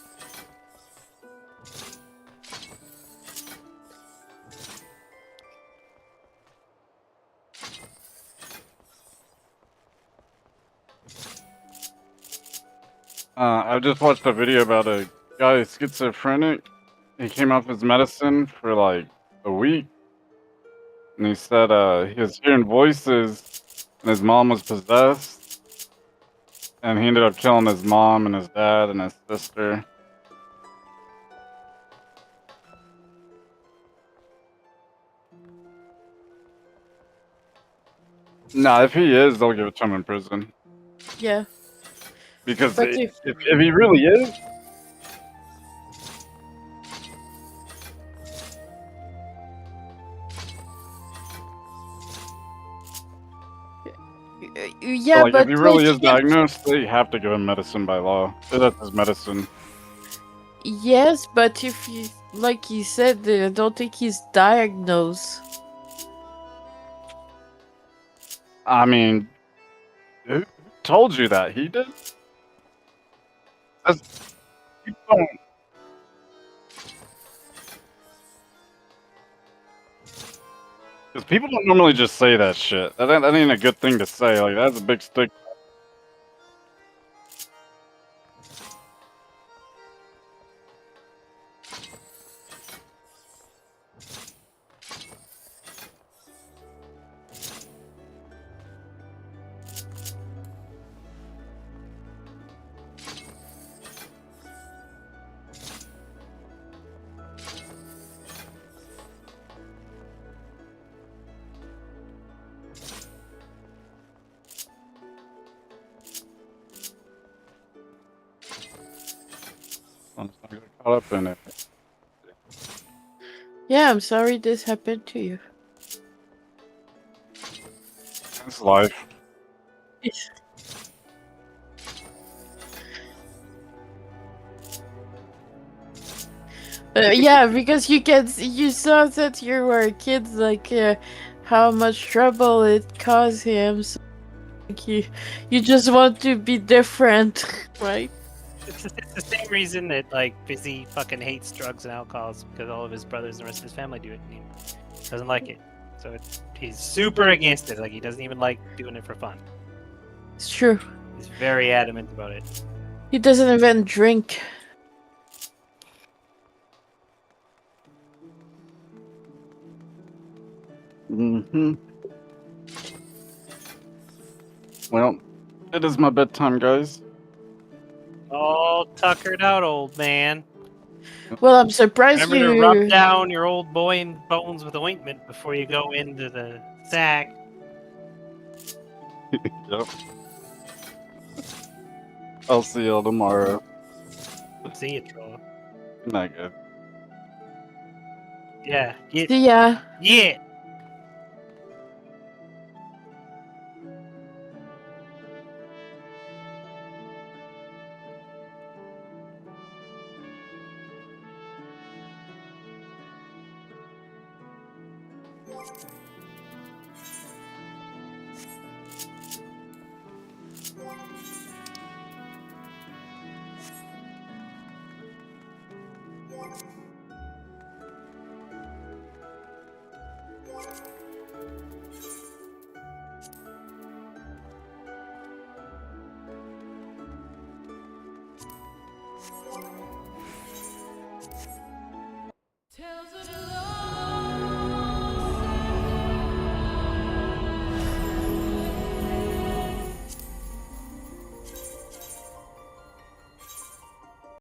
I just watched a video about a guy who's schizophrenic. He came off his medicine for like a week, and he said he was hearing voices, and his mom was possessed, and he ended up killing his mom and his dad and his sister. Nah, if he is, they'll give it to him in prison. Yeah, Because but if he really is, yeah, like if but he like really is diagnosed, they have to give him medicine by law. That's his medicine. yes, but if he like you said, I don't think he's diagnosed. I mean, who told you that? He did? That's, you don't. Because people don't normally just say that shit. That ain't a good thing to say. Like, that's a big stick. I'm just not gonna get caught up in it. Yeah, I'm sorry this happened to you. It's life. Yeah, because you saw that you were kids, like how much trouble it caused him. So like, you just want to be different, right? It's the same reason that like Busy fucking hates drugs and alcohols because all of his brothers and the rest of his family do it, and he doesn't like it. So he's super against it. Like he doesn't even like doing it for fun. It's true. He's very adamant about it. He doesn't even drink. Mm-hmm. Well, it is my bedtime, guys. All tuckered out, old man. Well, I'm surprised Remember to rub you. down your old boy and bones with ointment before you go into the sack. Yep. I'll see y'all tomorrow. See you, troll. Good night, guys. Yeah. See ya. Yeah.